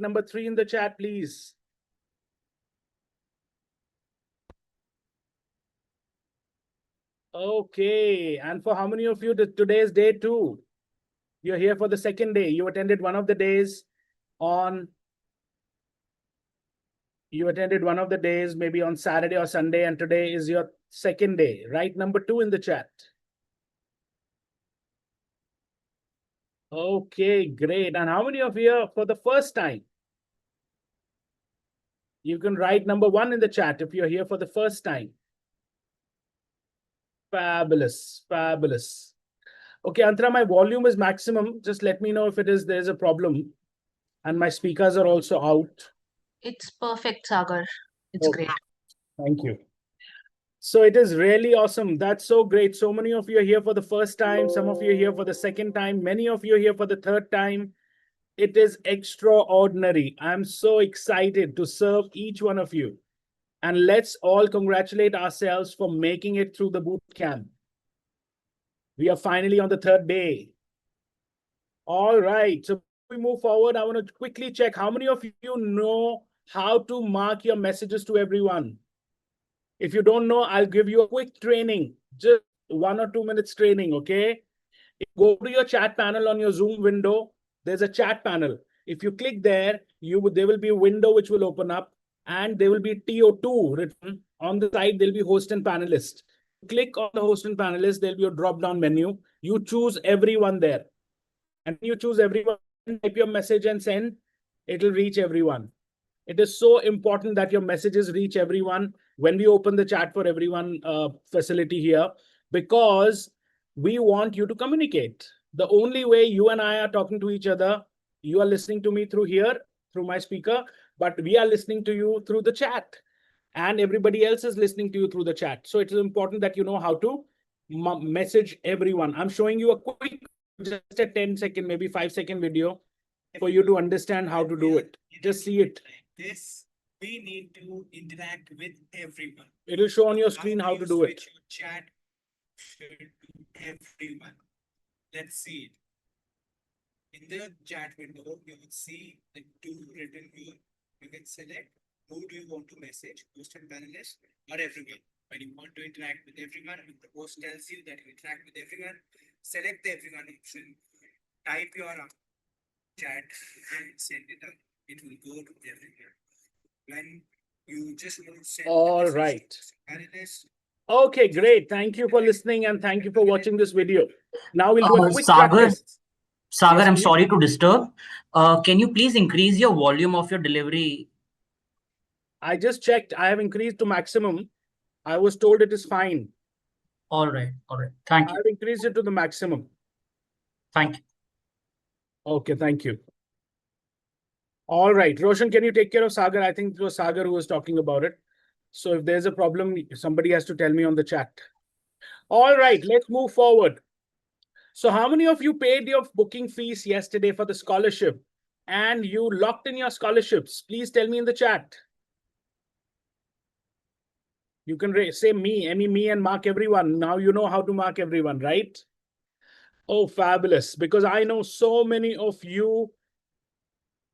number 3 in the chat, please. Okay. And for how many of you, today is day 2? You're here for the second day. You attended one of the days maybe on Saturday or Sunday, and today is your second day. Write number 2 in the chat. Okay, great. And how many of you are for the first time? You can write number 1 in the chat if you're here for the first time. Fabulous, fabulous. Okay, Antara, my volume is maximum. Just let me know if there's a problem. And my speakers are also out. It's perfect, Sagar. It's Okay. great. Thank you. So it is really awesome. That's so great. So many of you are here for the first time. Some of you are here for the second time. Many of you are here for the third time. It is extraordinary. I'm so excited to serve each one of you. And let's all congratulate ourselves for making it through the boot camp. We are finally on the third day. All right. So we move forward. I want to quickly check how many of you know how to mark your messages to everyone. If you don't know, I'll give you a quick training, just 1 or 2 minutes training, okay? Go to your chat panel on your Zoom window. There's a chat panel. If you click there, there will be a window which will open up, and there will be TO2 written on the side. There'll be host and panelist. Click on the host and panelist. There'll be a drop-down menu. You choose everyone there. And you choose everyone, type your message and send. It'll reach everyone. It is so important that your messages reach everyone when we open the chat for everyone facility here, because we want you to communicate. The only way you and I are talking to each other, you are listening to me through here, through my speaker, but we are listening to you through the chat, and everybody else is listening to you through the chat. So it is important that you know how to message everyone. I'm showing you a quick, just a 10-second, maybe 5-second video for you to understand how to do it. Just see it. We need to interact with everyone. It will show on your screen how to do it. Your chat should be everyone. Let's see it. In the chat window, you will see the 2 written here. You can select who do you want to message, host and panelist, or everyone. When you want to interact with everyone, if the host tells you that you interact with everyone, select the everyone option, type your chat and send it out. It will go to everyone. When you just want to send all right. Okay, great. Thank you for listening, and thank you for watching this video. Now we'll do a quick practice. Sagar, Yes, I'm please. sorry to disturb. Can you please increase your volume of your delivery? I just checked. I have increased to maximum. I was told it is fine. All right. All right. Thank you. I've increased it to the maximum. Thank you. Okay, thank you. All right. Roshan, can you take care of Sagar? I think it was Sagar who was talking about it. So if there's a problem, somebody has to tell me on the chat. All right, let's move forward. So how many of you paid your booking fees yesterday for the scholarship and you locked in your scholarships? Please tell me in the chat. You can say me and mark everyone. Now you know how to mark everyone, right? Oh, fabulous. Because I know so many of you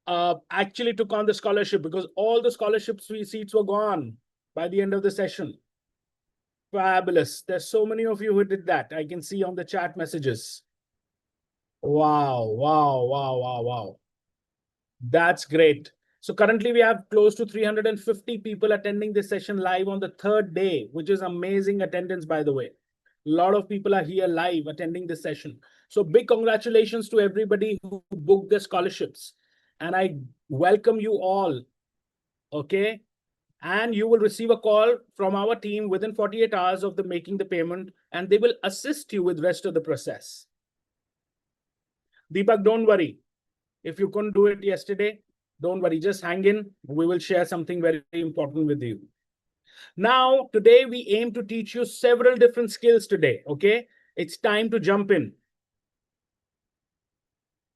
actually took on the scholarship, because all the scholarship seats were gone by the end of the session. Fabulous. There's so many of you who did that. I can see on the chat messages. Wow, wow, wow, wow, wow. That's great. So currently we have close to 350 people attending this session live on the third day, which is amazing attendance, by the way. A lot of people are here live attending this session. So big congratulations to everybody who booked their scholarships. And I welcome you all. Okay. And you will receive a call from our team within 48 hours of making the payment, and they will assist you with the rest of the process. Deepak, don't worry. If you couldn't do it yesterday, don't worry. Just hang in. We will share something very important with you. Now, today we aim to teach you several different skills today. Okay. It's time to jump in.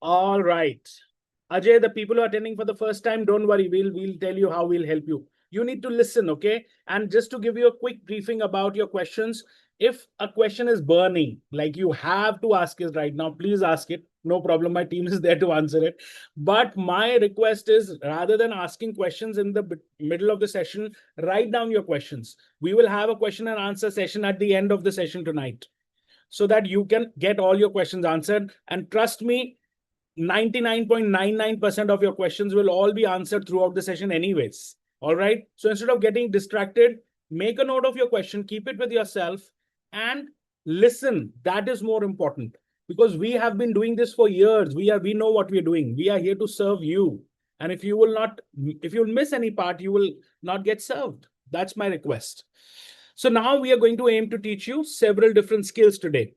All right. Ajay, the people who are attending for the first time, don't worry. We'll tell you how we'll help you. You need to listen, okay? And just to give you a quick briefing about your questions, if a question is burning, like you have to ask it right now, please ask it. no problem. My team is there to answer it. But my request is, rather than asking questions in the middle of the session, write down your questions. We will have a question and answer session at the end of the session tonight, so that you can get all your questions answered. And trust me, 99.99% of your questions will all be answered throughout the session anyways. All right. So instead of getting distracted, make a note of your question, keep it with yourself, and listen. That is more important, because we have been doing this for years. We know what we're doing. We are here to serve you. And if you'll miss any part, you will not get served. That's my request. So now we are going to aim to teach you several different skills today.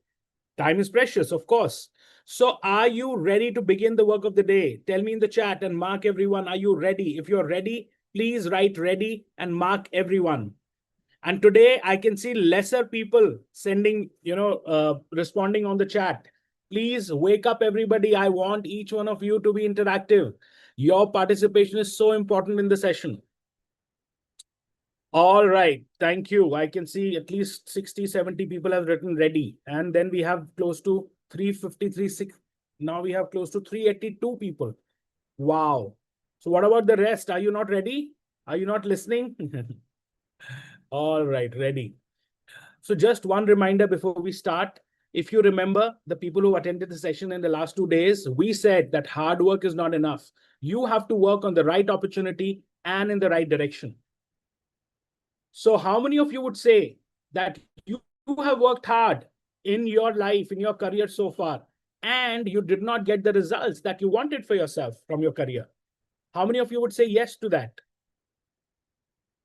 Time is precious, of course. So are you ready to begin the work of the day? Tell me in the chat and mark everyone. Are you ready? If you're ready, please write ready and mark everyone. And today I can see lesser people sending, responding on the chat. Please wake up, everybody. I want each one of you to be interactive. Your participation is so important in the session. All right. Thank you. I can see at least 60, 70 people have written ready. And then we have close to 353. Now we have close to 382 people. Wow. So what about the rest? Are you not ready? Are you not listening? All right, ready. So just one reminder before we start. If you remember, the people who attended the session in the last 2 days, we said that hard work is not enough. You have to work on the right opportunity and in the right direction. So how many of you would say that you have worked hard in your life, in your career so far, and you did not get the results that you wanted for yourself from your career? How many of you would say yes to that?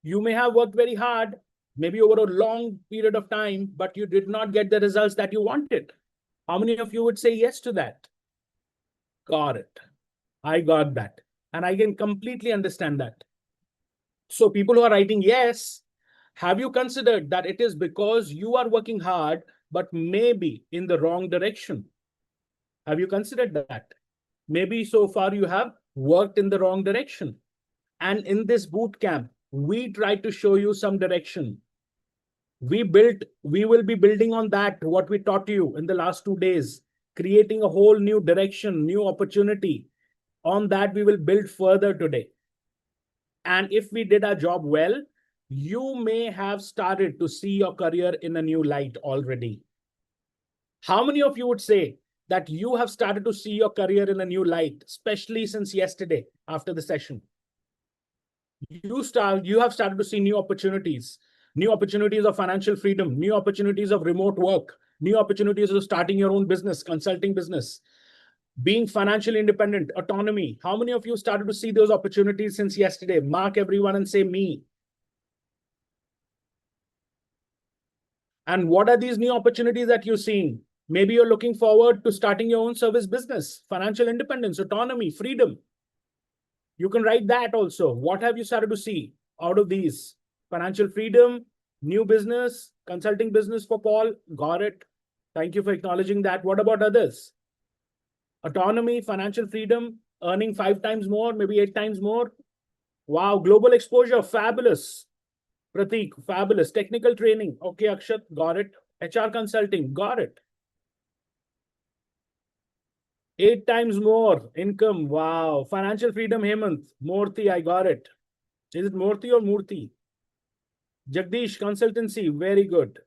You may have worked very hard, maybe over a long period of time, but you did not get the results that you wanted. How many of you would say yes to that? Got it. I got that. And I can completely understand that. So people who are writing yes, have you considered that it is because you are working hard, but maybe in the wrong direction? Have you considered that? Maybe so far you have worked in the wrong direction. And in this boot camp, we try to show you some direction. We will be building on that, what we taught you in the last 2 days, creating a whole new direction, new opportunity. On that, we will build further today. And if we did our job well, you may have started to see your career in a new light already. How many of you would say that you have started to see your career in a new light, especially since yesterday after the session? You have started to see new opportunities of financial freedom, new opportunities of remote work, new opportunities of starting your own business, consulting business, being financially independent, autonomy. How many of you started to see those opportunities since yesterday? Mark everyone and say me. And what are these new opportunities that you're seeing? Maybe you're looking forward to starting your own service business, financial independence, autonomy, freedom. You can write that also. What have you started to see out of these? Financial freedom, new business, consulting business for Paul. Got it. Thank you for acknowledging that. What about others? Autonomy, financial freedom, earning 5 times more, maybe 8 times more. Wow, global exposure, fabulous. Pratik, fabulous. Technical training. Okay, Akshat, got it. HR consulting, got it. 8 times more income. Wow. Financial freedom, Hemant. Murthy, I got it. Is it Murthy or Murthy? Jagdish, consultancy, very good.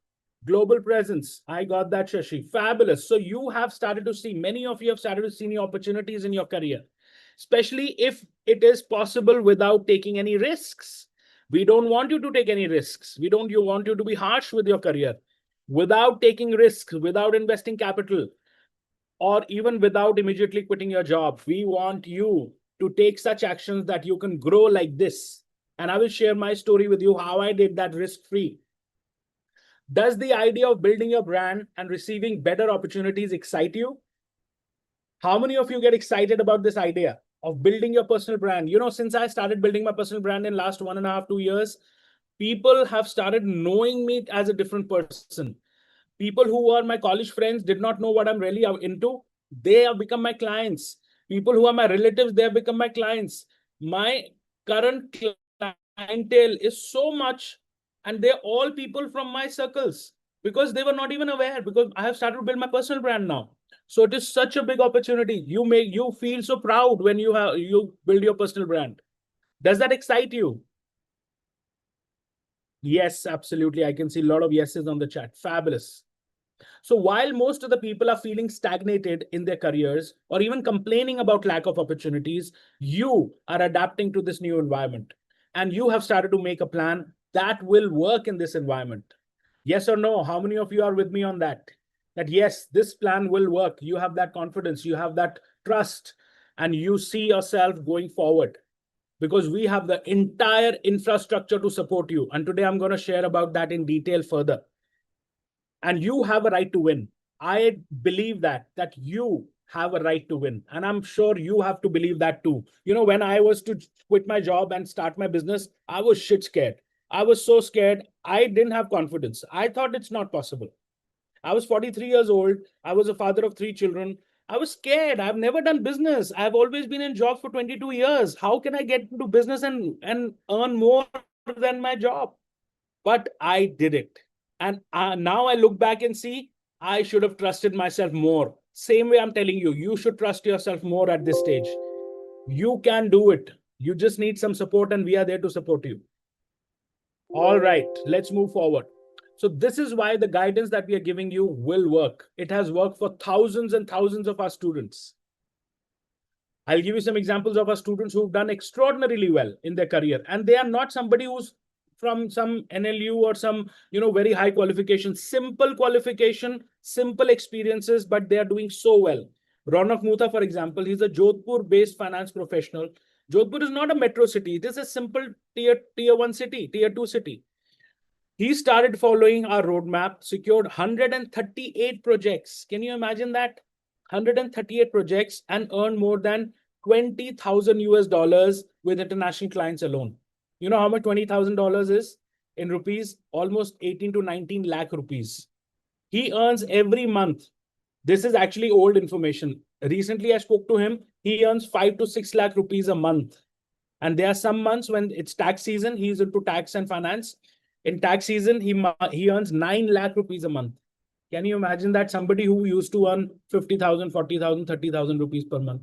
Global presence, I got that, Shashi. Fabulous. So you have started to see, many of you have started to see new opportunities in your career, especially if it is possible without taking any risks. We don't want you to take any risks. We don't want you to be harsh with your career. Without taking risks, without investing capital, or even without immediately quitting your job, we want you to take such actions that you can grow like this. And I will share my story with you, how I did that risk-free. Does the idea of building your brand and receiving better opportunities excite you? How many of you get excited about this idea of building your personal brand? You know, since I started building my personal brand in last 1.5, 2 years, people have started knowing me as a different person. People who are my college friends did not know what I'm really into. They have become my clients. People who are my relatives, they have become my clients. My current clientele is so much, and they're all people from my circles, because they were not even aware, because I have started to build my personal brand now. So it is such a big opportunity. You feel so proud when you build your personal brand. Does that excite you? Yes, absolutely. I can see a lot of yeses on the chat. Fabulous. So while most of the people are feeling stagnated in their careers or even complaining about lack of opportunities, you are adapting to this new environment and you have started to make a plan that will work in this environment. Yes or no? How many of you are with me on that? That yes, this plan will work. You have that confidence, you have that trust, and you see yourself going forward because we have the entire infrastructure to support you. And today I'm going to share about that in detail further. And you have a right to win. I believe that you have a right to win, and I'm sure you have to believe that too. You know, when I was to quit my job and start my business, I was shit scared. I was so scared. I didn't have confidence. I thought it's not possible. I was 43 years old. I was a father of 3 children. I was scared. I've never done business. I've always been in jobs for 22 years. How can I get into business and earn more than my job? But I did it. And now I look back and see I should have trusted myself more. Same way I'm telling you, you should trust yourself more at this stage. You can do it. You just need some support, and we are there to support you. All right, let's move forward. So, this is why the guidance that we are giving you will work. It has worked for thousands and thousands of our students. I'll give you some examples of our students who've done extraordinarily well in their career. And they are not somebody who's from some NLU or some, very high qualification, simple qualification, simple experiences, but they are doing so well. Ronak Mutha, for example, he's a Jodhpur-based finance professional. Jodhpur is not a metro city. It is a simple tier 1 city, tier 2 city. He started following our roadmap, secured 138 projects. Can you imagine that? 138 projects and earned more than 20,000 US dollars with international clients alone. You know how much $20,000 is in rupees? Almost 18 to 19 lakh rupees. He earns every month. This is actually old information. Recently, I spoke to him. He earns 5 to 6 lakh rupees a month. And there are some months when it's tax season, he's into tax and finance. In tax season, he earns 9 lakh rupees a month. Can you imagine that? Somebody who used to earn 50,000, 40,000, 30,000 rupees per month.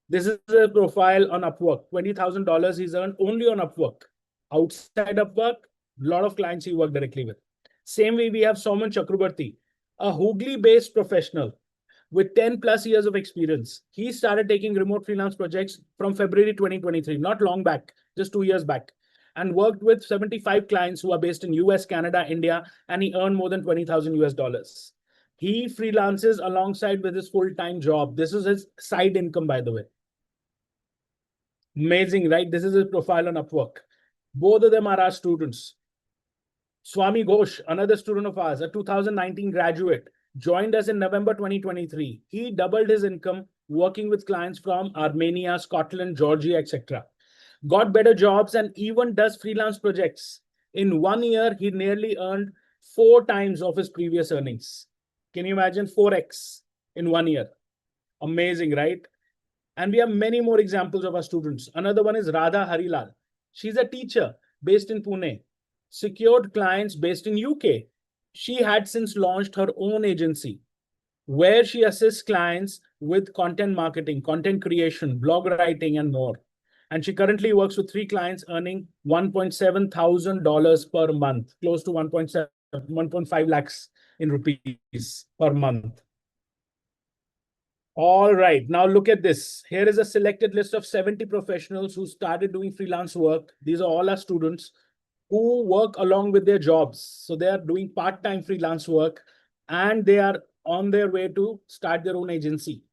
This is a profile on Upwork. $20,000 he's earned only on Upwork. Outside Upwork, a lot of clients he worked directly with. Same way we have Soman Chakrabarti, a Hooghly-based professional with 10 plus years of experience. He started taking remote freelance projects from February 2023, not long back, just 2 years back, and worked with 75 clients who are based in US, Canada, India, and he earned more than 20,000 US dollars. He freelances alongside with his full-time job. This is his side income, by the way. Amazing, right? This is his profile on Upwork. Both of them are our students. Swami Ghosh, another student of ours, a 2019 graduate, joined us in November 2023. He doubled his income working with clients from Armenia, Scotland, Georgia, etc. Got better jobs and even does freelance projects. In 1 year, he nearly earned 4 times of his previous earnings. Can you imagine 4x in 1 year? Amazing, right? And we have many more examples of our students. Another one is Radha Harilal. She's a teacher based in Pune, secured clients based in UK. She had since launched her own agency where she assists clients with content marketing, content creation, blog writing, and more. And she currently works with 3 clients earning $1.7 thousand per month, close to 1.5 lakhs in rupees per month. All right, now look at this. Here is a selected list of 70 professionals who started doing freelance work. These are all our students who work along with their jobs. So they are doing part-time freelance work and they are on their way to start their own agency.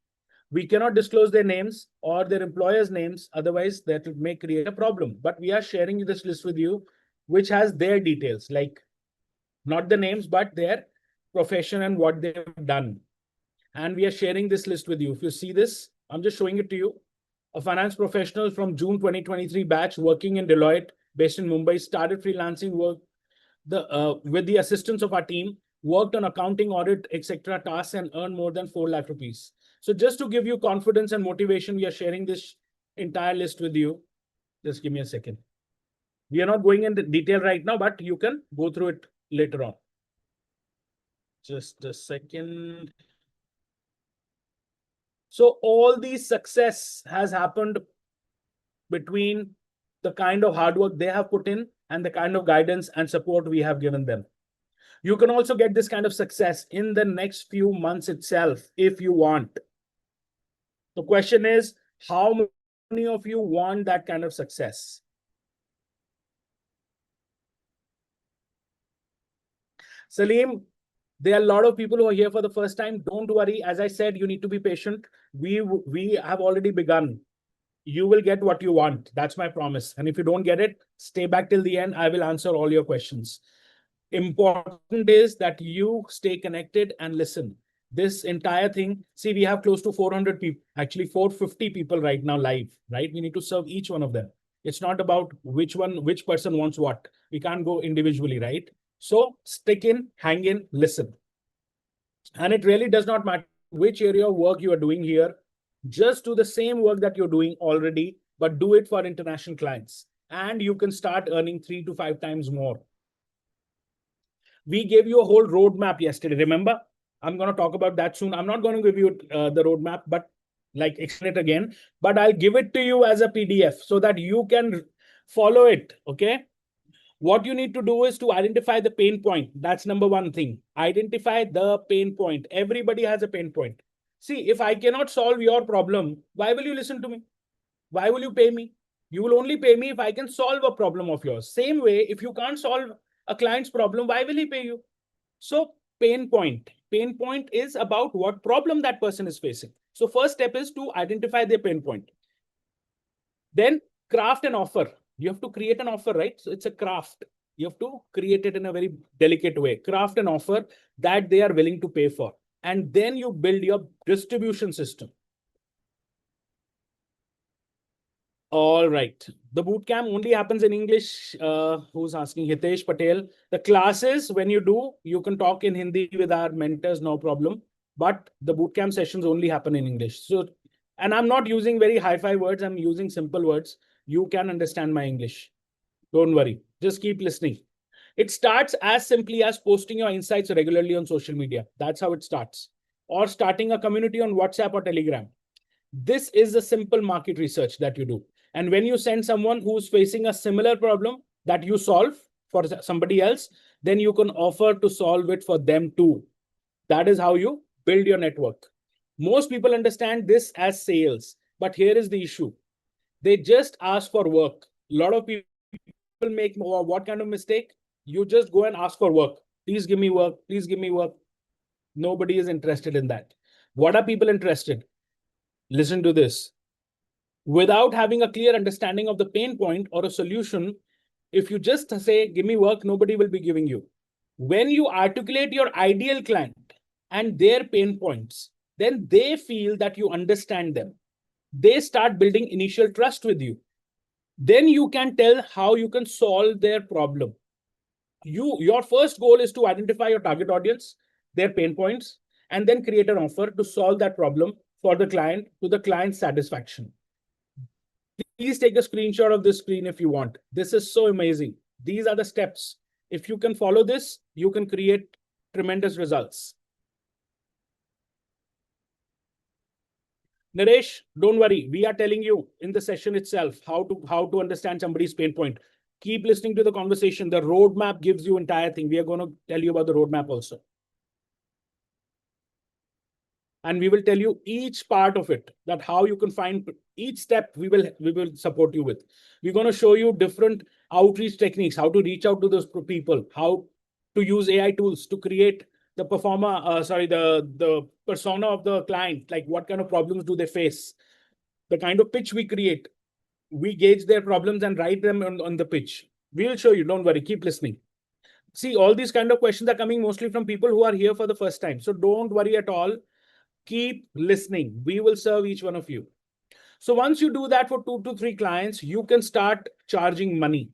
We cannot disclose their names or their employers' names, otherwise that may create a problem. But we are sharing this list with you, which has their details, like not the names, but their profession and what they've done. And we are sharing this list with you. If you see this, I'm just showing it to you. A finance professional from June 2023 batch working in Deloitte, based in Mumbai, started freelancing work with the assistance of our team, worked on accounting, audit, etc. tasks and earned more than 4 lakh rupees. So just to give you confidence and motivation, we are sharing this entire list with you. Just give me a second. We are not going into detail right now, but you can go through it later on. Just a second. So all these success has happened between the kind of hard work they have put in and the kind of guidance and support we have given them. You can also get this kind of success in the next few months itself if you want. The question is, how many of you want that kind of success? Salim, there are a lot of people who are here for the first time. Don't worry. As I said, you need to be patient. We have already begun. You will get what you want. That's my promise. And if you don't get it, stay back till the end. I will answer all your questions. Important is that you stay connected and listen. This entire thing, see, we have close to 400 people, actually 450 people right now live, right? We need to serve each one of them. It's not about which person wants what. We can't go individually, right? So stick in, hang in, listen. And it really does not matter which area of work you are doing here. Just do the same work that you're doing already, but do it for international clients. And you can start earning 3 to 5 times more. We gave you a whole roadmap yesterday. Remember? I'm going to talk about that soon. I'm not going to give you the roadmap, but like explain it again. But I'll give it to you as a PDF so that you can follow it. Okay? What you need to do is to identify the pain point. That's number one thing. Identify the pain point. Everybody has a pain point. See, if I cannot solve your problem, why will you listen to me? Why will you pay me? You will only pay me if I can solve a problem of yours. Same way, if you can't solve a client's problem, why will he pay you? So pain point. Pain point is about what problem that person is facing. So first step is to identify their pain point. Then craft an offer. You have to create an offer, right? So it's a craft. You have to create it in a very delicate way. Craft an offer that they are willing to pay for. And then you build your distribution system. All right. The bootcamp only happens in English. Who's asking? Hitesh Patel. The classes, when you do, you can talk in Hindi with our mentors, no problem. But the bootcamp sessions only happen in English. So, and I'm not using very hi-fi words. I'm using simple words. You can understand my English. Don't worry. Just keep listening. It starts as simply as posting your insights regularly on social media. That's how it starts. Or starting a community on WhatsApp or Telegram. This is the simple market research that you do. And when you send someone who's facing a similar problem that you solve for somebody else, then you can offer to solve it for them too. That is how you build your network. Most people understand this as sales, but here is the issue. They just ask for work. A lot of people make what kind of mistake? You just go and ask for work. Please give me work. Please give me work. Nobody is interested in that. What are people interested? Listen to this. Without having a clear understanding of the pain point or a solution, if you just say, give me work, nobody will be giving you. When you articulate your ideal client and their pain points, then they feel that you understand them. They start building initial trust with you. Then you can tell how you can solve their problem. Your first goal is to identify your target audience, their pain points, and then create an offer to solve that problem for the client to the client's satisfaction. Please take a screenshot of this screen if you want. This is so amazing. These are the steps. If you can follow this, you can create tremendous results. Naresh, don't worry. We are telling you in the session itself how to understand somebody's pain point. Keep listening to the conversation. The roadmap gives you entire thing. We are going to tell you about the roadmap also. And we will tell you each part of it, that how you can find each step we will support you with. We're going to show you different outreach techniques, how to reach out to those people, how to use AI tools to create the the persona of the client, like what kind of problems do they face, the kind of pitch we create. We gauge their problems and write them on the pitch. We'll show you, don't worry, keep listening. See, all these kind of questions are coming mostly from people who are here for the first time. So don't worry at all. Keep listening. We will serve each one of you. So once you do that for 2 to 3 clients, you can start charging money.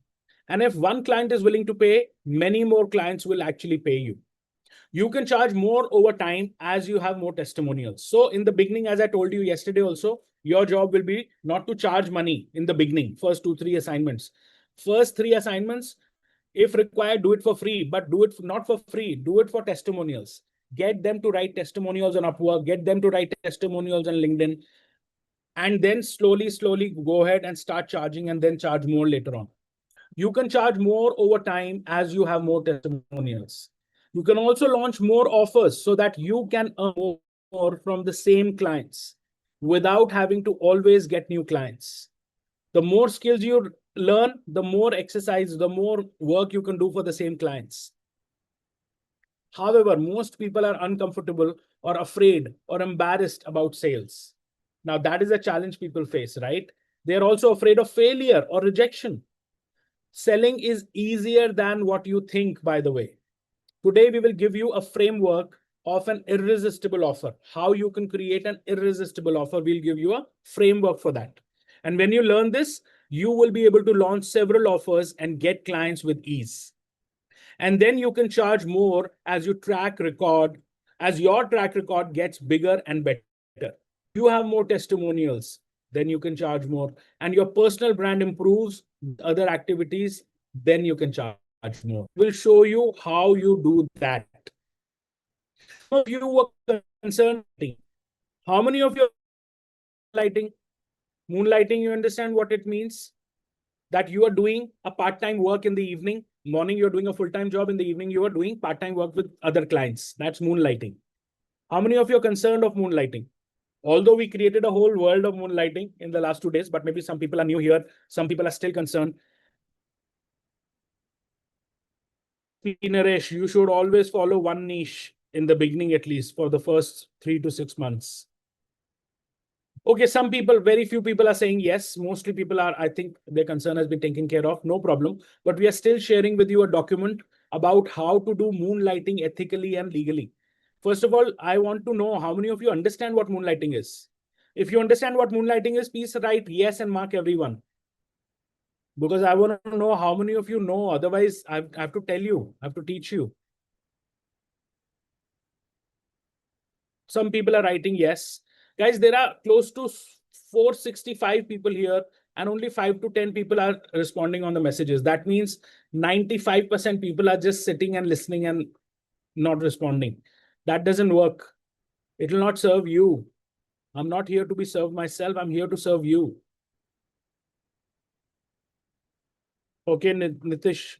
And if one client is willing to pay, many more clients will actually pay you. You can charge more over time as you have more testimonials. So in the beginning, as I told you yesterday also, your job will be not to charge money in the beginning, first 2-3 assignments. First 3 assignments, if required, do it for free, but do it not for free, do it for testimonials. get them to write testimonials on Upwork, get them to write testimonials on LinkedIn, and then slowly go ahead and start charging and then charge more later on. You can charge more over time as you have more testimonials. You can also launch more offers so that you can earn more from the same clients without having to always get new clients. The more skills you learn, the more exercise, the more work you can do for the same clients. However, most people are uncomfortable or afraid or embarrassed about sales. Now, that is a challenge people face, right? They're also afraid of failure or rejection. Selling is easier than what you think, by the way. Today, we will give you a framework of an irresistible offer. How you can create an irresistible offer. We'll give you a framework for that. And when you learn this, you will be able to launch several offers and get clients with ease. And then you can charge more as your track record gets bigger and better. You have more testimonials, then you can charge more. And your personal brand improves with other activities, then you can charge more. We'll show you how you do that. Some of you were concerned. How many of you are moonlighting? Moonlighting, you understand what it means? That you are doing a part-time work in the evening. Morning, you're doing a full-time job. In the evening, you are doing part-time work with other clients. That's moonlighting. How many of you are concerned of moonlighting? Although we created a whole world of moonlighting in the last 2 days, but maybe some people are new here. Some people are still concerned. Naresh, you should always follow one niche in the beginning, at least for the first 3 to 6 months. Okay, some people, very few people are saying yes. Mostly people are, I think their concern has been taken care of. No problem. But we are still sharing with you a document about how to do moonlighting ethically and legally. First of all, I want to know how many of you understand what moonlighting is. If you understand what moonlighting is, please write yes and mark everyone. Because I want to know how many of you know. Otherwise, I have to tell you, I have to teach you. Some people are writing yes. Guys, there are close to 465 people here and only 5 to 10 people are responding on the messages. That means 95% people are just sitting and listening and not responding. That doesn't work. It will not serve you. I'm not here to be served myself. I'm here to serve you. Okay, Nitish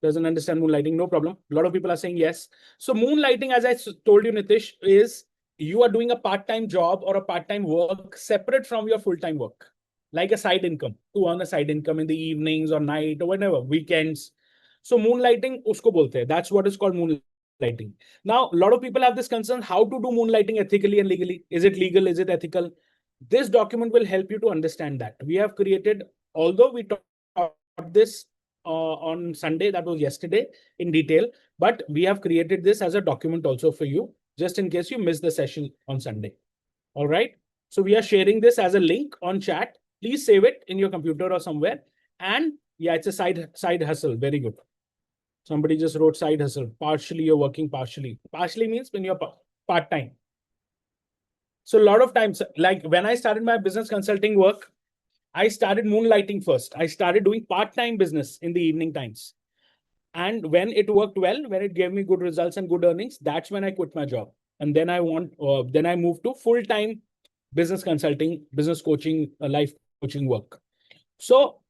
doesn't understand moonlighting. No problem. A lot of people are saying yes. So moonlighting, as I told you, Nitish, is you are doing a part-time job or a part-time work separate from your full-time work, like a side income, to earn a side income in the evenings or night or whenever, weekends. So moonlighting, usko bolte hai. That's what is called moonlighting. Now, a lot of people have this concern, how to do moonlighting ethically and legally. Is it legal? Is it ethical? This document will help you to understand that. We have created, although we taught this on Sunday, that was yesterday in detail, but we have created this as a document also for you, just in case you missed the session on Sunday. All right. So we are sharing this as a link on chat. Please save it in your computer or somewhere. And yeah, it's a side hustle. Very good. Somebody just wrote side hustle. Partially, you're working partially. Partially means when you're part-time. So a lot of times, like when I started my business consulting work, I started moonlighting first. I started doing part-time business in the evening times. And when it worked well, when it gave me good results and good earnings, that's when I quit my job. And then I moved to full-time business consulting, business coaching, life coaching work. So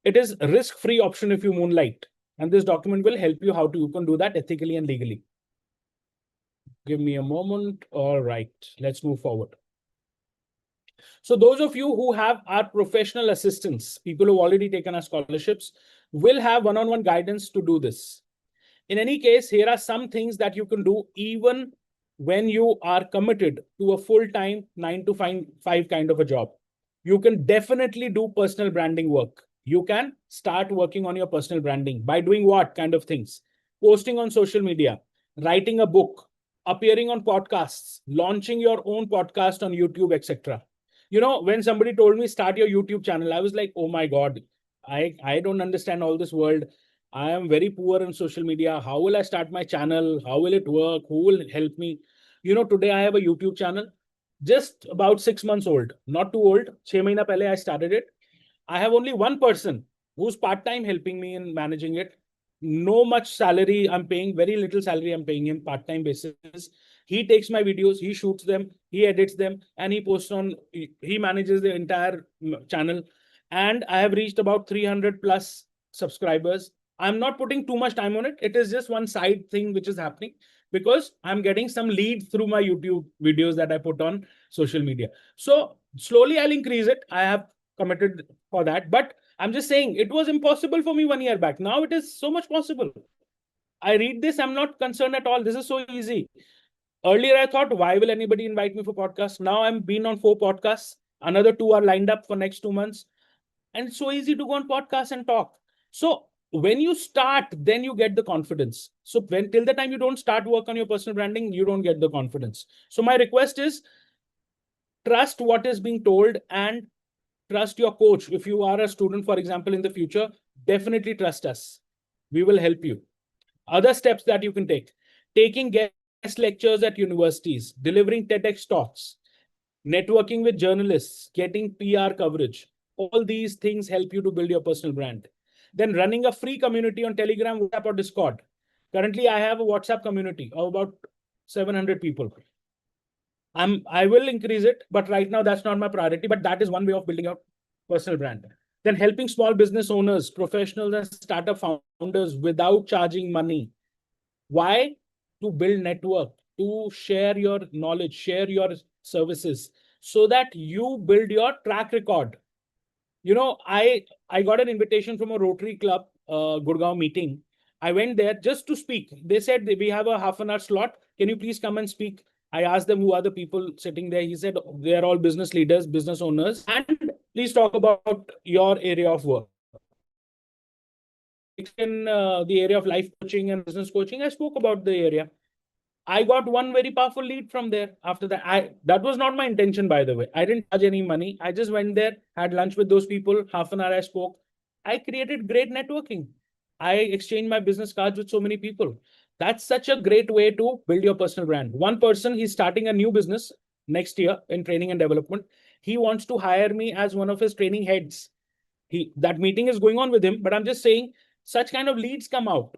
it is a risk-free option if you moonlight. And this document will help you how you can do that ethically and legally. Give me a moment. All right, let's move forward. So those of you who have our professional assistants, people who've already taken our scholarships, will have one-on-one guidance to do this. In any case, here are some things that you can do even when you are committed to a full-time 9 to 5 kind of a job. You can definitely do personal branding work. You can start working on your personal branding by doing what kind of things? Posting on social media, writing a book, appearing on podcasts, launching your own podcast on YouTube, etc. You know, when somebody told me start your YouTube channel, I was like, oh my God, I don't understand all this world. I am very poor in social media. How will I start my channel? How will it work? Who will help me? You know, today I have a YouTube channel, just about 6 months old, not too old. 6 mahina pehle I started it. I have only one person who's part-time helping me in managing it. no much salary I'm paying, very little salary I'm paying him part-time basis. He takes my videos, he shoots them, he edits them, and he posts on, he manages the entire channel. And I have reached about 300 plus subscribers. I'm not putting too much time on it. It is just one side thing which is happening because I'm getting some leads through my YouTube videos that I put on social media. So slowly I'll increase it. I have committed for that. But I'm just saying it was impossible for me 1 year back. Now it is so much possible. I read this, I'm not concerned at all. This is so easy. Earlier, I thought, why will anybody invite me for podcasts? Now I'm been on 4 podcasts. Another 2 are lined up for next 2 months. And it's so easy to go on podcasts and talk. So when you start, then you get the confidence. So when till the time you don't start work on your personal branding, you don't get the confidence. So my request is trust what is being told and trust your coach. If you are a student, for example, in the future, definitely trust us. We will help you. Other steps that you can take: taking guest lectures at universities, delivering TEDx talks, networking with journalists, getting PR coverage. All these things help you to build your personal brand. Then running a free community on Telegram, WhatsApp, or Discord. Currently, I have a WhatsApp community of about 700 people. I will increase it, but right now that's not my priority. But that is one way of building a personal brand. Then helping small business owners, professionals, and startup founders without charging money. Why? To build network, to share your knowledge, share your services, so that you build your track record. I got an invitation from a Rotary Club Gurgaon meeting. I went there just to speak. They said, we have a half an hour slot. Can you please come and speak? I asked them who are the people sitting there. He said they are all business leaders, business owners, and please talk about your area of work. In the area of life coaching and business coaching, I spoke about the area. I got one very powerful lead from there. After that was not my intention, by the way. I didn't charge any money. I just went there, had lunch with those people. Half an hour I spoke. I created great networking. I exchanged my business cards with so many people. That's such a great way to build your personal brand. One person, he's starting a new business next year in training and development. He wants to hire me as one of his training heads. That meeting is going on with him, but I'm just saying such kind of leads come out.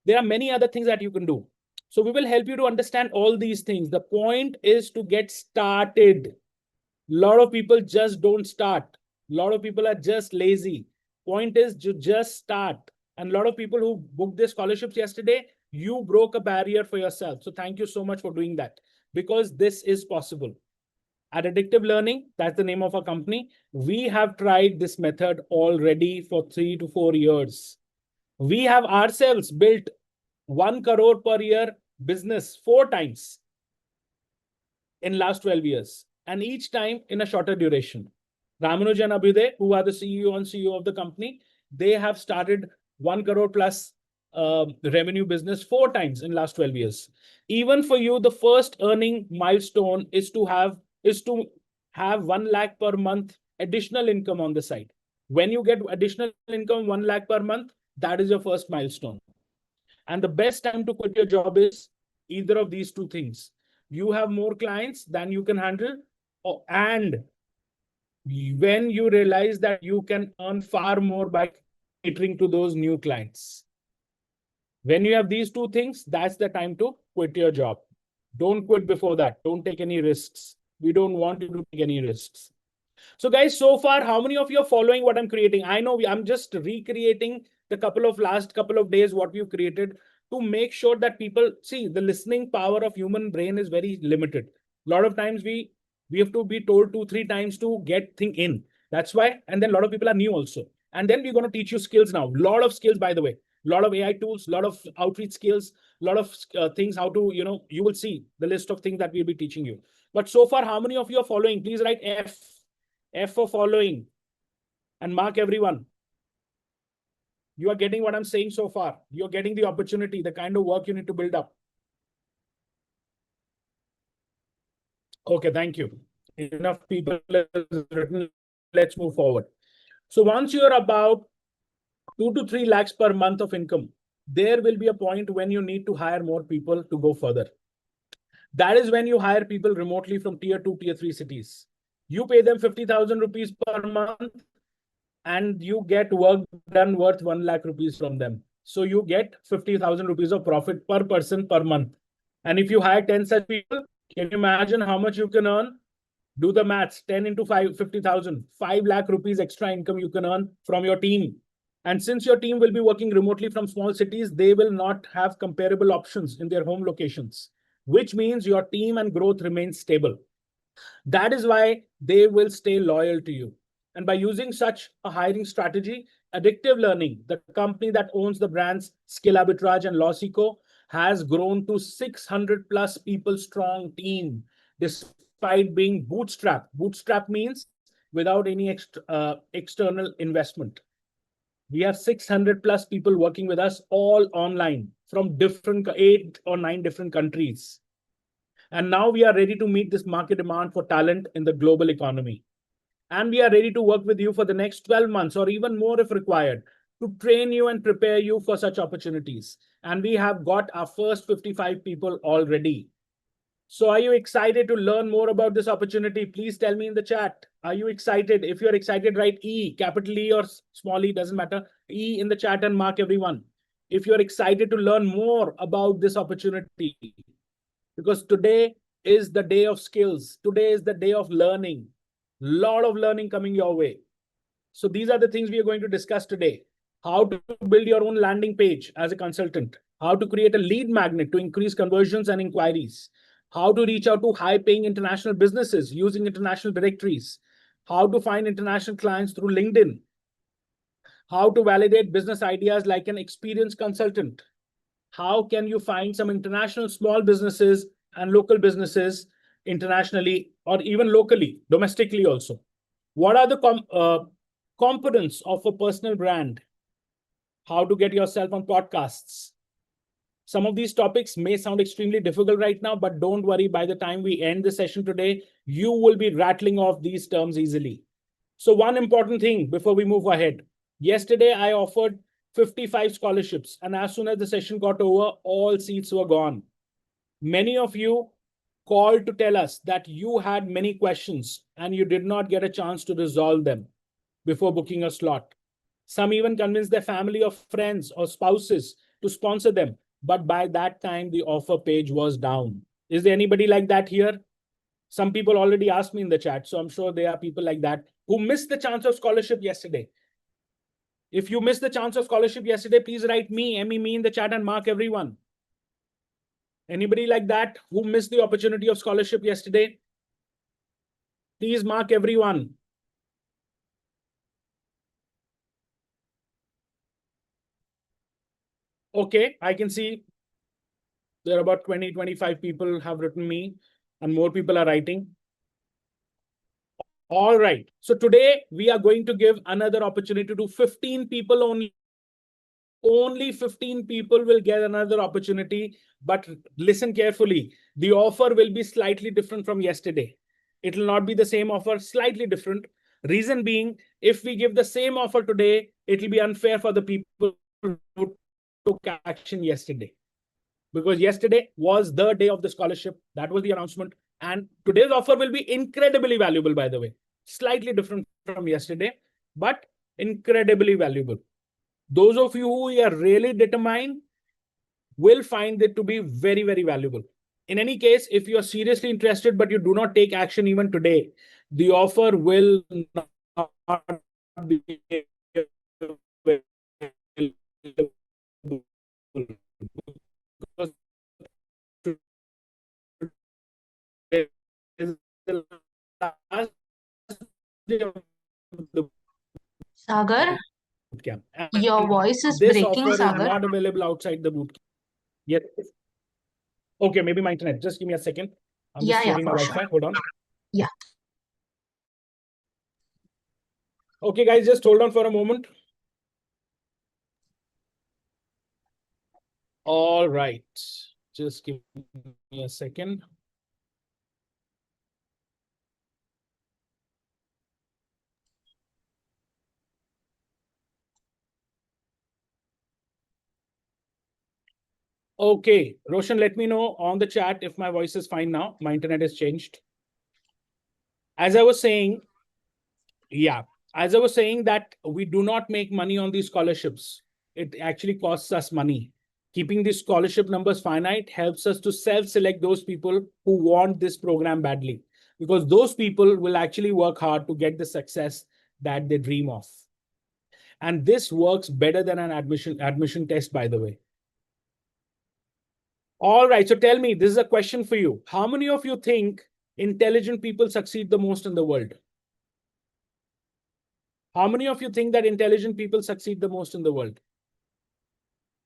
There are many other things that you can do. So we will help you to understand all these things. The point is to get started. A lot of people just don't start. A lot of people are just lazy. Point is to just start. And a lot of people who booked their scholarships yesterday, you broke a barrier for yourself. So thank you so much for doing that, because this is possible. At Addictive Learning, that's the name of our company, we have tried this method already for 3 to 4 years. We have ourselves built 1 crore per year business 4 times in last 12 years, and each time in a shorter duration. Ramanuj and Abhyuday, who are the CEO and CEO of the company, they have started 1 crore plus revenue business 4 times in last 12 years. Even for you, the first earning milestone is to have 1 lakh per month additional income on the side. When you get additional income 1 lakh per month, that is your first milestone. And the best time to quit your job is either of these 2 things. You have more clients than you can handle, and when you realize that you can earn far more by catering to those new clients. When you have these 2 things, that's the time to quit your job. Don't quit before that. Don't take any risks. We don't want you to take any risks. So guys, so far, how many of you are following what I'm creating? I know I'm just recreating the last couple of days, what we've created, to make sure that people see the listening power of human brain is very limited. A lot of times we have to be told 2-3 times to get thing in. That's why. And then a lot of people are new also. And then we're going to teach you skills now. A lot of skills, by the way. A lot of AI tools, a lot of outreach skills, a lot of things how to, you will see the list of things that we'll be teaching you. But so far, how many of you are following? Please write F for following, and mark everyone. You are getting what I'm saying so far. You're getting the opportunity, the kind of work you need to build up. Okay, thank you. Enough people have written. Let's move forward. So once you're about 2 to 3 lakhs per month of income, there will be a point when you need to hire more people to go further. That is when you hire people remotely from tier 2, tier 3 cities. You pay them 50,000 rupees per month and you get work done worth 1 lakh rupees from them. So you get 50,000 rupees of profit per person per month. And if you hire 10 such people, can you imagine how much you can earn? Do the maths, 10 into 5, 50,000, 5 lakh rupees extra income you can earn from your team. And since your team will be working remotely from small cities, they will not have comparable options in their home locations, which means your team and growth remains stable. That is why they will stay loyal to you. And by using such a hiring strategy, Addictive Learning, the company that owns the brands Skill Arbitrage and Lossico, has grown to 600 plus people strong team despite being bootstrapped. Bootstrap means without any external investment. We have 600 plus people working with us all online from different 8 or 9 different countries. And now we are ready to meet this market demand for talent in the global economy. And we are ready to work with you for the next 12 months or even more if required to train you and prepare you for such opportunities. And we have got our first 55 people already. So are you excited to learn more about this opportunity? Please tell me in the chat. Are you excited? If you're excited, write E, capital E or small e, doesn't matter. E in the chat and mark everyone. If you're excited to learn more about this opportunity, because today is the day of skills. Today is the day of learning. Lot of learning coming your way. So these are the things we are going to discuss today. How to build your own landing page as a consultant. How to create a lead magnet to increase conversions and inquiries. How to reach out to high-paying international businesses using international directories. How to find international clients through LinkedIn. How to validate business ideas like an experienced consultant. How can you find some international small businesses and local businesses internationally or even locally, domestically also? What are the components of a personal brand? How to get yourself on podcasts? Some of these topics may sound extremely difficult right now, but don't worry. By the time we end the session today, you will be rattling off these terms easily. So one important thing before we move ahead. Yesterday, I offered 55 scholarships. And as soon as the session got over, all seats were gone. Many of you called to tell us that you had many questions and you did not get a chance to resolve them before booking a slot. Some even convinced their family or friends or spouses to sponsor them. But by that time, the offer page was down. Is there anybody like that here? Some people already asked me in the chat. So I'm sure there are people like that who missed the chance of scholarship yesterday. If you missed the chance of scholarship yesterday, please write me, me in the chat and mark everyone. Anybody like that who missed the opportunity of scholarship yesterday? Please mark everyone. Okay, I can see there are about 20, 25 people have written me and more people are writing. All right. So today we are going to give another opportunity to 15 people only. Only 15 people will get another opportunity, but listen carefully. The offer will be slightly different from yesterday. It will not be the same offer, slightly different. Reason being, if we give the same offer today, it will be unfair for the people who took action yesterday. Because yesterday was the day of the scholarship. That was the announcement. And today's offer will be incredibly valuable, by the way. Slightly different from yesterday, but incredibly valuable. Those of you who are really determined will find it to be very, very valuable. In any case, if you are seriously interested, but you do not take action even today, the offer will not be Sagar, camp. your voice is This breaking, offer is Sagar. not available outside the boot camp. Yes. Okay, maybe my internet. Just give me a second. I'm just Yeah, sharing my for Wi-Fi. sure. Hold on. Yeah. Okay, guys, just hold on for a moment. All right. Just give me a second. Okay, Roshan, let me know on the chat if my voice is fine now. My internet has changed. As I was saying, yeah, as I was saying that we do not make money on these scholarships. it actually costs us money. Keeping the scholarship numbers finite helps us to self-select those people who want this program badly, because those people will actually work hard to get the success that they dream of. And this works better than an admission test, by the way. All right, so tell me, this is a question for you. How many of you think intelligent people succeed the most in the world? How many of you think that intelligent people succeed the most in the world?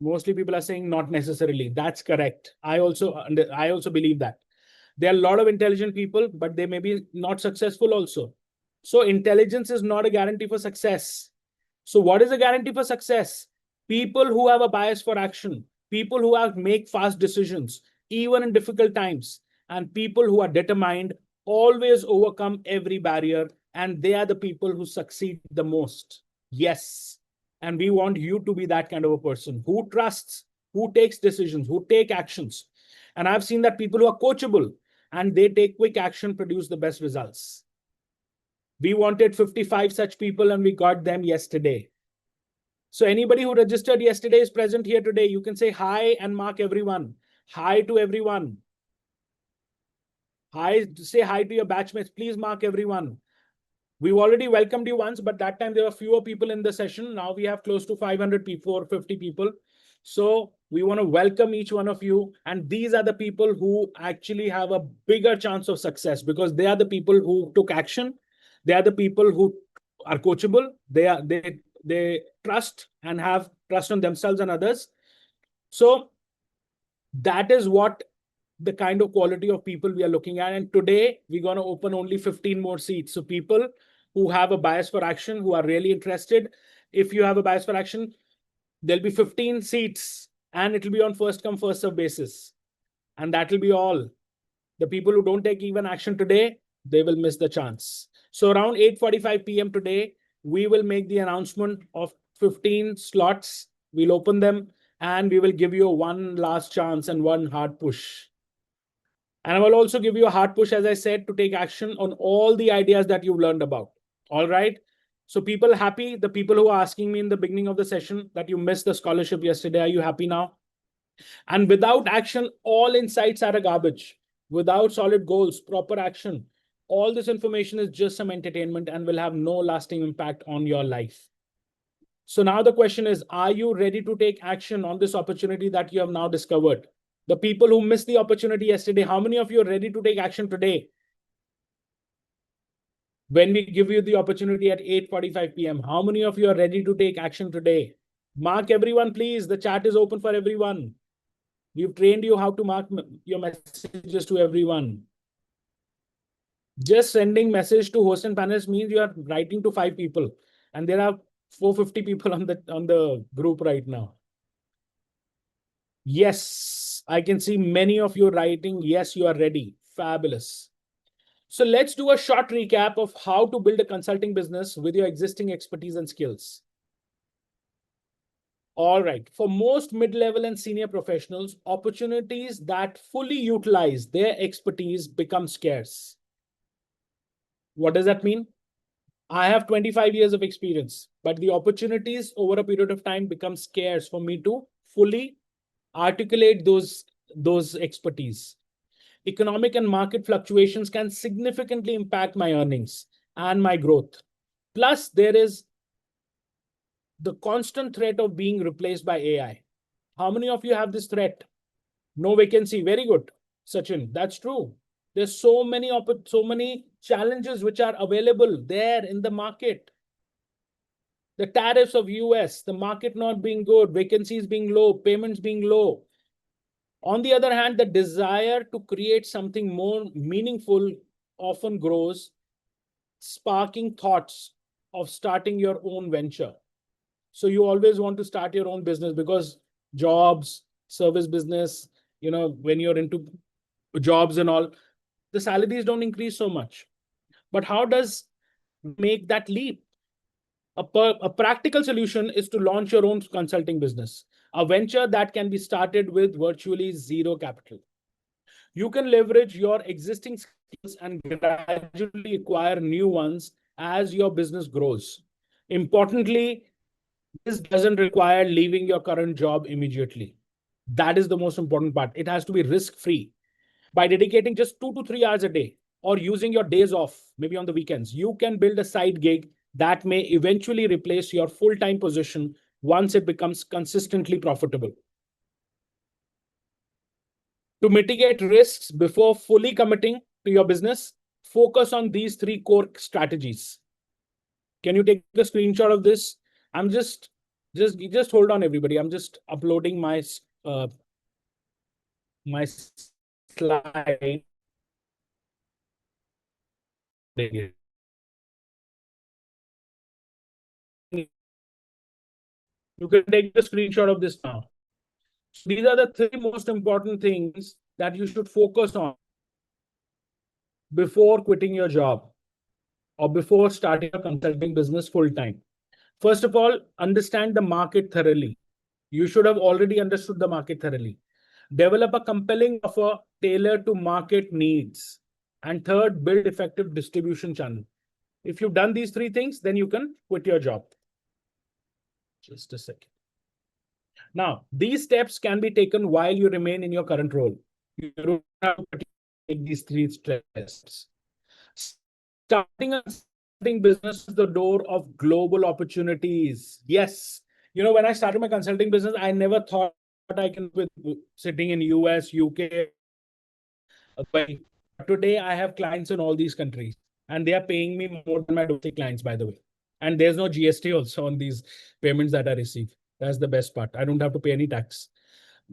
Mostly people are saying not necessarily. That's correct. I also believe that. There are a lot of intelligent people, but they may be not successful also. So intelligence is not a guarantee for success. So what is a guarantee for success? People who have a bias for action, people who make fast decisions, even in difficult times, and people who are determined, always overcome every barrier, and they are the people who succeed the most. Yes. And we want you to be that kind of a person who trusts, who takes decisions, who take actions. And I've seen that people who are coachable and they take quick action produce the best results. We wanted 55 such people and we got them yesterday. So anybody who registered yesterday is present here today. You can say hi and mark everyone. Hi to everyone. Hi, say hi to your batchmates. Please mark everyone. We've already welcomed you once, but that time there were fewer people in the session. Now we have close to 500 people, 450 people. So we want to welcome each one of you. And these are the people who actually have a bigger chance of success, because they are the people who took action. They are the people who are coachable. They trust and have trust on themselves and others. So that is what the kind of quality of people we are looking at. And today we're going to open only 15 more seats. So people who have a bias for action, who are really interested, if you have a bias for action, there'll be 15 seats and it'll be on first come, first serve basis. And that will be all. The people who don't take even action today, they will miss the chance. So around 8:45 p.m. today, we will make the announcement of 15 slots. We'll open them and we will give you one last chance and one hard push. And I will also give you a hard push, as I said, to take action on all the ideas that you've learned about. All right. So people happy? The people who are asking me in the beginning of the session that you missed the scholarship yesterday, are you happy now? And without action, all insights are a garbage. Without solid goals, proper action, all this information is just some entertainment and will have no lasting impact on your life. So now the question is, are you ready to take action on this opportunity that you have now discovered? The people who missed the opportunity yesterday, how many of you are ready to take action today? When we give you the opportunity at 8:45 p.m., how many of you are ready to take action today? Mark everyone, please. The chat is open for everyone. We've trained you how to mark your messages to everyone. Just sending message to host and panelists means you are writing to 5 people, and there are 450 people on the group right now. Yes, I can see many of you writing. Yes, you are ready. Fabulous. So let's do a short recap of how to build a consulting business with your existing expertise and skills. All right. For most mid-level and senior professionals, opportunities that fully utilize their expertise become scarce. What does that mean? I have 25 years of experience, but the opportunities over a period of time become scarce for me to fully articulate those expertise. Economic and market fluctuations can significantly impact my earnings and my growth. Plus, there is the constant threat of being replaced by AI. How many of you have this threat? No vacancy. Very good, Sachin. That's true. There's so many challenges which are available there in the market. The tariffs of US, the market not being good, vacancies being low, payments being low. On the other hand, the desire to create something more meaningful often grows, sparking thoughts of starting your own venture. So you always want to start your own business, because jobs, service business, when you're into jobs and all, the salaries don't increase so much. But how does make that leap? A practical solution is to launch your own consulting business, a venture that can be started with virtually zero capital. You can leverage your existing skills and gradually acquire new ones as your business grows. Importantly, This doesn't require leaving your current job immediately. That is the most important part. It has to be risk-free. By dedicating just 2 to 3 hours a day or using your days off, maybe on the weekends, you can build a side gig that may eventually replace your full-time position once it becomes consistently profitable. To mitigate risks before fully committing to your business, focus on these 3 core strategies. Can you take a screenshot of this? I'm just hold on, everybody. I'm just uploading my my slide. You can take the screenshot of this now. So these are the 3 most important things that you should focus on before quitting your job or before starting a consulting business full time. First of all, understand the market thoroughly. You should have already understood the market thoroughly. Develop a compelling offer tailored to market needs. And third, build effective distribution channel. If you've done these 3 things, then you can quit your job. Just a second. Now, these steps can be taken while you remain in your current role. You don't have to take these 3 steps. Starting a consulting business is the door of global opportunities. Yes. When I started my consulting business, I never thought I can with sitting in US, UK. But today I have clients in all these countries and they are paying me more than my domestic clients, by the way. And there's no GST also on these payments that I receive. That's the best part. I don't have to pay any tax.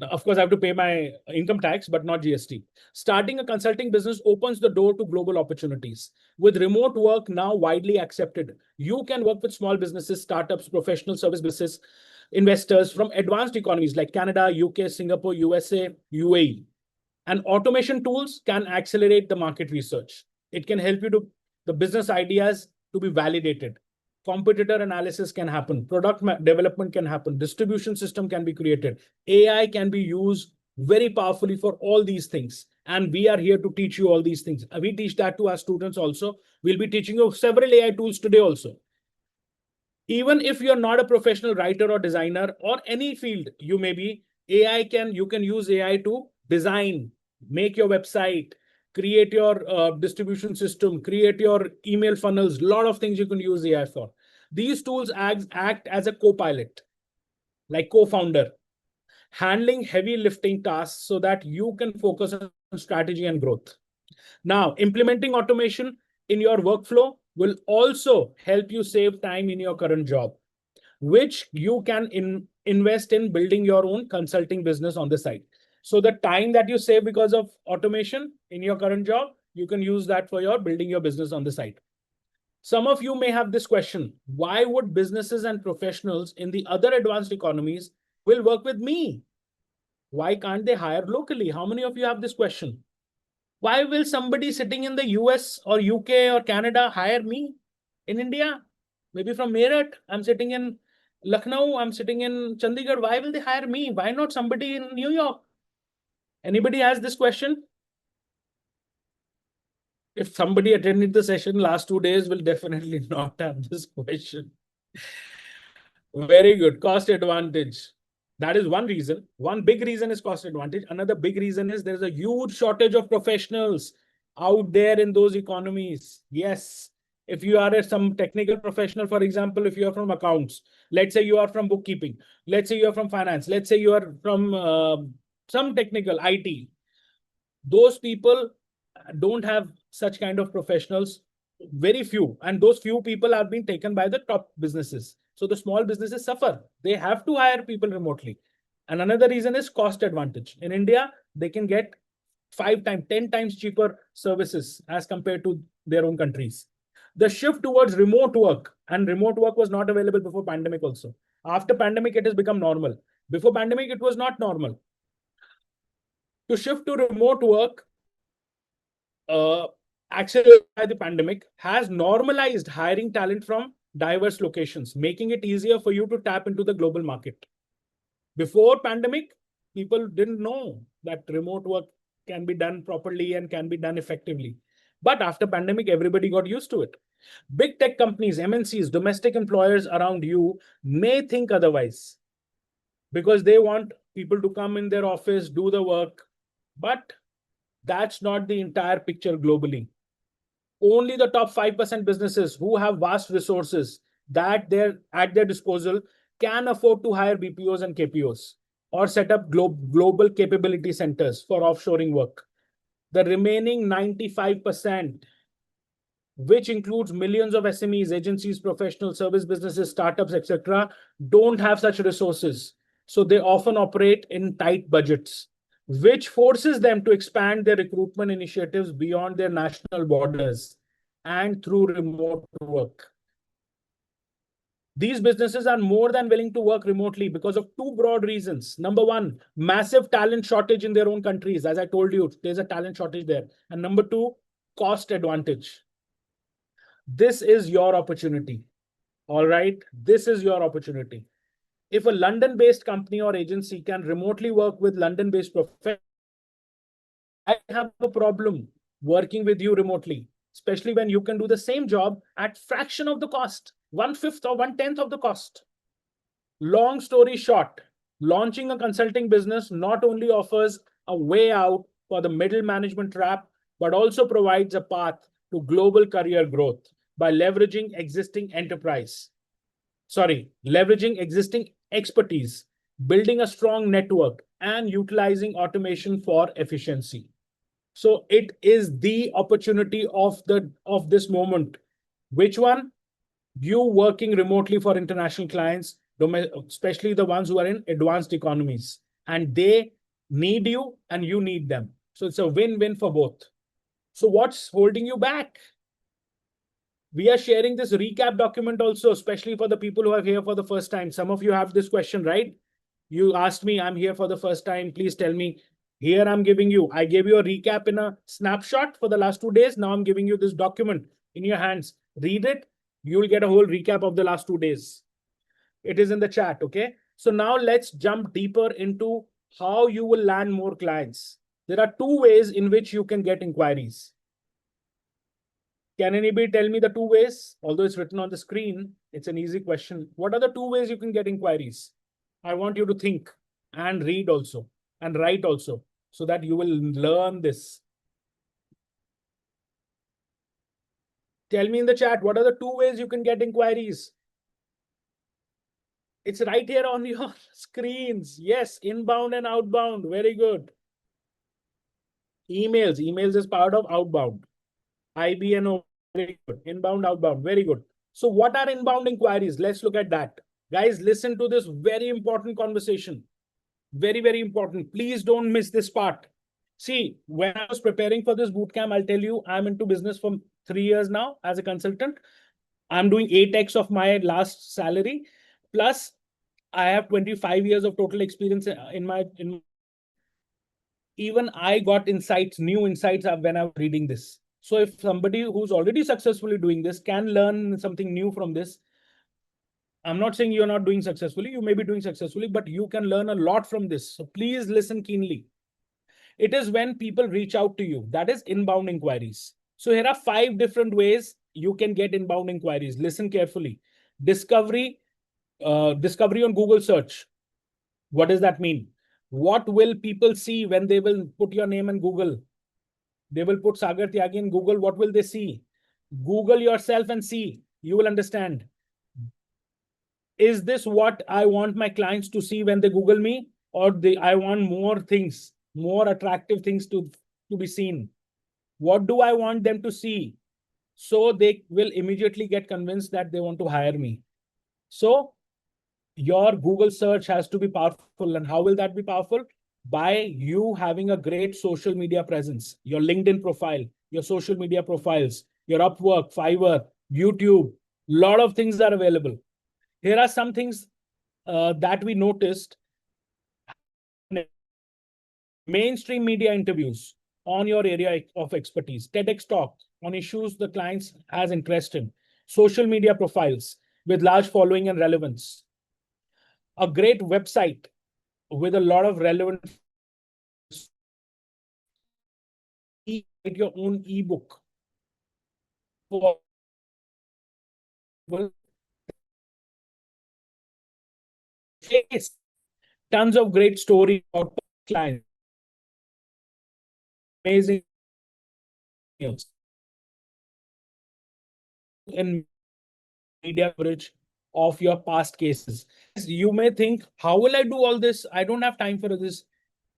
Of course, I have to pay my income tax, but not GST. Starting a consulting business opens the door to global opportunities. With remote work now widely accepted, you can work with small businesses, startups, professional service businesses, investors from advanced economies like Canada, UK, Singapore, USA, UAE. And automation tools can accelerate the market research. It can help you to the business ideas to be validated. Competitor analysis can happen. Product development can happen. Distribution system can be created. AI can be used very powerfully for all these things. And we are here to teach you all these things. We teach that to our students also. We'll be teaching you several AI tools today also. Even if you're not a professional writer or designer or any field you may be, you can use AI to design, make your website, create your distribution system, create your email funnels, a lot of things you can use AI for. These tools act as a co-pilot, like co-founder, handling heavy lifting tasks so that you can focus on strategy and growth. Now, implementing automation in your workflow will also help you save time in your current job, which you can invest in building your own consulting business on the side. So the time that you save because of automation in your current job, you can use that for your building your business on the side. Some of you may have this question: why would businesses and professionals in the other advanced economies will work with me? Why can't they hire locally? How many of you have this question? Why will somebody sitting in the US or UK or Canada hire me in India? Maybe from Meerut, I'm sitting in Lucknow, I'm sitting in Chandigarh. Why will they hire me? Why not somebody in New York? Anybody has this question? If somebody attended the session last 2 days, will definitely not have this question. Very good. Cost advantage. That is one reason. One big reason is cost advantage. Another big reason is there's a huge shortage of professionals out there in those economies. Yes. If you are some technical professional, for example, if you are from accounts, let's say you are from bookkeeping, let's say you are from finance, let's say you are from some technical IT, those people don't have such kind of professionals, very few. And those few people are being taken by the top businesses. So the small businesses suffer. They have to hire people remotely. And another reason is cost advantage. In India, they can get 5 times, 10 times cheaper services as compared to their own countries. The shift towards remote work, and remote work was not available before pandemic also. After pandemic, it has become normal. Before pandemic, it was not normal. To shift to remote work, accelerated by the pandemic, has normalized hiring talent from diverse locations, making it easier for you to tap into the global market. Before pandemic, people didn't know that remote work can be done properly and can be done effectively. But after pandemic, everybody got used to it. Big tech companies, MNCs, domestic employers around you may think otherwise because they want people to come in their office, do the work. But that's not the entire picture globally. Only the top 5% businesses who have vast resources that they're at their disposal can afford to hire BPOs and KPOs or set up global capability centers for offshoring work. The remaining 95%, which includes millions of SMEs, agencies, professional service businesses, startups, etc., don't have such resources. So they often operate in tight budgets, which forces them to expand their recruitment initiatives beyond their national borders and through remote work. These businesses are more than willing to work remotely because of two broad reasons. Number one, massive talent shortage in their own countries. As I told you, there's a talent shortage there. And number two, cost advantage. This is your opportunity. All right. This is your opportunity. If a London-based company or agency can remotely work with London-based professionals, I have a problem working with you remotely, especially when you can do the same job at fraction of the cost, 1/5 or 1/10 of the cost. Long story short, launching a consulting business not only offers a way out for the middle management trap, but also provides a path to global career growth by leveraging existing expertise, building a strong network, and utilizing automation for efficiency. So it is the opportunity of this moment. Which one? You working remotely for international clients, especially the ones who are in advanced economies, and they need you and you need them. So it's a win-win for both. So what's holding you back? We are sharing this recap document also, especially for the people who are here for the first time. Some of you have this question, right? You asked me, I'm here for the first time. Please tell me. Here I'm giving you, I gave you a recap in a snapshot for the last 2 days. Now I'm giving you this document in your hands. Read it. You'll get a whole recap of the last 2 days. It is in the chat, okay? So now let's jump deeper into how you will land more clients. There are two ways in which you can get inquiries. Can anybody tell me the two ways? Although it's written on the screen, it's an easy question. What are the two ways you can get inquiries? I want you to think and read also and write also so that you will learn this. Tell me in the chat, what are the two ways you can get inquiries? It's right here on your screens. Yes, inbound and outbound. Very good. Emails. Emails is part of outbound. IBNO. Very good. Inbound, outbound. Very good. So what are inbound inquiries? Let's look at that. Guys, listen to this very important conversation. Very, very important. Please don't miss this part. See, when I was preparing for this bootcamp, I'll tell you, I'm into business for 3 years now as a consultant. I'm doing 8x of my last salary. Plus, I have 25 years of total experience even I got insights, new insights when I was reading this. So if somebody who's already successfully doing this can learn something new from this, I'm not saying you're not doing successfully. You may be doing successfully, but you can learn a lot from this. So please listen keenly. It is when people reach out to you. That is inbound inquiries. So here are 5 different ways you can get inbound inquiries. Listen carefully. Discovery on Google search. What does that mean? What will people see when they will put your name in Google? They will put Sagar Tyagi in Google. What will they see? Google yourself and see. You will understand. Is this what I want my clients to see when they Google me? Or I want more things, more attractive things to be seen? What do I want them to see? So they will immediately get convinced that they want to hire me. So your Google search has to be powerful. And how will that be powerful? By you having a great social media presence, your LinkedIn profile, your social media profiles, your Upwork, Fiverr, YouTube, a lot of things are available. Here are some things that we noticed. Mainstream media interviews on your area of expertise, TEDx talk on issues the clients has interest in, social media profiles with large following and relevance, a great website with a lot of relevant, your own ebook for Tons of great stories about clients. Amazing news. In media coverage of your past cases. You may think, how will I do all this? I don't have time for this.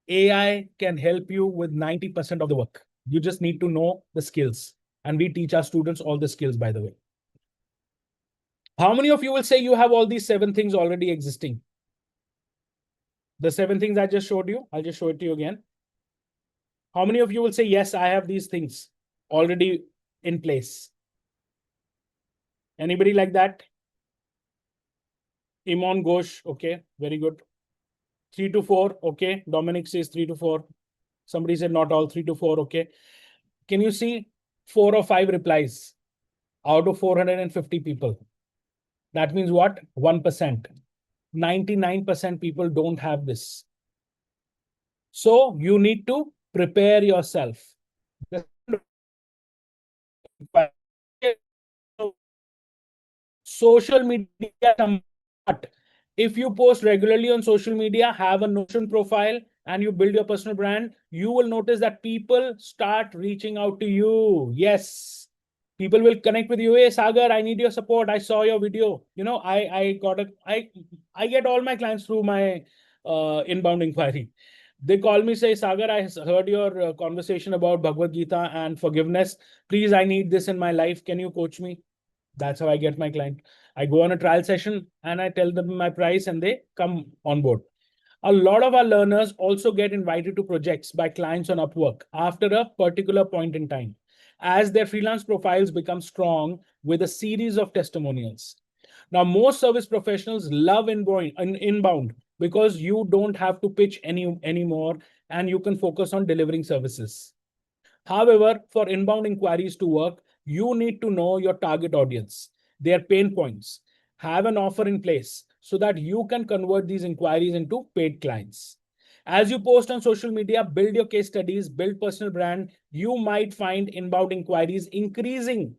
AI can help you with 90% of the work. You just need to know the skills. And we teach our students all the skills, by the way. How many of you will say you have all these 7 things already existing? The 7 things I just showed you, I'll just show it to you again. How many of you will say, yes, I have these things already in place? Anybody like that? Imon Ghosh, okay, very good. 3 to 4, okay. Dominic says 3 to 4. Somebody said not all, 3 to 4, okay. Can you see 4 or 5 replies out of 450 people? That means what? 1%. 99% people don't have this. So you need to prepare yourself. Social media. If you post regularly on social media, have a Notion profile, and you build your personal brand, you will notice that people start reaching out to you. Yes. People will connect with you. Hey, Sagar, I need your support. I saw your video. You know, I get all my clients through my inbound inquiry. They call me, say, Sagar, I heard your conversation about Bhagavad Gita and forgiveness. Please, I need this in my life. Can you coach me? That's how I get my client. I go on a trial session and I tell them my price and they come on board. A lot of our learners also get invited to projects by clients on Upwork after a particular point in time, as their freelance profiles become strong with a series of testimonials. Now, most service professionals love inbound because you don't have to pitch anymore and you can focus on delivering services. However, for inbound inquiries to work, you need to know your target audience, their pain points, have an offer in place so that you can convert these inquiries into paid clients. As you post on social media, build your case studies, build personal brand, you might find inbound inquiries increasing.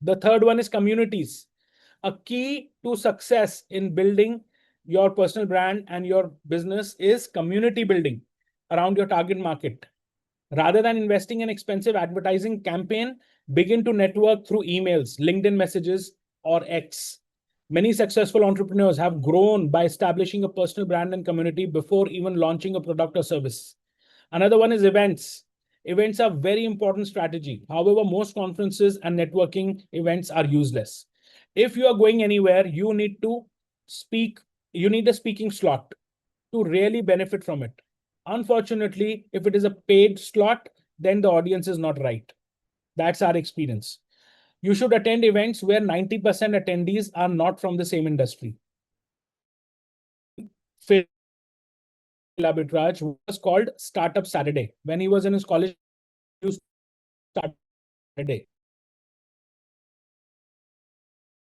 The third one is communities. A key to success in building your personal brand and your business is community building around your target market. Rather than investing in expensive advertising campaign, begin to network through emails, LinkedIn messages, or X. Many successful entrepreneurs have grown by establishing a personal brand and community before even launching a product or service. Another one is events. Events are very important strategy. However, most conferences and networking events are useless. If you are going anywhere, you need to speak, you need a speaking slot to really benefit from it. Unfortunately, if it is a paid slot, then the audience is not right. That's our experience. You should attend events where 90% attendees are not from the same industry. Arbitrage was called Startup Saturday. When he was in his college, he used Startup Saturday.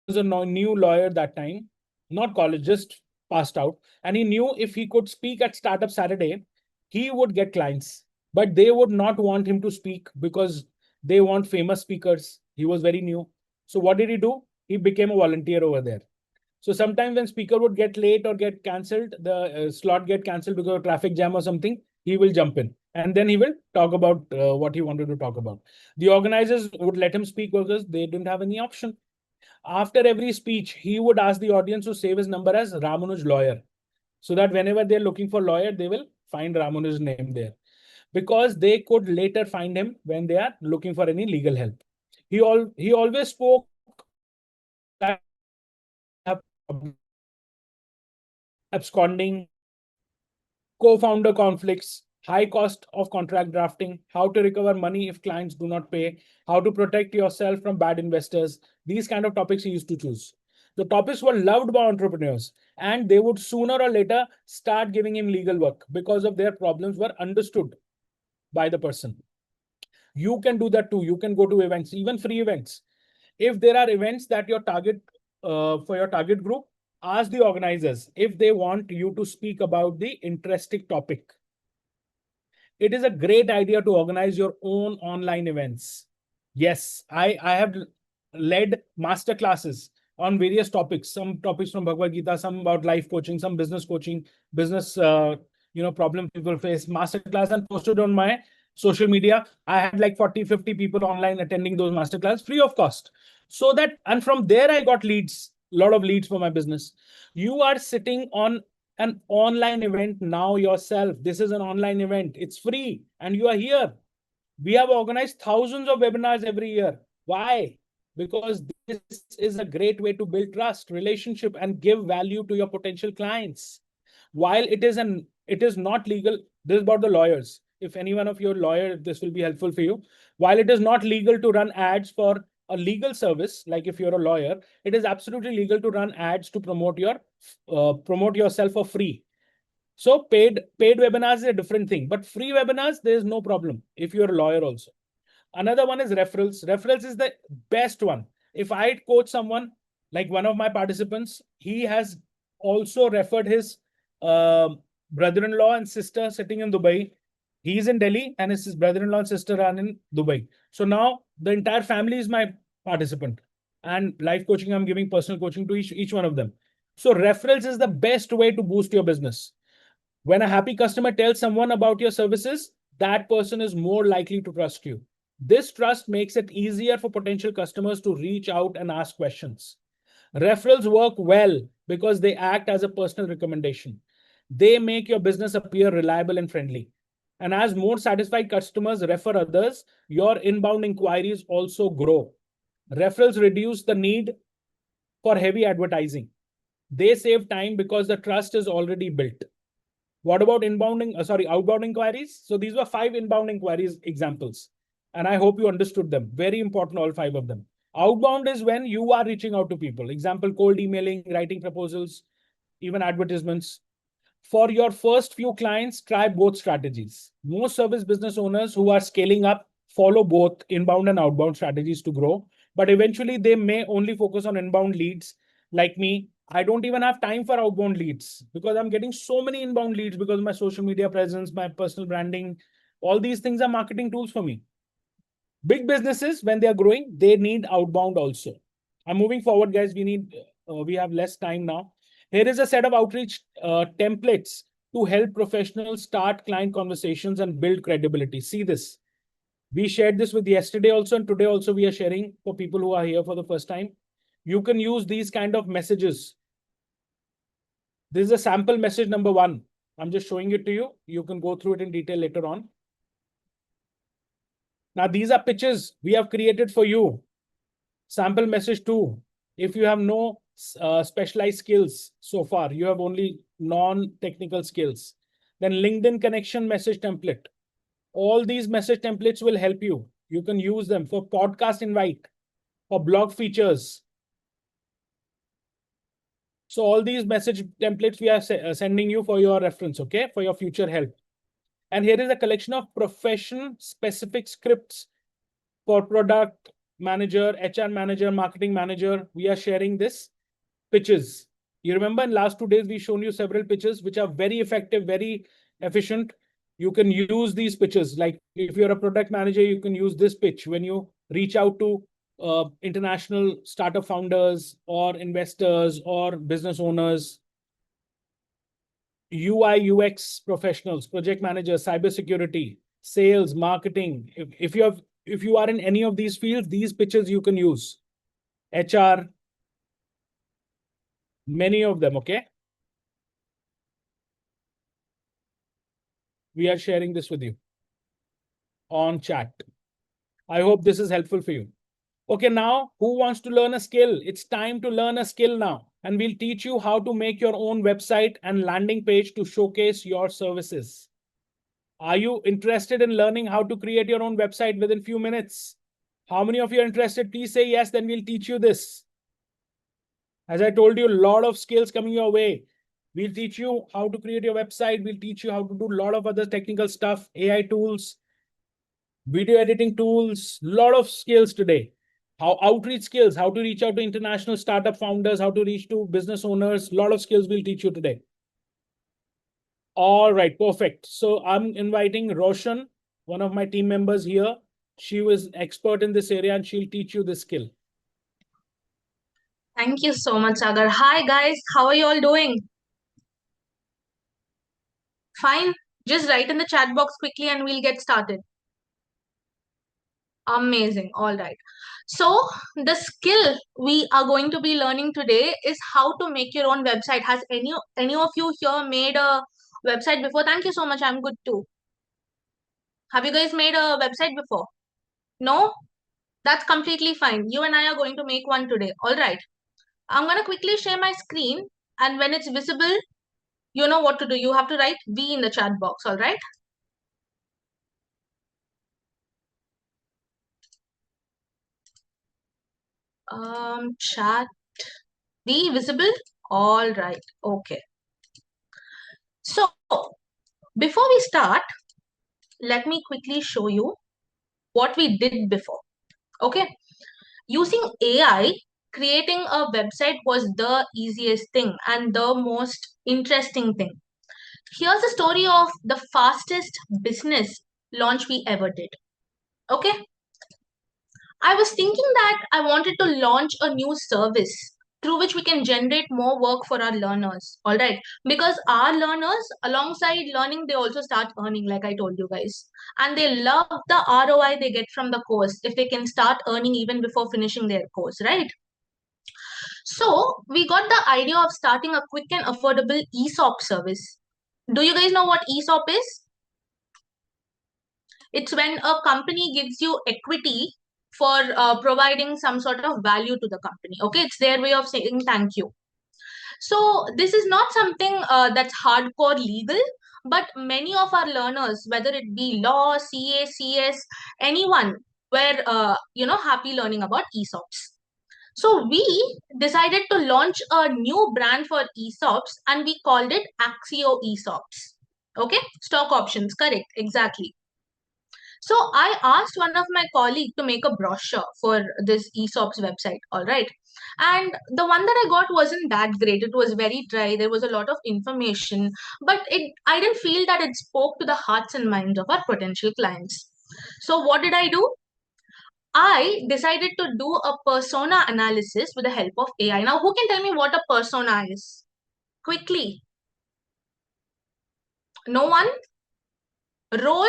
He was a new lawyer that time, not college, just passed out. And he knew if he could speak at Startup Saturday, he would get clients. But they would not want him to speak because they want famous speakers. He was very new. So what did he do? He became a volunteer over there. So sometimes when speaker would get late or get cancelled, the slot get cancelled because of traffic jam or something, he will jump in and then he will talk about what he wanted to talk about. The organizers would let him speak because they didn't have any option. After every speech, he would ask the audience to save his number as Ramanuj lawyer, so that whenever they're looking for lawyer, they will find Ramanuj's name there, because they could later find him when they are looking for any legal help. He always spoke that absconding, co-founder conflicts, high cost of contract drafting, how to recover money if clients do not pay, how to protect yourself from bad investors. These kind of topics he used to choose. The topics were loved by entrepreneurs, and they would sooner or later start giving him legal work because of their problems were understood by the person. You can do that too. You can go to events, even free events. If there are events that your target for your target group, ask the organizers if they want you to speak about the interesting topic. It is a great idea to organize your own online events. Yes, I have led master classes on various topics. Some topics from Bhagavad Gita, some about life coaching, some business coaching, business problem people face, masterclass, and posted on my social media. I had like 40, 50 people online attending those masterclass free of cost. So that, and from there I got leads, a lot of leads for my business. You are sitting on an online event now yourself. This is an online event. It's free and you are here. We have organized thousands of webinars every year. Why? Because this is a great way to build trust, relationship, and give value to your potential clients. While it is not legal, this is about the lawyers. If any one of your lawyer, this will be helpful for you. While it is not legal to run ads for a legal service, like if you're a lawyer, it is absolutely legal to run ads to promote yourself for free. So paid webinars is a different thing, but free webinars, there is no problem if you're a lawyer also. Another one is referrals. Referrals is the best one. If I coach someone, like one of my participants, he has also referred his brother-in-law and sister sitting in Dubai. He's in Delhi and his brother-in-law and sister are in Dubai. So now the entire family is my participant. And life coaching, I'm giving personal coaching to each one of them. So referrals is the best way to boost your business. When a happy customer tells someone about your services, that person is more likely to trust you. This trust makes it easier for potential customers to reach out and ask questions. Referrals work well because they act as a personal recommendation. They make your business appear reliable and friendly. And as more satisfied customers refer others, your inbound inquiries also grow. Referrals reduce the need for heavy advertising. They save time because the trust is already built. What about outbound inquiries? So these were 5 inbound inquiries examples. And I hope you understood them. Very important, all 5 of them. Outbound is when you are reaching out to people. Example, cold emailing, writing proposals, even advertisements. For your first few clients, try both strategies. Most service business owners who are scaling up follow both inbound and outbound strategies to grow. But eventually they may only focus on inbound leads. Like me, I don't even have time for outbound leads because I'm getting so many inbound leads because of my social media presence, my personal branding. All these things are marketing tools for me. Big businesses, when they are growing, they need outbound also. I'm moving forward, guys. We have less time now. Here is a set of outreach templates to help professionals start client conversations and build credibility. See this. We shared this with yesterday also, and today also we are sharing for people who are here for the first time. You can use these kind of messages. This is a sample message number 1. I'm just showing it to you. You can go through it in detail later on. Now, these are pitches we have created for you. Sample message 2. If you have no specialized skills so far, you have only non-technical skills, then LinkedIn connection message template. All these message templates will help you. You can use them for podcast invite, for blog features. So all these message templates we are sending you for your reference, okay, for your future help. And here is a collection of profession-specific scripts for product manager, HR manager, marketing manager. We are sharing this pitches. You remember in last 2 days, we've shown you several pitches, which are very effective, very efficient. You can use these pitches. Like if you're a product manager, you can use this pitch when you reach out to international startup founders or investors or business owners. UI, UX professionals, project managers, cybersecurity, sales, marketing. If you are in any of these fields, these pitches you can use. HR, many of them, okay? We are sharing this with you on chat. I hope this is helpful for you. Okay, now who wants to learn a skill? It's time to learn a skill now. And we'll teach you how to make your own website and landing page to showcase your services. Are you interested in learning how to create your own website within few minutes? How many of you are interested? Please say yes, then we'll teach you this. As I told you, a lot of skills coming your way. We'll teach you how to create your website. We'll teach you how to do a lot of other technical stuff, AI tools, video editing tools, a lot of skills today. How outreach skills, how to reach out to international startup founders, how to reach to business owners, a lot of skills we'll teach you today. All right, perfect. So I'm inviting Roshan, one of my team members here. She was expert in this area and she'll teach you this skill. Thank you so much, Sagar. Hi, guys. How are you all doing? Fine. Just write in the chat box quickly and we'll get started. Amazing. All right. So, the skill we are going to be learning today is how to make your own website. Has any of you here made a website before? Thank you so much. I'm good too. Have you guys made a website before? No? That's completely fine. You and I are going to make one today. All right. I'm going to quickly share my screen, and when it's visible, you know what to do. You have to write V in the chat box. All right. Chat be visible. All right. Okay. So before we start, let me quickly show you what we did before. Okay. Using AI, creating a website was the easiest thing and the most interesting thing. Here's a story of the fastest business launch we ever did. Okay. I was thinking that I wanted to launch a new service through which we can generate more work for our learners. All right. Because our learners, alongside learning, they also start earning, like I told you guys. And they love the ROI they get from the course if they can start earning even before finishing their course, right? So we got the idea of starting a quick and affordable ESOP service. Do you guys know what ESOP is? It's when a company gives you equity for providing some sort of value to the company. Okay, it's their way of saying thank you. So this is not something that's hardcore legal, but many of our learners, whether it be law, CA, CS, anyone, were happy learning about ESOPs. So we decided to launch a new brand for ESOPs and we called it Axio ESOPs. Okay, stock options, correct, exactly. So I asked one of my colleagues to make a brochure for this ESOP's website. All right. And the one that I got wasn't that great. It was very dry. There was a lot of information, but I didn't feel that it spoke to the hearts and minds of our potential clients. So what did I do? I decided to do a persona analysis with the help of AI. Now, who can tell me what a persona is? Quickly. No one? Role?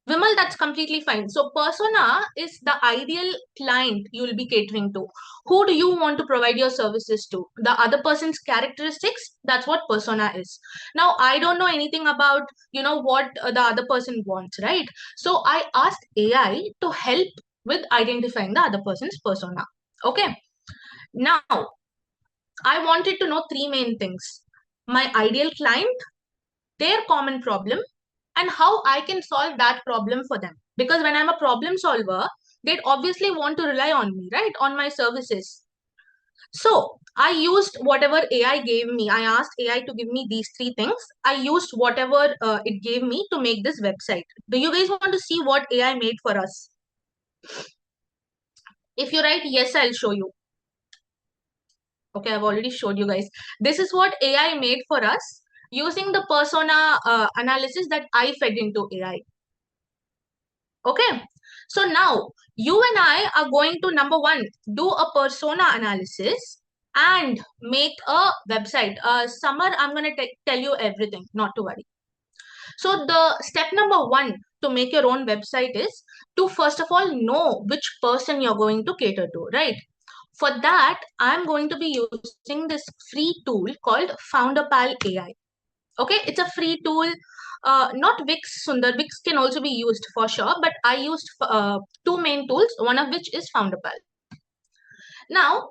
Vimal, that's completely fine. So persona is the ideal client you will be catering to. Who do you want to provide your services to? The other person's characteristics, that's what persona is. Now, I don't know anything about, what the other person wants, right? So I asked AI to help with identifying the other person's persona. Okay. Now, I wanted to know three main things. My ideal client, their common problem, and how I can solve that problem for them. Because when I'm a problem solver, they'd obviously want to rely on me, right? On my services. So I used whatever AI gave me. I asked AI to give me these three things. I used whatever it gave me to make this website. Do you guys want to see what AI made for us? If you write yes, I'll show you. Okay, I've already showed you guys. This is what AI made for us using the persona analysis that I fed into AI. Okay, so now you and I are going to number one, do a persona analysis and make a website. Summer, I'm going to tell you everything, not to worry. So the step number one to make your own website is to first of all know which person you're going to cater to, right? For that, I'm going to be using this free tool called FounderPal AI. Okay, it's a free tool. Not Wix, Sundar. Wix can also be used for sure, but I used two main tools, one of which is FounderPal. Now,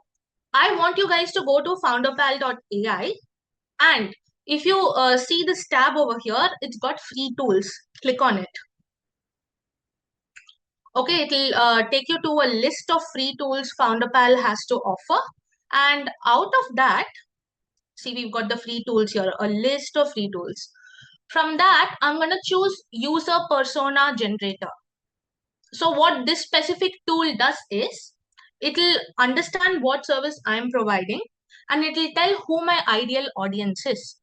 I want you guys to go to founderpal.ai, and if you see this tab over here, it's got free tools. Click on it. Okay, it'll take you to a list of free tools FounderPal has to offer. And out of that, see, we've got the free tools here, a list of free tools. From that, I'm going to choose user persona generator. So what this specific tool does is, it'll understand what service I'm providing and it'll tell who my ideal audience is.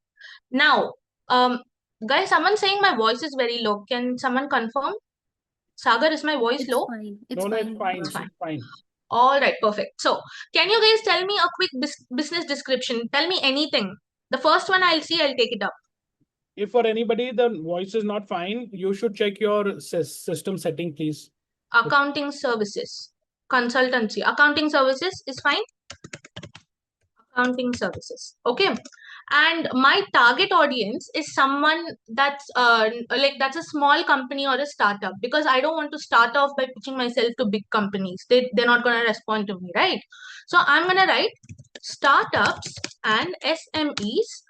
Now, guys, someone saying my voice is very low. Can someone confirm? Sagar, is my voice It's low? fine. It's No, no, it's fine. fine. It's fine. It's fine. All right, perfect. So, can you guys tell me a quick business description? Tell me anything. The first one I'll see, I'll take it up. If for anybody the voice is not fine, you should check your system setting, please. Accounting services, consultancy. Accounting services is fine. Accounting services. Okay. And my target audience is someone that's like that's a small company or a startup, because I don't want to start off by pitching myself to big companies. They're not gonna respond to me, right? So I'm gonna write startups and SMEs.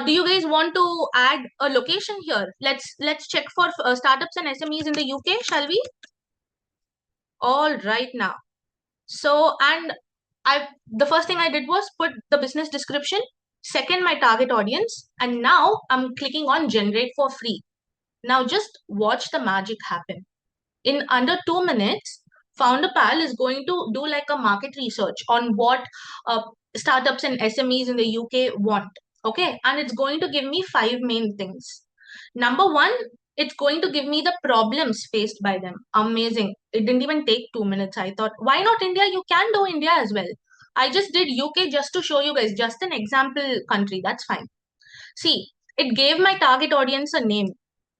Do you guys want to add a location here? Let's check for startups and SMEs in the UK, shall we? All right now. So, and the first thing I did was put the business description, second my target audience, and now I'm clicking on generate for free. Now just watch the magic happen. In under 2 minutes, FounderPal is going to do like a market research on what uh, startups and SMEs in the UK want. Okay, and it's going to give me 5 main things. Number one, it's going to give me the problems faced by them. Amazing. It didn't even take 2 minutes. I thought, why not India? You can do India as well. I just did UK just to show you guys, just an example country. That's fine. See, it gave my target audience a name,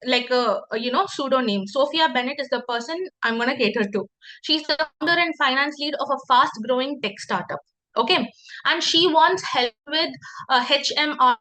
like a pseudo name. Sophia Bennett is the person I'm gonna cater to. She's the founder and finance lead of a fast-growing tech startup. Okay, and she wants help with HMR.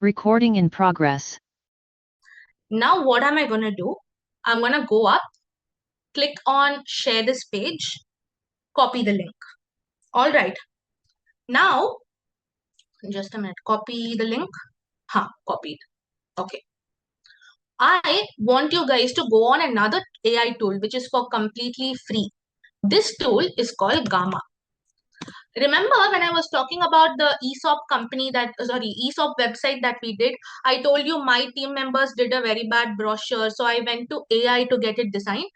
Recording in progress. Now, what am I gonna do? I'm gonna go up, click on share this page, copy the link. All right. Now, just a minute. Copy the link. Copied. Okay. I want you guys to go on another AI tool, which is for completely free. This tool is called Gamma. Remember when I was talking about the ESOP website that we did, I told you my team members did a very bad brochure. So I went to AI to get it designed.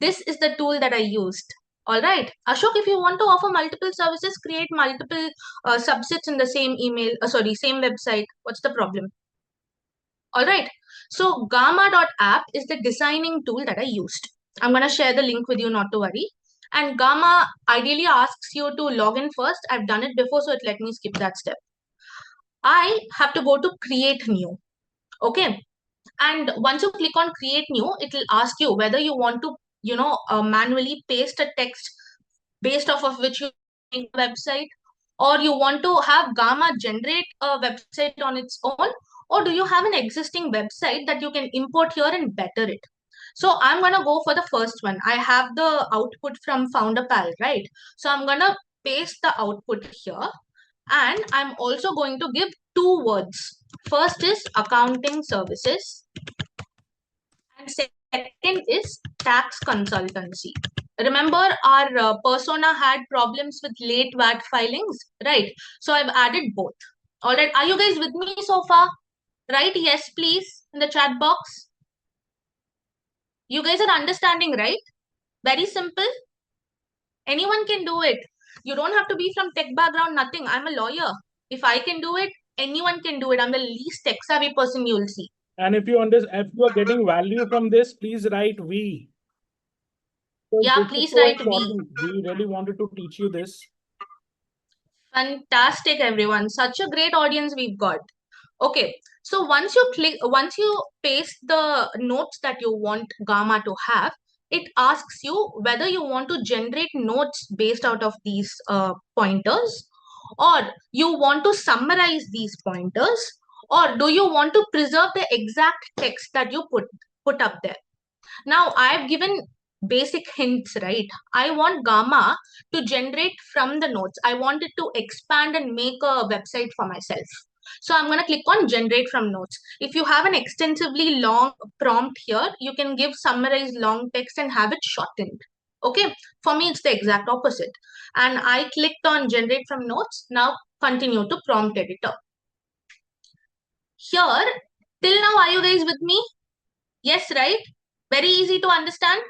This is the tool that I used. All right. Ashok, if you want to offer multiple services, create multiple subsets in the same same website. What's the problem? All right. So Gamma.app is the designing tool that I used. I'm going to share the link with you, not to worry. And Gamma ideally asks you to log in first. I've done it before, so it let me skip that step. I have to go to create new. Okay. And once you click on create new, it will ask you whether you want to, manually paste a text based off of which you make a website, or you want to have Gamma generate a website on its own, or do you have an existing website that you can import here and better it? So I'm going to go for the first one. I have the output from FounderPal, right? So I'm going to paste the output here, and I'm also going to give 2 words. First is accounting services, and second is tax consultancy. Remember, our persona had problems with late VAT filings, right? So I've added both. All right, are you guys with me so far? Right? Yes, please, in the chat box. You guys are understanding, right? Very simple. Anyone can do it. You don't have to be from tech background, nothing. I'm a lawyer. If I can do it, anyone can do it. I'm the least tech savvy person you'll see. And if you are getting value from this, please write V. Yeah, please write V. We really wanted to teach you this. Fantastic, everyone. Such a great audience we've got. Okay, so once you paste the notes that you want Gamma to have, it asks you whether you want to generate notes based out of these pointers, or you want to summarize these pointers, or do you want to preserve the exact text that you put up there. Now, I've given basic hints, right? I want Gamma to generate from the notes. I want it to expand and make a website for myself. So I'm going to click on generate from notes. If you have an extensively long prompt here, you can give summarized long text and have it shortened. Okay, for me, it's the exact opposite. And I clicked on generate from notes. Now continue to prompt editor. Here, till now, are you guys with me? Yes, right? Very easy to understand.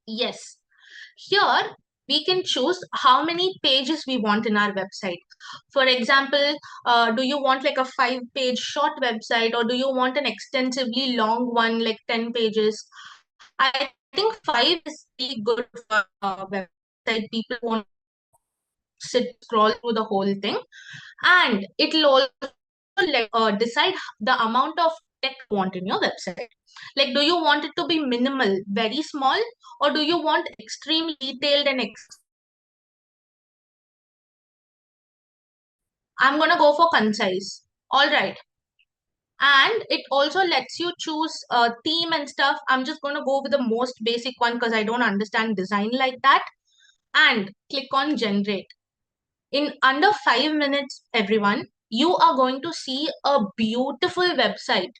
Yes. Here, we can choose how many pages we want in our website. For example, do you want like a 5-page short website, or do you want an extensively long one like 10 pages? I think 5 is really good for a website. People won't scroll through the whole thing. And it will also decide the amount of text you want in your website. Like, do you want it to be minimal, very small, or do you want extremely detailed and I'm going to go for concise. All right. And it also lets you choose a theme and stuff. I'm just going to go with the most basic one because I don't understand design like that. And click on generate. In under 5 minutes, everyone, you are going to see a beautiful website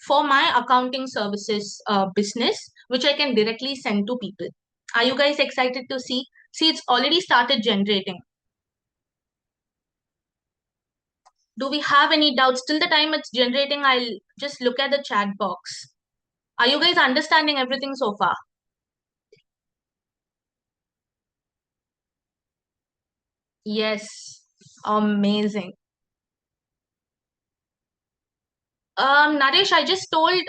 for my accounting services business, which I can directly send to people. Are you guys excited to see? See, it's already started generating. Do we have any doubts? Till the time it's generating, I'll just look at the chat box. Are you guys understanding everything so far? Yes. Amazing. Naresh, I just told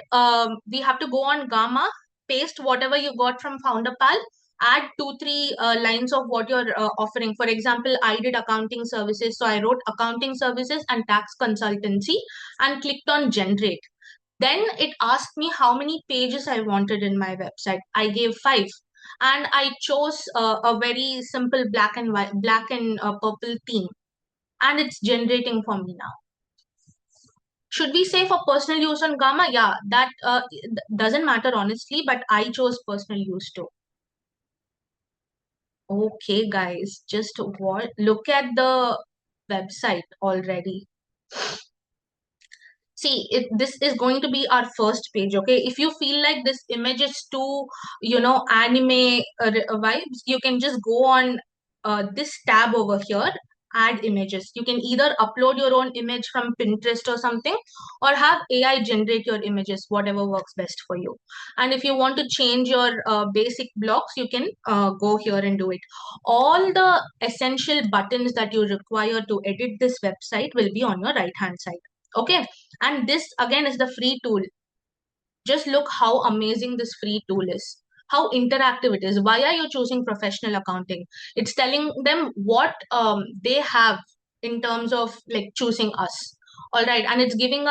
we have to go on Gamma, paste whatever you got from FounderPal, add 2-3 lines of what you're offering. For example, I did accounting services, so I wrote accounting services and tax consultancy and clicked on generate. Then it asked me how many pages I wanted in my website. I gave 5, and I chose a very simple black and white, black and purple theme, and it's generating for me now. Should we say for personal use on Gamma? Yeah, that doesn't matter honestly, but I chose personal use too. Okay, guys, just look at the website already. See, this is going to be our first page. Okay, if you feel like this image is too, anime vibes, you can just go on this tab over here, add images. You can either upload your own image from Pinterest or something, or have AI generate your images, whatever works best for you. And if you want to change your basic blocks, you can go here and do it. All the essential buttons that you require to edit this website will be on your right hand side. Okay, and this again is the free tool. Just look how amazing this free tool is, how interactive it is. Why are you choosing professional accounting? It's telling them what they have in terms of like choosing us. All right, and it's giving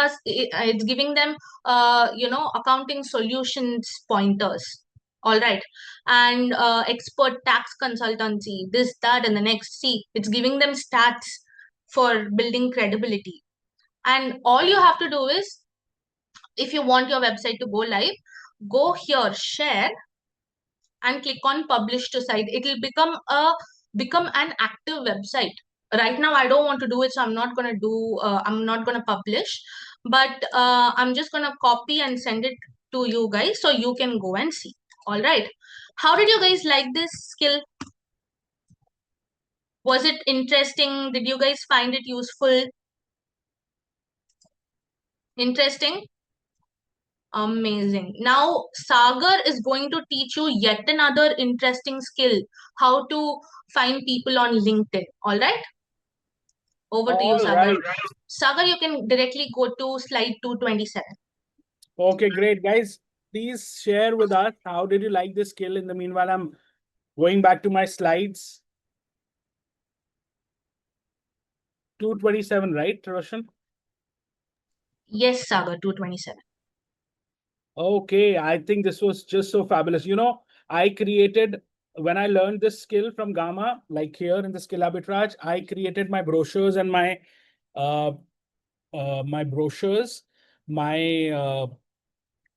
them accounting solutions pointers. All right, and expert tax consultancy, this, that, and the next. See, it's giving them stats for building credibility. And all you have to do is, if you want your website to go live, go here, share, and click on publish to site. It will become an active website. Right now, I don't want to do it, so I'm not gonna publish, but I'm just gonna copy and send it to you guys so you can go and see. All right. How did you guys like this skill? Was it interesting? Did you guys find it useful? Interesting? Amazing. Now, Sagar is going to teach you yet another interesting skill, how to find people on LinkedIn. All right? Over to you, All Sagar. right. Sagar, you can directly go to slide 227. Okay, great. Guys, please share with us how did you like this skill. In the meanwhile, I'm going back to my slides. 227, right, Roshan? Yes, Sagar, 227. Okay, I think this was just so fabulous. I created, when I learned this skill from Gamma, like here in the skill arbitrage, I created my brochures and my my brochures, my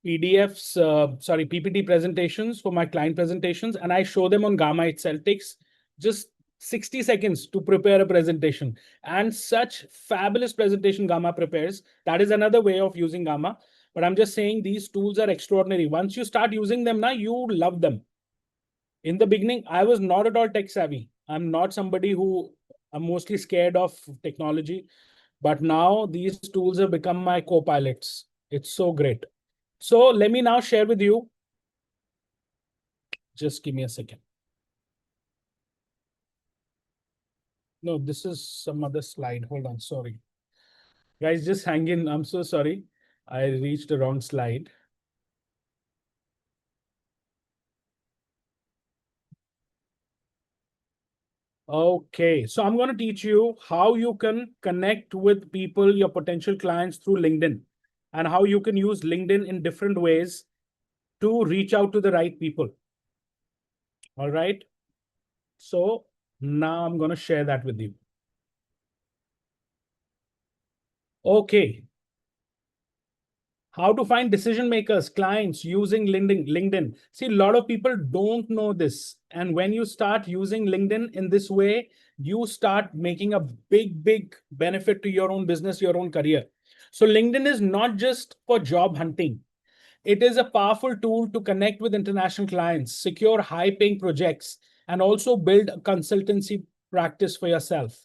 PPT presentations for my client presentations, and I show them on Gamma itself. It takes just 60 seconds to prepare a presentation, and such fabulous presentation Gamma prepares. That is another way of using Gamma. But I'm just saying these tools are extraordinary. Once you start using them now, you love them. In the beginning, I was not at all tech savvy. I'm not somebody I'm mostly scared of technology. But now these tools have become my co-pilots. It's so great. So let me now share with you. Just give me a second. No, this is some other slide. Hold on. Sorry. Guys, just hang in. I'm so sorry. I reached the wrong slide. Okay, so I'm going to teach you how you can connect with people, your potential clients through LinkedIn, and how you can use LinkedIn in different ways to reach out to the right people. All right. So now I'm going to share that with you. Okay. How to find decision makers, clients using LinkedIn. See, a lot of people don't know this. And when you start using LinkedIn in this way, you start making a big benefit to your own business, your own career. So LinkedIn is not just for job hunting. It is a powerful tool to connect with international clients, secure high-paying projects, and also build a consultancy practice for yourself.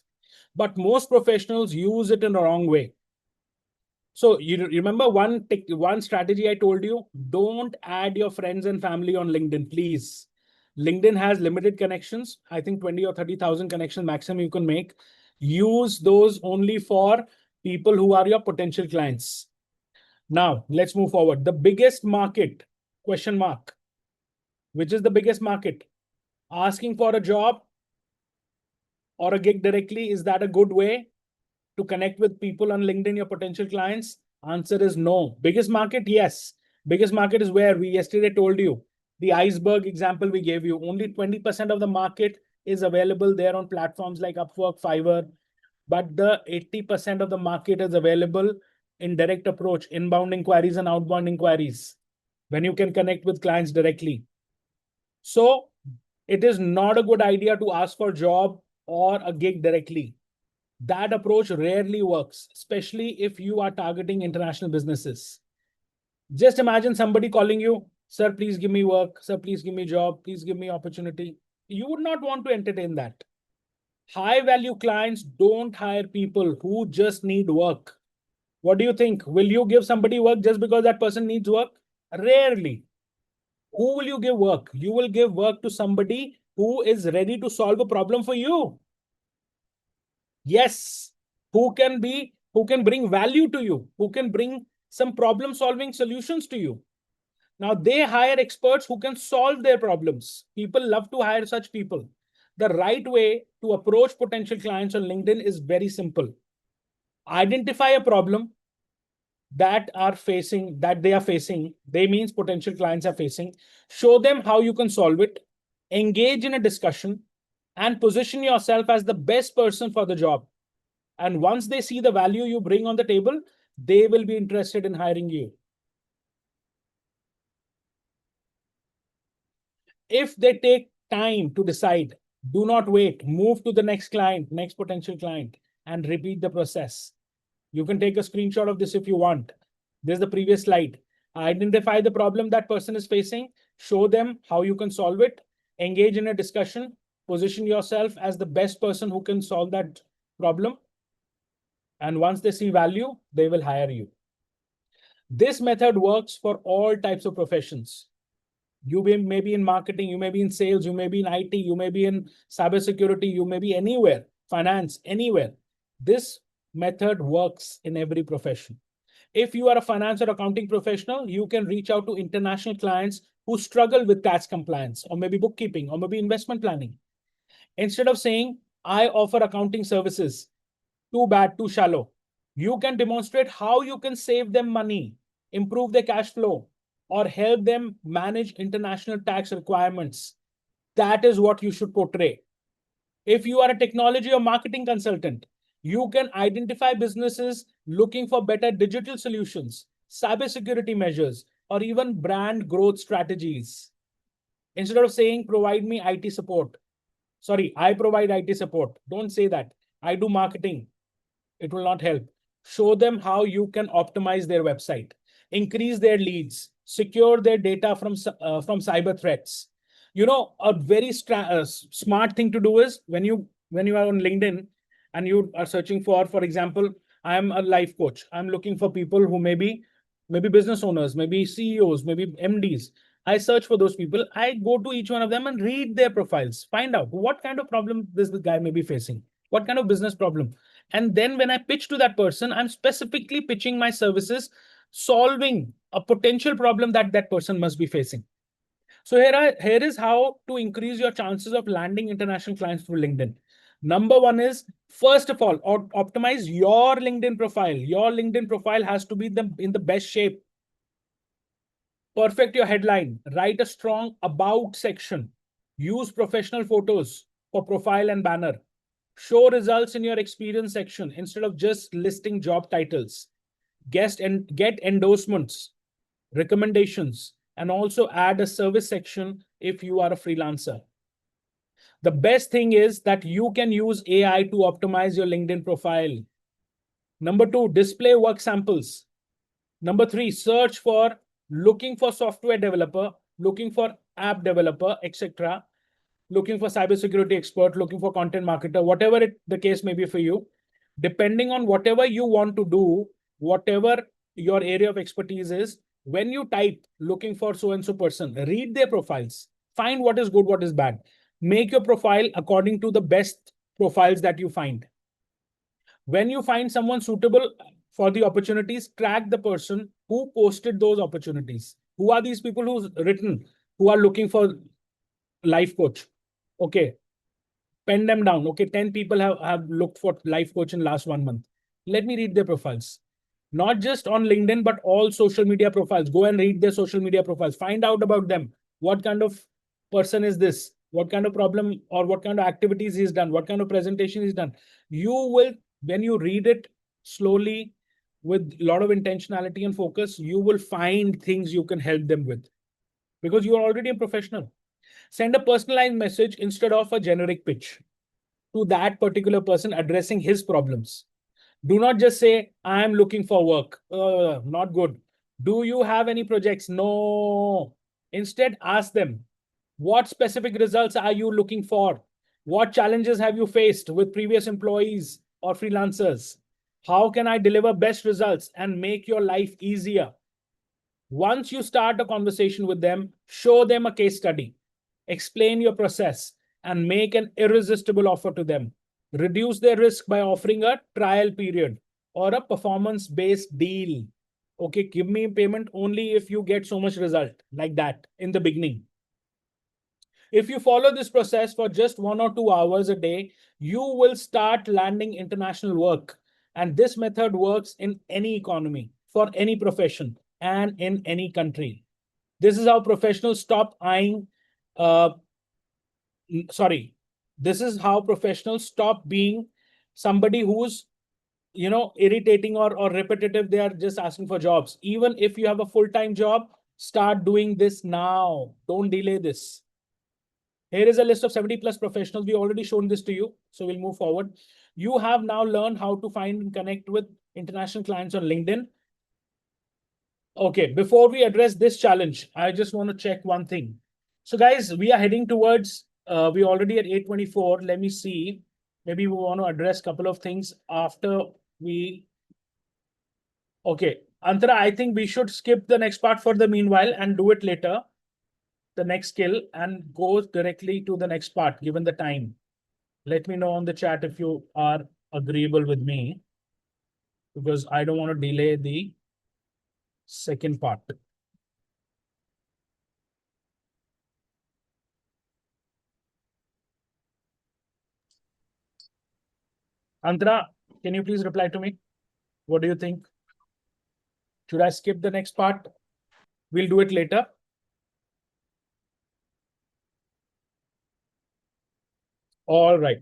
But most professionals use it in the wrong way. So you remember one strategy I told you? Don't add your friends and family on LinkedIn, please. LinkedIn has limited connections. I think 20 or 30,000 connections maximum you can make. Use those only for people who are your potential clients. Now, let's move forward. The biggest market, question mark. Which is the biggest market? Asking for a job or a gig directly, is that a good way to connect with people on LinkedIn, your potential clients? Answer is no. Biggest market, yes. Biggest market is where we yesterday told you. The iceberg example we gave you, only 20% of the market is available there on platforms like Upwork, Fiverr, but the 80% of the market is available in direct approach, inbound inquiries and outbound inquiries, when you can connect with clients directly. So it is not a good idea to ask for a job or a gig directly. That approach rarely works, especially if you are targeting international businesses. Just imagine somebody calling you, sir, please give me work. Sir, please give me job. Please give me opportunity. You would not want to entertain that. High value clients don't hire people who just need work. What do you think? Will you give somebody work just because that person needs work? Rarely. Who will you give work? You will give work to somebody who is ready to solve a problem for you. Yes, who can bring value to you, who can bring some problem solving solutions to you. Now they hire experts who can solve their problems. People love to hire such people. The right way to approach potential clients on LinkedIn is very simple. Identify a problem that they are facing, they means potential clients are facing. Show them how you can solve it. Engage in a discussion and position yourself as the best person for the job. And once they see the value you bring on the table, they will be interested in hiring you. If they take time to decide, do not wait. Move to the next client, next potential client, and repeat the process. You can take a screenshot of this if you want. This is the previous slide. Identify the problem that person is facing. Show them how you can solve it. Engage in a discussion. Position yourself as the best person who can solve that problem. And once they see value, they will hire you. This method works for all types of professions. You may be in marketing, you may be in sales, you may be in IT, you may be in cybersecurity, you may be anywhere, finance, anywhere. This method works in every profession. If you are a finance or accounting professional, you can reach out to international clients who struggle with tax compliance, or maybe bookkeeping, or maybe investment planning. Instead of saying, I offer accounting services, too bad, too shallow, you can demonstrate how you can save them money, improve their cash flow, or help them manage international tax requirements. That is what you should portray. If you are a technology or marketing consultant, you can identify businesses looking for better digital solutions, cybersecurity measures, or even brand growth strategies. Instead of saying, provide me IT support. Sorry, I provide IT support. Don't say that. I do marketing. It will not help. Show them how you can optimize their website, increase their leads, secure their data from cyber threats. You know, a very smart thing to do is when you are on LinkedIn and you are searching for example, I am a life coach. I'm looking for people who maybe business owners, maybe CEOs, maybe MDs. I search for those people. I go to each one of them and read their profiles, find out what kind of problem this guy may be facing, what kind of business problem. And then when I pitch to that person, I'm specifically pitching my services, solving a potential problem that that person must be facing. So here is how to increase your chances of landing international clients through LinkedIn. Number one is, first of all, optimize your LinkedIn profile. Your LinkedIn profile has to be in the best shape. Perfect your headline. Write a strong about section. Use professional photos for profile and banner. Show results in your experience section instead of just listing job titles. Get endorsements, recommendations, and also add a service section if you are a freelancer. The best thing is that you can use AI to optimize your LinkedIn profile. Number two, display work samples. Number three, search for looking for software developer, looking for app developer, etc. Looking for cybersecurity expert, looking for content marketer, whatever the case may be for you. Depending on whatever you want to do, whatever your area of expertise is, when you type looking for so-and-so person, read their profiles, find what is good, what is bad. Make your profile according to the best profiles that you find. When you find someone suitable for the opportunities, track the person who posted those opportunities. Who are these people who's written, who are looking for life coach? Okay, pen them down. Okay, 10 people have looked for life coach in last 1 month. Let me read their profiles. Not just on LinkedIn, but all social media profiles. Go and read their social media profiles. Find out about them. What kind of person is this? What kind of problem or what kind of activities he's done? What kind of presentation he's done? You will, when you read it slowly with a lot of intentionality and focus, you will find things you can help them with because you are already a professional. Send a personalized message instead of a generic pitch to that particular person addressing his problems. Do not just say, I'm looking for work. Not good. Do you have any projects? No. Instead, ask them, what specific results are you looking for? What challenges have you faced with previous employees or freelancers? How can I deliver best results and make your life easier? Once you start a conversation with them, show them a case study, explain your process, and make an irresistible offer to them. Reduce their risk by offering a trial period or a performance-based deal. Okay, give me payment only if you get so much result, like that in the beginning. If you follow this process for just 1 or 2 hours a day, you will start landing international work. And this method works in any economy, for any profession, and in any country. This is how professionals stop eyeing, this is how professionals stop being somebody who's, irritating or repetitive. They are just asking for jobs. Even if you have a full-time job, start doing this now. Don't delay this. Here is a list of 70 plus professionals. We already shown this to you, so we'll move forward. You have now learned how to find and connect with international clients on LinkedIn. Okay, before we address this challenge, I just want to check one thing. So guys, we are heading towards, we already at 8:24. Let me see. Maybe we want to address a couple of things after we. Okay, Antara, I think we should skip the next part for the meanwhile and do it later, the next skill, and go directly to the next part, given the time. Let me know on the chat if you are agreeable with me, because I don't want to delay the second part. Antara, can you please reply to me? What do you think? Should I skip the next part? We'll do it later. All right.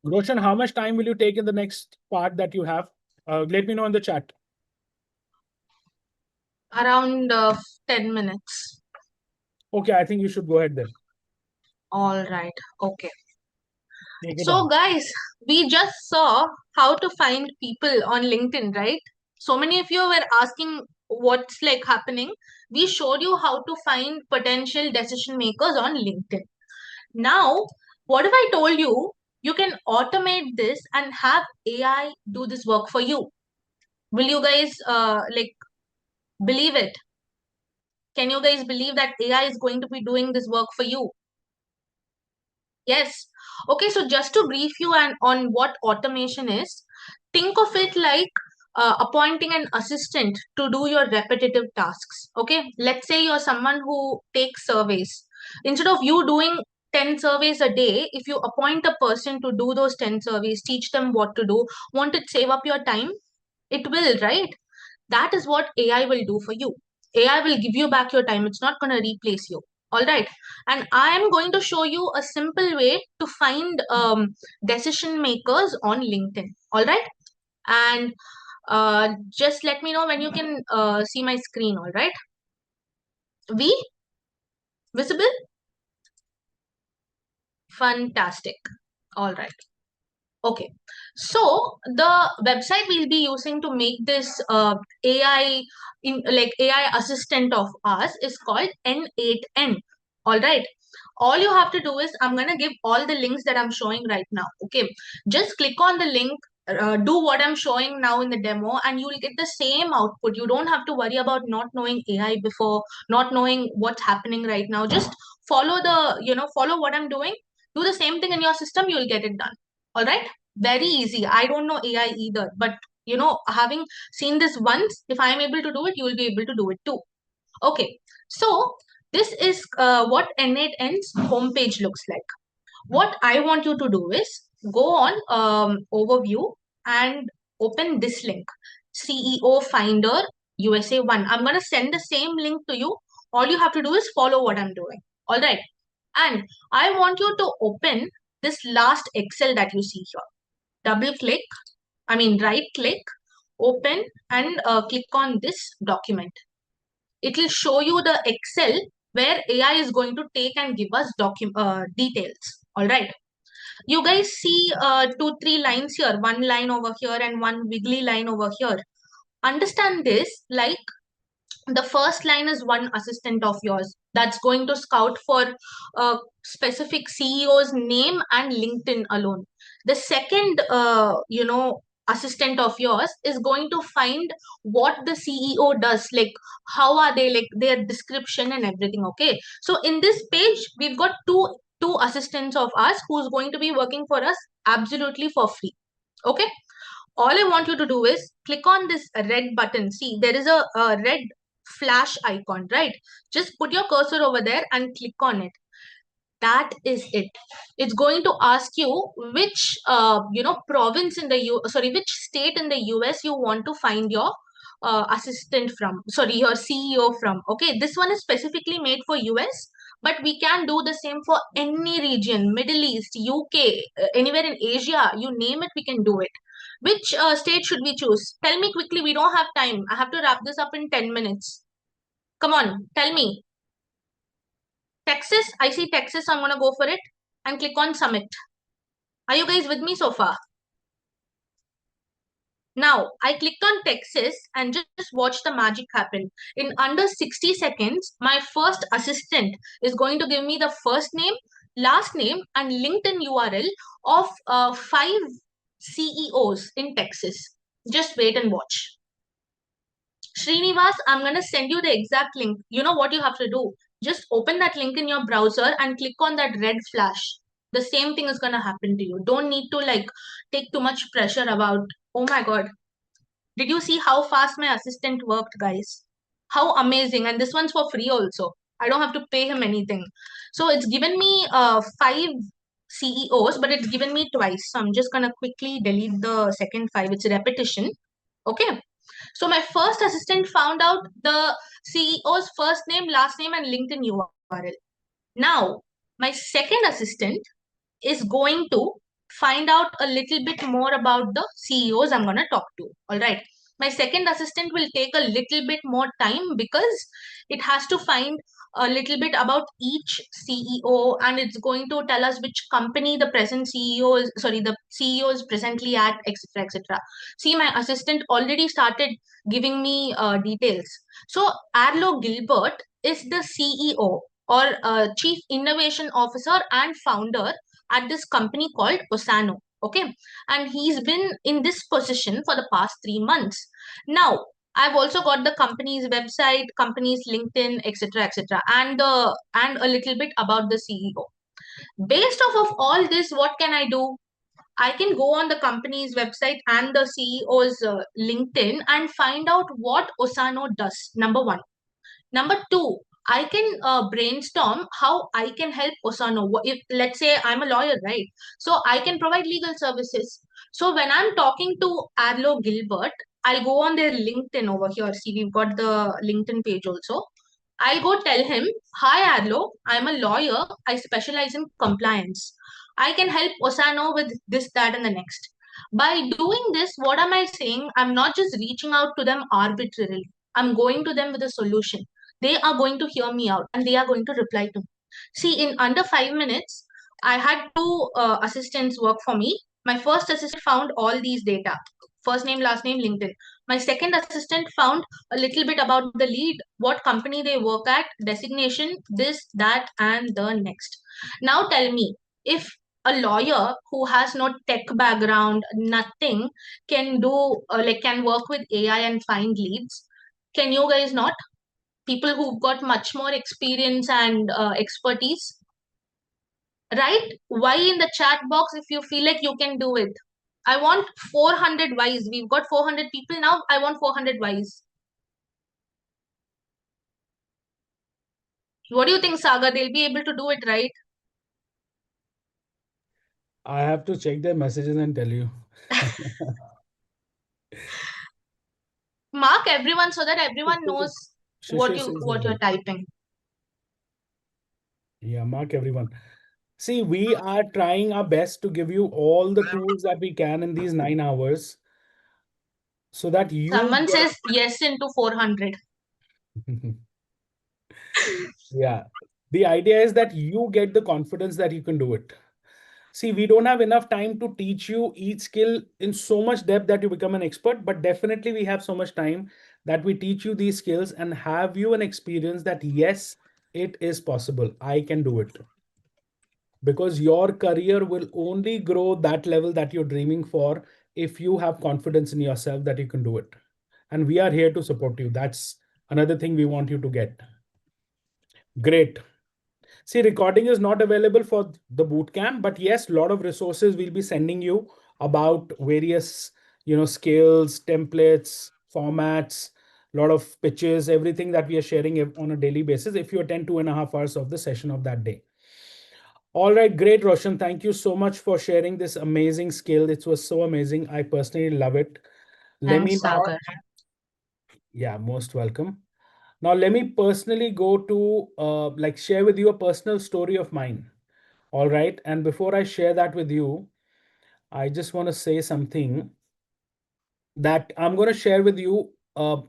Roshan, how much time will you take in the next part that you have? Let me know in the chat. Around 10 minutes. Okay, I think you should go ahead then. All right. Okay. Take it So, on. guys, we just saw how to find people on LinkedIn, right? So many of you were asking what's like happening. We showed you how to find potential decision makers on LinkedIn. Now, what if I told you you can automate this and have AI do this work for you? Will you guys like believe it? Can you guys believe that AI is going to be doing this work for you? Yes. Okay, so just to brief you on what automation is, think of it like appointing an assistant to do your repetitive tasks. Okay, let's say you're someone who takes surveys. Instead of you doing 10 surveys a day, if you appoint a person to do those 10 surveys, teach them what to do, won't it save up your time? It will, right? That is what AI will do for you. AI will give you back your time. It's not going to replace you. All right. And I am going to show you a simple way to find decision makers on LinkedIn. All right. And just let me know when you can see my screen. All right. V, visible? Fantastic. All right. Okay, so the website we'll be using to make this AI AI assistant of ours is called N8N. All right. All you have to do is I'm gonna give all the links that I'm showing right now. Okay, just click on the link. Do what I'm showing now in the demo, and you will get the same output. You don't have to worry about not knowing AI before, not knowing what's happening right now. Just follow follow what I'm doing. Do the same thing in your system. You will get it done. All right, very easy. I don't know AI either, but having seen this once, if I am able to do it, you will be able to do it too. Okay, so this is what N8N's homepage looks like. What I want you to do is go on overview and open this link, CEO Finder USA 1. I'm going to send the same link to you. All you have to do is follow what I'm doing. All right. And I want you to open this last Excel that you see here. Double click, right click, open, and click on this document. It will show you the Excel where AI is going to take and give us details. All right. You guys see 2, 3 lines here, one line over here and one wiggly line over here. Understand this like the first line is one assistant of yours that's going to scout for a specific CEO's name and LinkedIn alone. The second, assistant of yours is going to find what the CEO does, like how are they, like their description and everything. Okay, so in this page we've got two assistants of us who's going to be working for us absolutely for free. Okay, all I want you to do is click on this red button. See, there is a red flash icon, right? Just put your cursor over there and click on it. That is it. It's going to ask you which province in the which state in the US you want to find your assistant from. Sorry, your CEO from. Okay, this one is specifically made for US, but we can do the same for any region, Middle East, UK, anywhere in Asia. You name it, we can do it. Which state should we choose? Tell me quickly. We don't have time. I have to wrap this up in 10 minutes. Come on, tell me. Texas, I see Texas, so I'm going to go for it and click on submit. Are you guys with me so far? Now, I clicked on Texas and just watch the magic happen. In under 60 seconds, my first assistant is going to give me the first name, last name, and LinkedIn URL of 5 CEOs in Texas. Just wait and watch. Srinivas, I'm going to send you the exact link. You know what you have to do? Just open that link in your browser and click on that red flash. The same thing is going to happen to you. Don't need to take too much pressure about, oh my God. Did you see how fast my assistant worked, guys? How amazing. And this one's for free also. I don't have to pay him anything. So it's given me 5 CEOs, but it's given me twice. So I'm just going to quickly delete the second 5. It's a repetition. Okay. So my first assistant found out the CEO's first name, last name, and LinkedIn URL. Now, my second assistant is going to find out a little bit more about the CEOs I'm going to talk to. All right. My second assistant will take a little bit more time because it has to find a little bit about each CEO, and it's going to tell us which company the present CEO is, sorry, the CEO is presently at, etc., etc. See, my assistant already started giving me details. So, Arlo Gilbert is the CEO, or Chief Innovation Officer and founder at this company called Osano. Okay, and he's been in this position for the past 3 months. Now, I've also got the company's website, company's LinkedIn, etc., etc., and a little bit about the CEO. Based off of all this, what can I do? I can go on the company's website and the CEO's LinkedIn and find out what Osano does. Number one. Number two, I can brainstorm how I can help Osano. If, let's say, I'm a lawyer, right? So I can provide legal services. So when I'm talking to Arlo Gilbert, I'll go on their LinkedIn over here. See, we've got the LinkedIn page also. I'll go tell him, "Hi Arlo, I'm a lawyer. I specialize in compliance. I can help Osano with this, that, and the next." By doing this, what am I saying? I'm not just reaching out to them arbitrarily. I'm going to them with a solution. They are going to hear me out and they are going to reply to me. See, in under 5 minutes, I had two assistants work for me. My first assistant found all these data: first name, last name, LinkedIn. My second assistant found a little bit about the lead, what company they work at, designation, this, that, and the next. Now tell me, if a lawyer who has no tech background, nothing, can do can work with AI and find leads, can you guys not? People who've got much more experience and expertise, right? Why in the chat box if you feel like you can do it? I want 400 whys. We've got 400 people now. I want 400 whys. What do you think, Saga? They'll be able to do it, right? I have to check their messages and tell you. Mark everyone so that everyone knows what Shishir says what as well. you're typing. Yeah, mark everyone. See, we are trying our best to give you all the tools that we can in these 9 hours so that you Someone says yes into 400. get. Yeah. The idea is that you get the confidence that you can do it. See, we don't have enough time to teach you each skill in so much depth that you become an expert, but definitely we have so much time that we teach you these skills and have you an experience that yes, it is possible. I can do it. Because your career will only grow that level that you're dreaming for if you have confidence in yourself that you can do it. And we are here to support you. That's another thing we want you to get. Great. See, recording is not available for the bootcamp, but yes, a lot of resources we'll be sending you about various, skills, templates, formats, a lot of pitches, everything that we are sharing on a daily basis if you attend 2.5 hours of the session of that day. All right, great, Roshan. Thank you so much for sharing this amazing skill. It was so amazing. I personally love it. Let me Thanks, now, Sagar. yeah, most welcome. Now, let me personally go to share with you a personal story of mine. All right. And before I share that with you, I just want to say something that I'm going to share with you.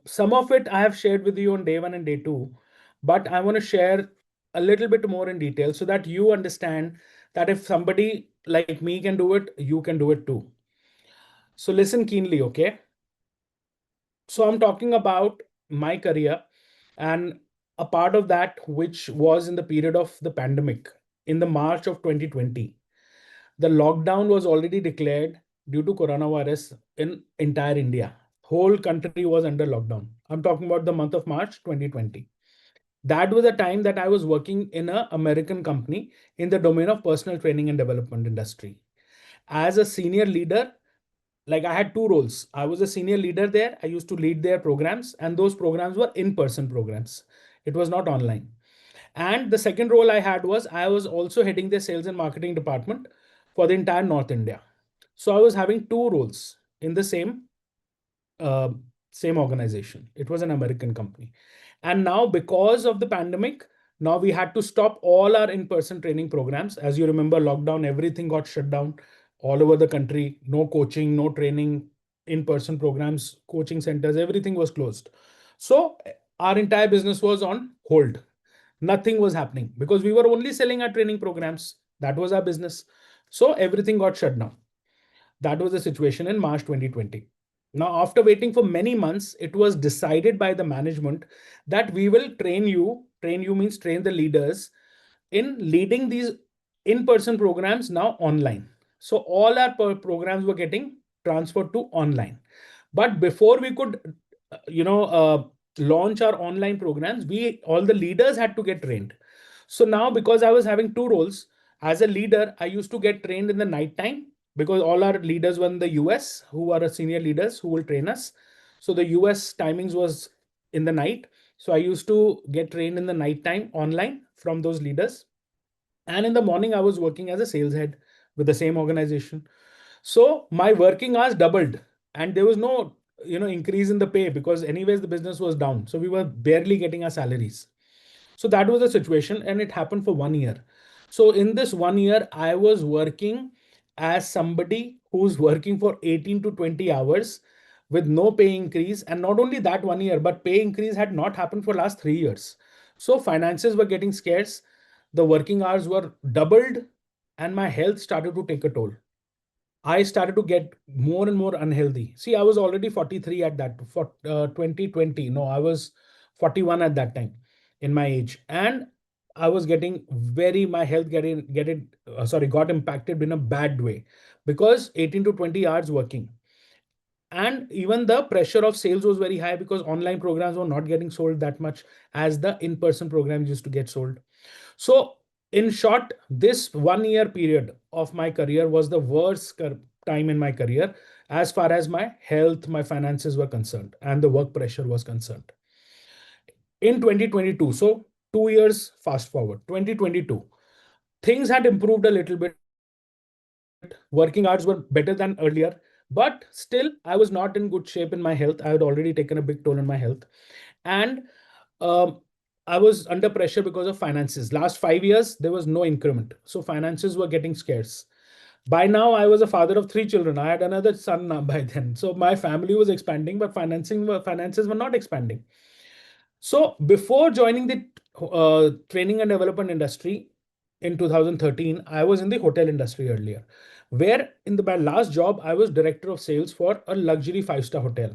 Some of it I have shared with you on day one and day two, but I want to share a little bit more in detail so that you understand that if somebody like me can do it, you can do it too. So listen keenly, okay? So I'm talking about my career and a part of that which was in the period of the pandemic in the March of 2020. The lockdown was already declared due to coronavirus in entire India. Whole country was under lockdown. I'm talking about the month of March 2020. That was a time that I was working in an American company in the domain of personal training and development industry. As a senior leader, like I had two roles. I was a senior leader there. I used to lead their programs, and those programs were in-person programs. It was not online. And the second role I had was I was also heading the sales and marketing department for the entire North India. So I was having two roles in the uh, same organization. It was an American company. And now because of the pandemic, now we had to stop all our in-person training programs. As you remember, lockdown, everything got shut down all over the country. No coaching, no training. in-person programs, coaching centers, everything was closed. So our entire business was on hold. Nothing was happening because we were only selling our training programs. That was our business. So everything got shut down. That was the situation in March 2020. Now, after waiting for many months, it was decided by the management that we will train you. Train you means train the leaders in leading these in-person programs now online. So all our programs were getting transferred to online. But before we could, launch our online programs, we all the leaders had to get trained. So now, because I was having two roles as a leader, I used to get trained in the night time because all our leaders were in the US, who are senior leaders who will train us. So the US timings was in the night. So I used to get trained in the night time online from those leaders. And in the morning, I was working as a sales head with the same organization. So my working hours doubled, and there was no increase in the pay because anyways the business was down. So we were barely getting our salaries. So that was the situation, and it happened for 1 year. So in this 1 year, I was working as somebody who's working for 18 to 20 hours with no pay increase. And not only that 1 year, but pay increase had not happened for last 3 years. So finances were getting scarce. The working hours were doubled, and my health started to take a toll. I started to get more and more unhealthy. See, I was already 43 at that for 2020. No, I was 41 at that time in my age, and I was getting very my health got impacted in a bad way because 18 to 20 hours working, and even the pressure of sales was very high because online programs were not getting sold that much as the in-person programs used to get sold. So, in short, this 1 year period of my career was the worst time in my career as far as my health, my finances were concerned, and the work pressure was concerned. In 2022, so 2 years fast forward, 2022, things had improved a little bit. Working hours were better than earlier, but still, I was not in good shape in my health. I had already taken a big toll on my health. And um, I was under pressure because of finances. Last 5 years, there was no increment. So finances were getting scarce. By now, I was a father of three children. I had another son now by then. So my family was expanding, but finances were not expanding. So before joining the training and development industry in 2013, I was in the hotel industry earlier, where in my last job, I was director of sales for a luxury five-star hotel.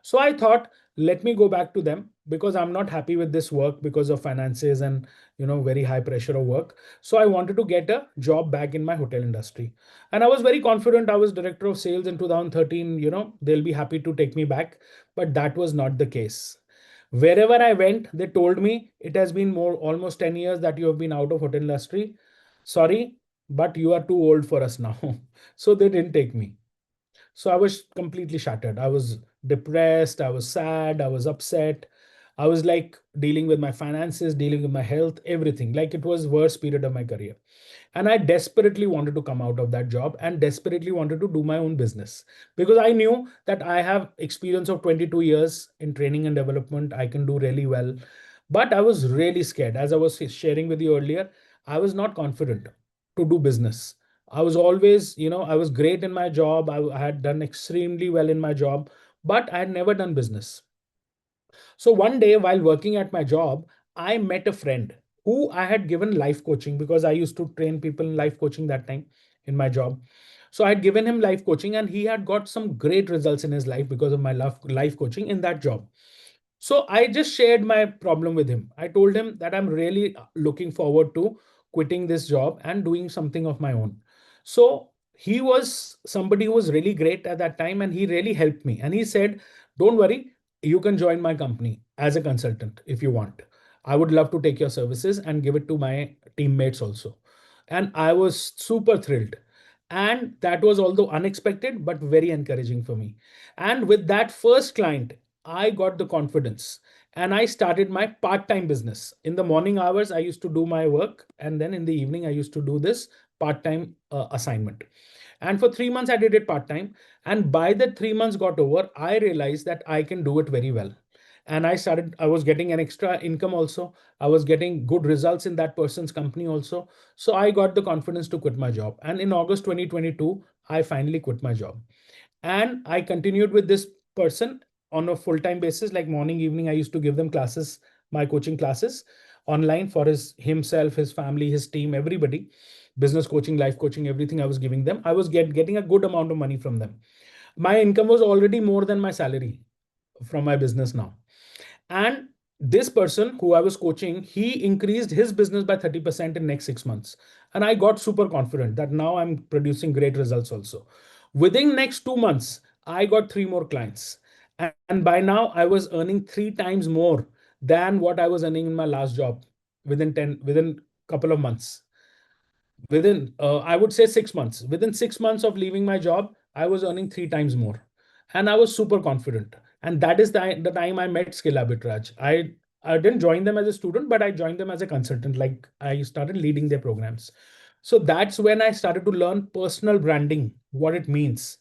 So I thought, let me go back to them because I'm not happy with this work because of finances and very high pressure of work. So I wanted to get a job back in my hotel industry. And I was very confident I was director of sales in 2013, they'll be happy to take me back. But that was not the case. Wherever I went, they told me it has been more almost 10 years that you have been out of hotel industry. Sorry, but you are too old for us now. So they didn't take me. So I was completely shattered. I was depressed. I was sad. I was upset. I was like dealing with my finances, dealing with my health, everything. Like it was worst period of my career. And I desperately wanted to come out of that job and desperately wanted to do my own business because I knew that I have experience of 22 years in training and development. I can do really well. But I was really scared. As I was sharing with you earlier, I was not confident to do business. I was always, I was great in my job. I had done extremely well in my job, but I had never done business. So one day while working at my job, I met a friend who I had given life coaching because I used to train people in life coaching that time in my job. So I had given him life coaching and he had got some great results in his life because of my life coaching in that job. So I just shared my problem with him. I told him that I'm really looking forward to quitting this job and doing something of my own. So he was somebody who was really great at that time and he really helped me. And he said, don't worry, you can join my company as a consultant if you want. I would love to take your services and give it to my teammates also. And I was super thrilled. And that was although unexpected, but very encouraging for me. And with that first client, I got the confidence and I started my part time business. In the morning hours, I used to do my work. And then in the evening, I used to do this part time assignment. And for 3 months, I did it part time. And by the 3 months got over, I realized that I can do it very well. And I was getting an extra income also. I was getting good results in that person's company also. So I got the confidence to quit my job. And in August 2022, I finally quit my job. And I continued with this person on a full-time basis, like morning, evening. I used to give them classes, my coaching classes online for himself, his family, his team, everybody. Business coaching, life coaching, everything I was giving them. I was getting a good amount of money from them. My income was already more than my salary from my business now. And this person who I was coaching, he increased his business by 30% in next 6 months. And I got super confident that now I'm producing great results also. Within next 2 months, I got three more clients. And by now I was earning three times more than what I was earning in my last job within couple of months. Within I would say 6 months. Within 6 months of leaving my job, I was earning three times more, and I was super confident. And that is the time I met Skill Arbitrage. I didn't join them as a student, but I joined them as a consultant. Like I started leading their programs. So that's when I started to learn personal branding, what it means.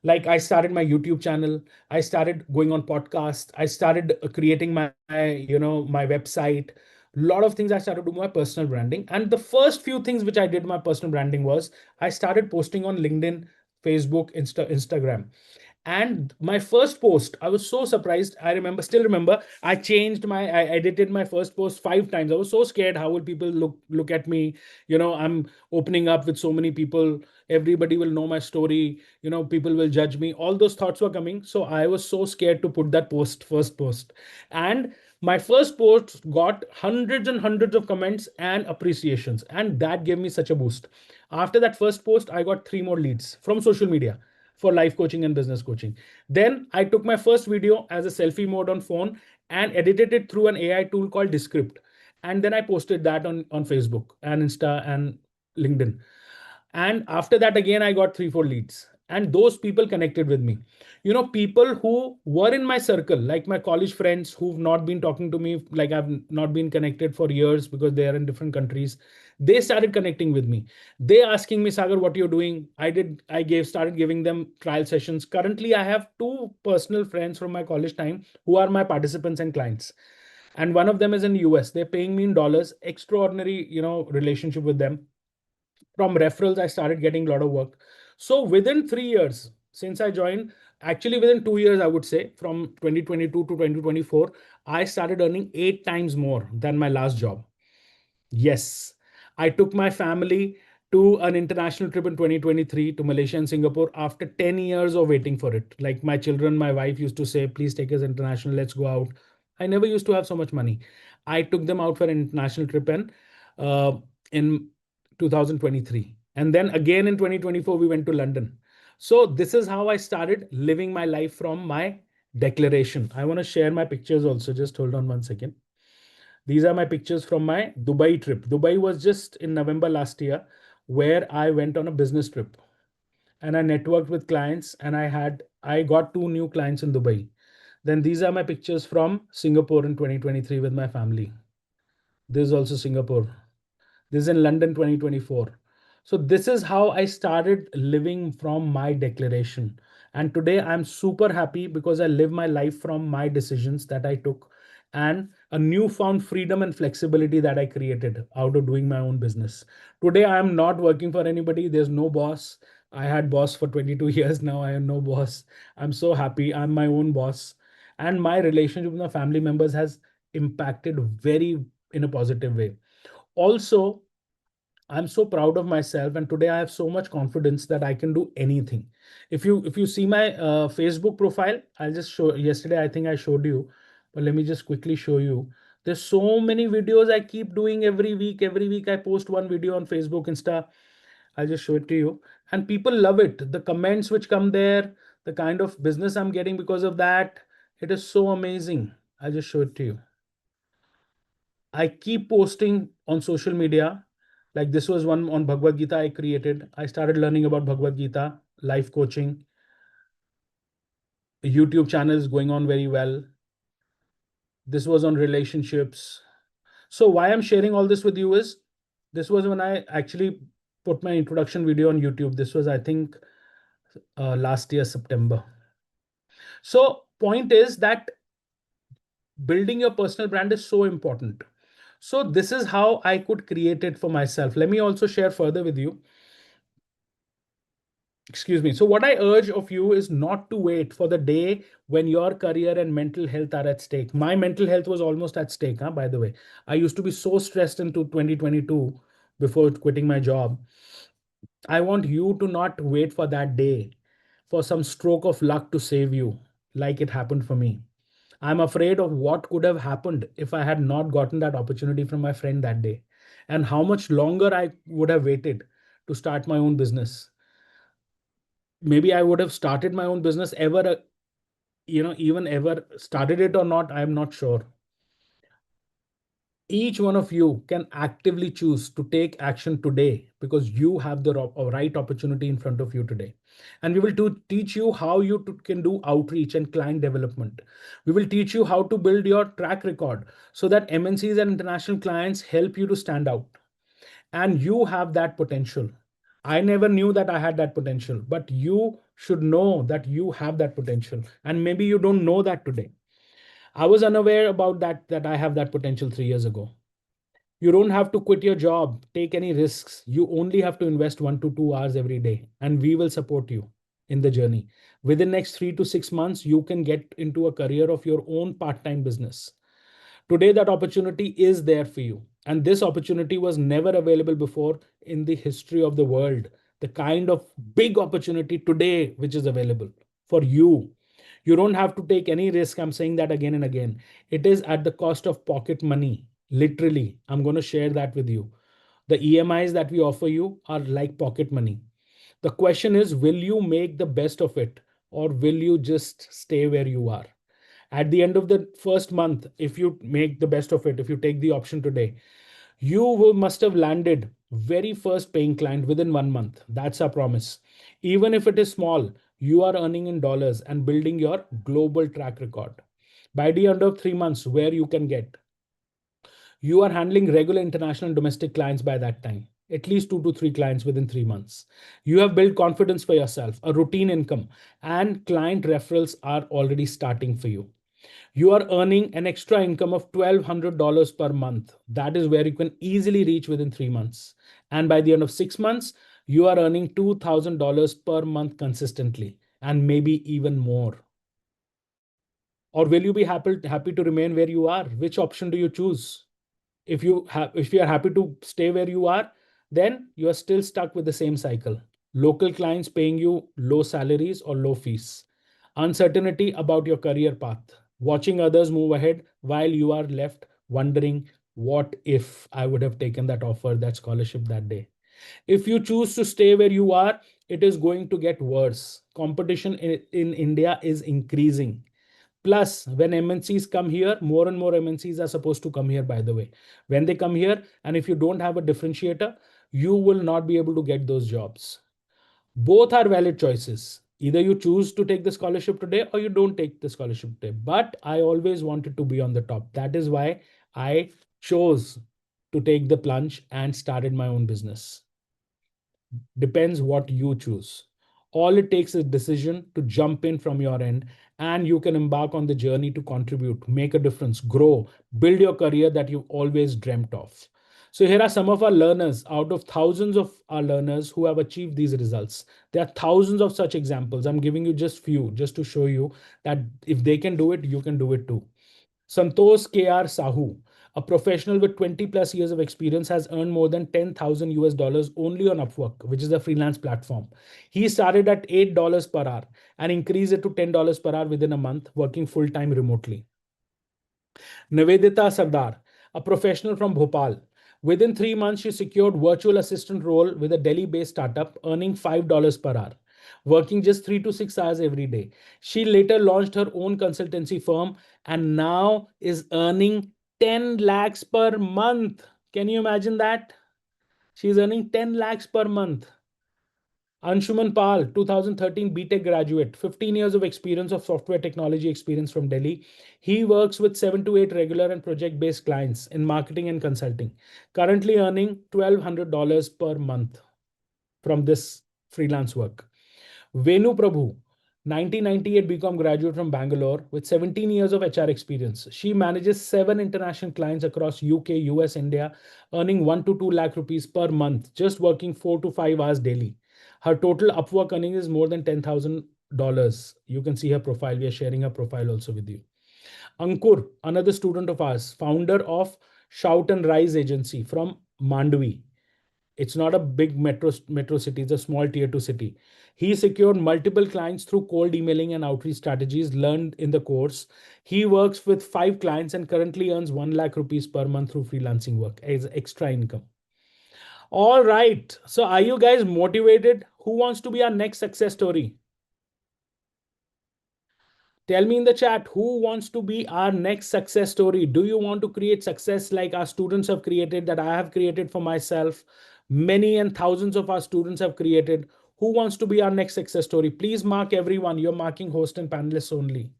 Like I started my YouTube channel, I started going on podcast, I started creating my website. A lot of things I started to do my personal branding. And the first few things which I did my personal branding was I started posting on LinkedIn, Facebook, Instagram. And my first post, I was so surprised. Still remember, I edited my first post 5 times. I was so scared. How will people look at me? I'm opening up with so many people. Everybody will know my story. People will judge me. All those thoughts were coming. So I was so scared to put that first post. And my first post got hundreds and hundreds of comments and appreciations. And that gave me such a boost. After that first post, I got three more leads from social media for life coaching and business coaching. Then I took my first video as a selfie mode on phone and edited it through an AI tool called Descript. And then I posted that on Facebook and Insta and LinkedIn. And after that, again, I got three, four leads. And those people connected with me. People who were in my circle, like my college friends who've not been talking to me, like I've not been connected for years because they are in different countries. They started connecting with me. They asking me, Sagar, what you're doing? Started giving them trial sessions. Currently, I have two personal friends from my college time who are my participants and clients. And one of them is in US. They're paying me in dollars. Extraordinary, relationship with them. From referrals, I started getting a lot of work. So within 3 years since I joined, actually within 2 years, I would say from 2022 to 2024, I started earning 8 times more than my last job. Yes, I took my family to an international trip in 2023 to Malaysia and Singapore after 10 years of waiting for it. Like my children, my wife used to say, please take us international, let's go out. I never used to have so much money. I took them out for an international trip in 2023. And then again in 2024, we went to London. So this is how I started living my life from my declaration. I want to share my pictures also. Just hold on one second. These are my pictures from my Dubai trip. Dubai was just in November last year, where I went on a business trip and I networked with clients, and I got two new clients in Dubai. Then these are my pictures from Singapore in 2023 with my family. This is also Singapore. This is in London 2024. So this is how I started living from my declaration. And today I'm super happy because I live my life from my decisions that I took and a newfound freedom and flexibility that I created out of doing my own business. Today I am not working for anybody. There's no boss. I had boss for 22 years. Now I am no boss. I'm so happy. I'm my own boss. And my relationship with my family members has impacted very in a positive way. Also, I'm so proud of myself, and today I have so much confidence that I can do anything. If you see my Facebook profile, I'll just show. Yesterday, I think I showed you, but let me just quickly show you. There's so many videos I keep doing every week. Every week I post one video on Facebook, Insta. I'll just show it to you, and people love it. The comments which come there, the kind of business I'm getting because of that, it is so amazing. I'll just show it to you. I keep posting on social media. Like this was one on Bhagavad Gita I created. I started learning about Bhagavad Gita, life coaching. YouTube channel is going on very well. This was on relationships. So why I'm sharing all this with you is this was when I actually put my introduction video on YouTube. This was, I think, last year, September. So point is that building your personal brand is so important. So this is how I could create it for myself. Let me also share further with you. Excuse me. So what I urge of you is not to wait for the day when your career and mental health are at stake. My mental health was almost at stake, huh, by the way. I used to be so stressed into 2022 before quitting my job. I want you to not wait for that day for some stroke of luck to save you, like it happened for me. I'm afraid of what could have happened if I had not gotten that opportunity from my friend that day, and how much longer I would have waited to start my own business. Maybe I would have started my own business ever, even ever started it or not, I'm not sure. Each one of you can actively choose to take action today because you have the right opportunity in front of you today. And we will teach you how you can do outreach and client development. We will teach you how to build your track record so that MNCs and international clients help you to stand out. And you have that potential. I never knew that I had that potential, but you should know that you have that potential. And maybe you don't know that today. I was unaware about that I have that potential 3 years ago. You don't have to quit your job, take any risks. You only have to invest 1 to 2 hours every day, and we will support you in the journey. Within next 3 to 6 months, you can get into a career of your own part-time business. Today, that opportunity is there for you. And this opportunity was never available before in the history of the world. The kind of big opportunity today, which is available for you. You don't have to take any risk. I'm saying that again and again. It is at the cost of pocket money. Literally, I'm going to share that with you. The EMIs that we offer you are like pocket money. The question is, will you make the best of it, or will you just stay where you are? At the end of the first month, if you make the best of it, if you take the option today, must have landed very first paying client within 1 month. That's our promise. Even if it is small, you are earning in dollars and building your global track record. By the end of 3 months, where you can get, you are handling regular international and domestic clients by that time, at least 2 to 3 clients within 3 months. You have built confidence for yourself, a routine income, and client referrals are already starting for you. You are earning an extra income of $1,200 per month. That is where you can easily reach within 3 months. And by the end of 6 months, you are earning $2,000 per month consistently, and maybe even more. Or will you be happy to remain where you are? Which option do you choose? If you are happy to stay where you are, then you are still stuck with the same cycle. Local clients paying you low salaries or low fees. Uncertainty about your career path. Watching others move ahead while you are left wondering, what if I would have taken that offer, that scholarship that day? If you choose to stay where you are, it is going to get worse. Competition in India is increasing. Plus, when MNCs come here, more and more MNCs are supposed to come here, by the way. When they come here, and if you don't have a differentiator, you will not be able to get those jobs. Both are valid choices. Either you choose to take the scholarship today or you don't take the scholarship today. But I always wanted to be on the top. That is why I chose to take the plunge and started my own business. Depends what you choose. All it takes is a decision to jump in from your end, and you can embark on the journey to contribute, make a difference, grow, build your career that you've always dreamt of. So here are some of our learners out of thousands of our learners who have achieved these results. There are thousands of such examples. I'm giving you just few just to show you that if they can do it, you can do it too. Santosh K.R. Sahu, a professional with 20 plus years of experience, has earned more than 10,000 US dollars only on Upwork, which is a freelance platform. He started at $8 per hour and increased it to $10 per hour within a month, working full time remotely. Nivedita Sardar, a professional from Bhopal. Within 3 months, she secured virtual assistant role with a Delhi-based startup, earning $5 per hour, working just 3 to 6 hours every day. She later launched her own consultancy firm and now is earning 10 lakhs per month. Can you imagine that? She's earning 10 lakhs per month. Anshuman Pal, 2013 BTech graduate, 15 years of experience of software technology experience from Delhi. He works with 7 to 8 regular and project-based clients in marketing and consulting, currently earning $1,200 per month from this freelance work. Venu Prabhu, 1998 BCom graduate from Bangalore with 17 years of HR experience. She manages 7 international clients across UK, US, India, earning 1 to 2 lakh rupees per month, just working 4 to 5 hours daily. Her total Upwork earning is more than $10,000. You can see her profile. We are sharing her profile also with you. Ankur, another student of ours, founder of Shout and Rise agency from Mandvi. It's not a big metro city, it's a small tier 2 city. He secured multiple clients through cold emailing and outreach strategies learned in the course. He works with 5 clients and currently earns 1 lakh rupees per month through freelancing work as extra income. All right. So are you guys motivated? Who wants to be our next success story? Tell me in the chat who wants to be our next success story. Do you want to create success like our students have created, that I have created for myself? Many and thousands of our students have created. Who wants to be our next success story? Please mark everyone. You're marking host and panelists only.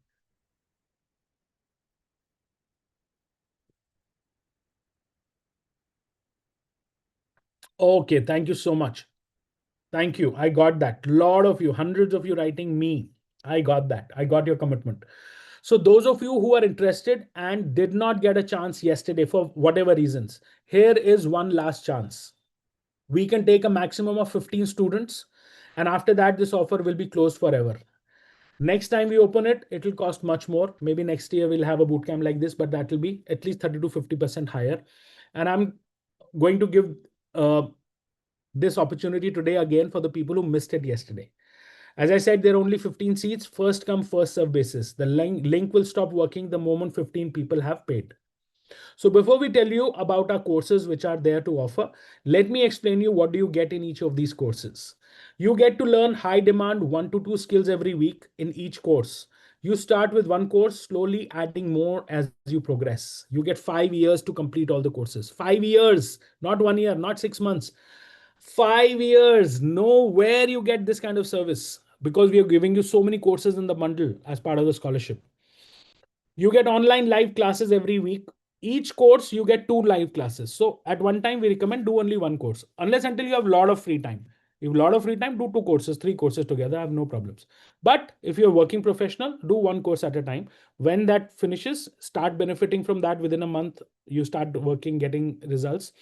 Okay, thank you so much. Thank you. I got that. Lot of you, hundreds of you writing me. I got that. I got your commitment. So those of you who are interested and did not get a chance yesterday for whatever reasons, here is one last chance. We can take a maximum of 15 students, and after that, this offer will be closed forever. Next time we open it, it will cost much more. Maybe next year we'll have a bootcamp like this, but that will be at least 30 to 50% higher. And I'm going to give this opportunity today again for the people who missed it yesterday. As I said, there are only 15 seats, first come, first serve basis. The link will stop working the moment 15 people have paid. So before we tell you about our courses which are there to offer, let me explain you what do you get in each of these courses. You get to learn high demand 1 to 2 skills every week in each course. You start with one course, slowly adding more as you progress. You get 5 years to complete all the courses. 5 years, not 1 year, not 6 months. 5 years. Know where you get this kind of service, because we are giving you so many courses in the bundle as part of the scholarship. You get online live classes every week. Each course, you get 2 live classes. So at one time, we recommend do only one course, unless until you have a lot of free time. If you have a lot of free time, do 2 courses, 3 courses together. I have no problems. But if you're a working professional, do one course at a time. When that finishes, start benefiting from that within a month. You start working, getting results.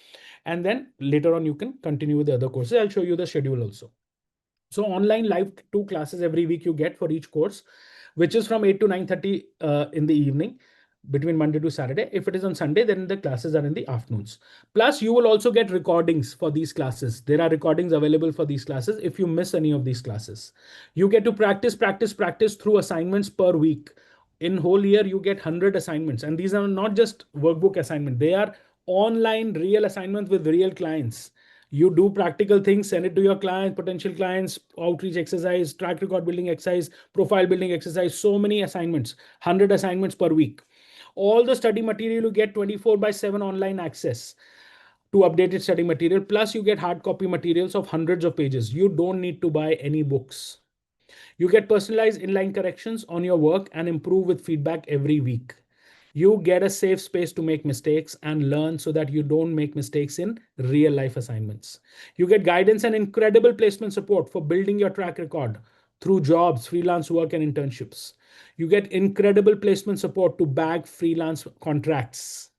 And then later on, you can continue with the other courses. I'll show you the schedule also. So online live 2 classes every week you get for each course, which is from 8 to 9:30 in the evening between Monday to Saturday. If it is on Sunday, then the classes are in the afternoons. Plus, you will also get recordings for these classes. There are recordings available for these classes if you miss any of these classes. You get to practice through assignments per week. In whole year, you get 100 assignments. And these are not just workbook assignment. They are online real assignments with real clients. You do practical things, send it to your clients, potential clients, outreach exercise, track record building exercise, profile building exercise, so many assignments, 100 assignments per week. All the study material you get 24/7 online access to updated study material. Plus you get hard copy materials of hundreds of pages. You don't need to buy any books. You get personalized inline corrections on your work and improve with feedback every week. You get a safe space to make mistakes and learn so that you don't make mistakes in real life assignments. You get guidance and incredible placement support for building your track record through jobs, freelance work, and internships. You get incredible placement support to bag freelance contracts.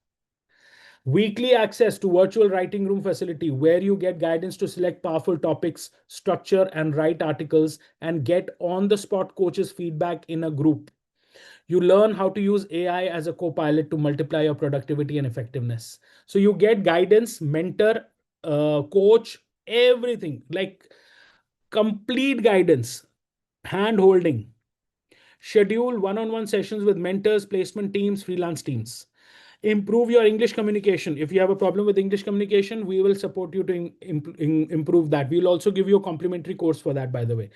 Weekly access to virtual writing room facility where you get guidance to select powerful topics, structure and write articles, and get on the spot coaches feedback in a group. You learn how to use AI as a co-pilot to multiply your productivity and effectiveness. So you get guidance, mentor, coach, everything, like complete guidance, hand holding. Schedule one-on-one sessions with mentors, placement teams, freelance teams. Improve your English communication. If you have a problem with English communication, we will support you to improve that. We'll also give you a complimentary course for that, by the way.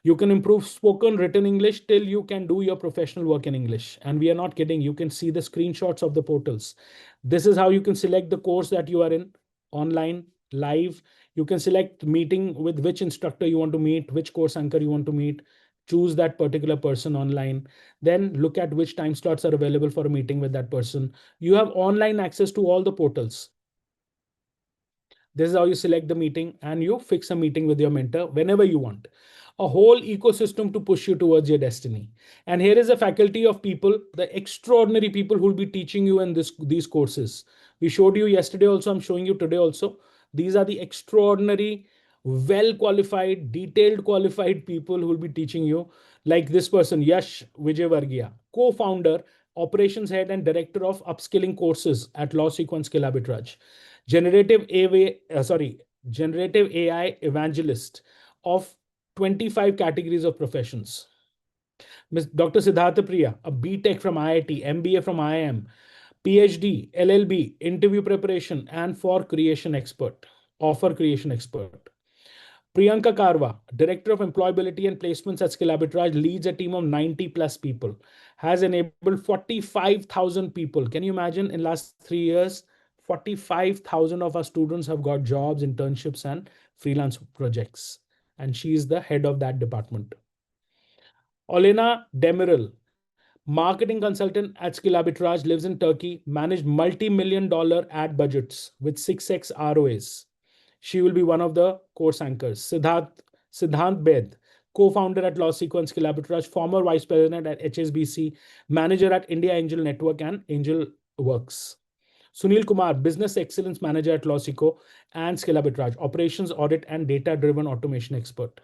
You can improve spoken, written English till you can do your professional work in English. And we are not kidding. You can see the screenshots of the portals. This is how you can select the course that you are in online, live. You can select meeting with which instructor you want to meet, which course anchor you want to meet. Choose that particular person online. Then look at which time slots are available for a meeting with that person. You have online access to all the portals. This is how you select the meeting and you fix a meeting with your mentor whenever you want. A whole ecosystem to push you towards your destiny. And here is a faculty of people, the extraordinary people who will be teaching you in these courses. We showed you yesterday also, I'm showing you today also. These are the extraordinary well qualified, detailed qualified people who will be teaching you, like this person, Yash Vijayvargiya, co-founder, operations head and director of upskilling courses at Law Sequence Skill Arbitrage, generative generative AI evangelist of 25 categories of professions. Ms. Dr. Siddhartha Priya, a BTech from IIT, MBA from IIM, PhD, LLB, interview preparation, and for creation expert, offer creation expert. Priyanka Karwa, Director of Employability and Placements at Skill Arbitrage, leads a team of 90 plus people, has enabled 45,000 people. Can you imagine in last 3 years, 45,000 of our students have got jobs, internships, and freelance projects. And she is the head of that department. Olena Demirel, marketing consultant at Skill Arbitrage, lives in Turkey, managed multi-million-dollar ad budgets with 6x ROAs. She will be one of the course anchors. Siddhant Bed, co-founder at Law Sequence Skill Arbitrage, former vice president at HSBC, manager at India Angel Network and Angel Works. Sunil Kumar, business excellence manager at Lawsico and Skill Arbitrage, operations audit and data-driven automation expert.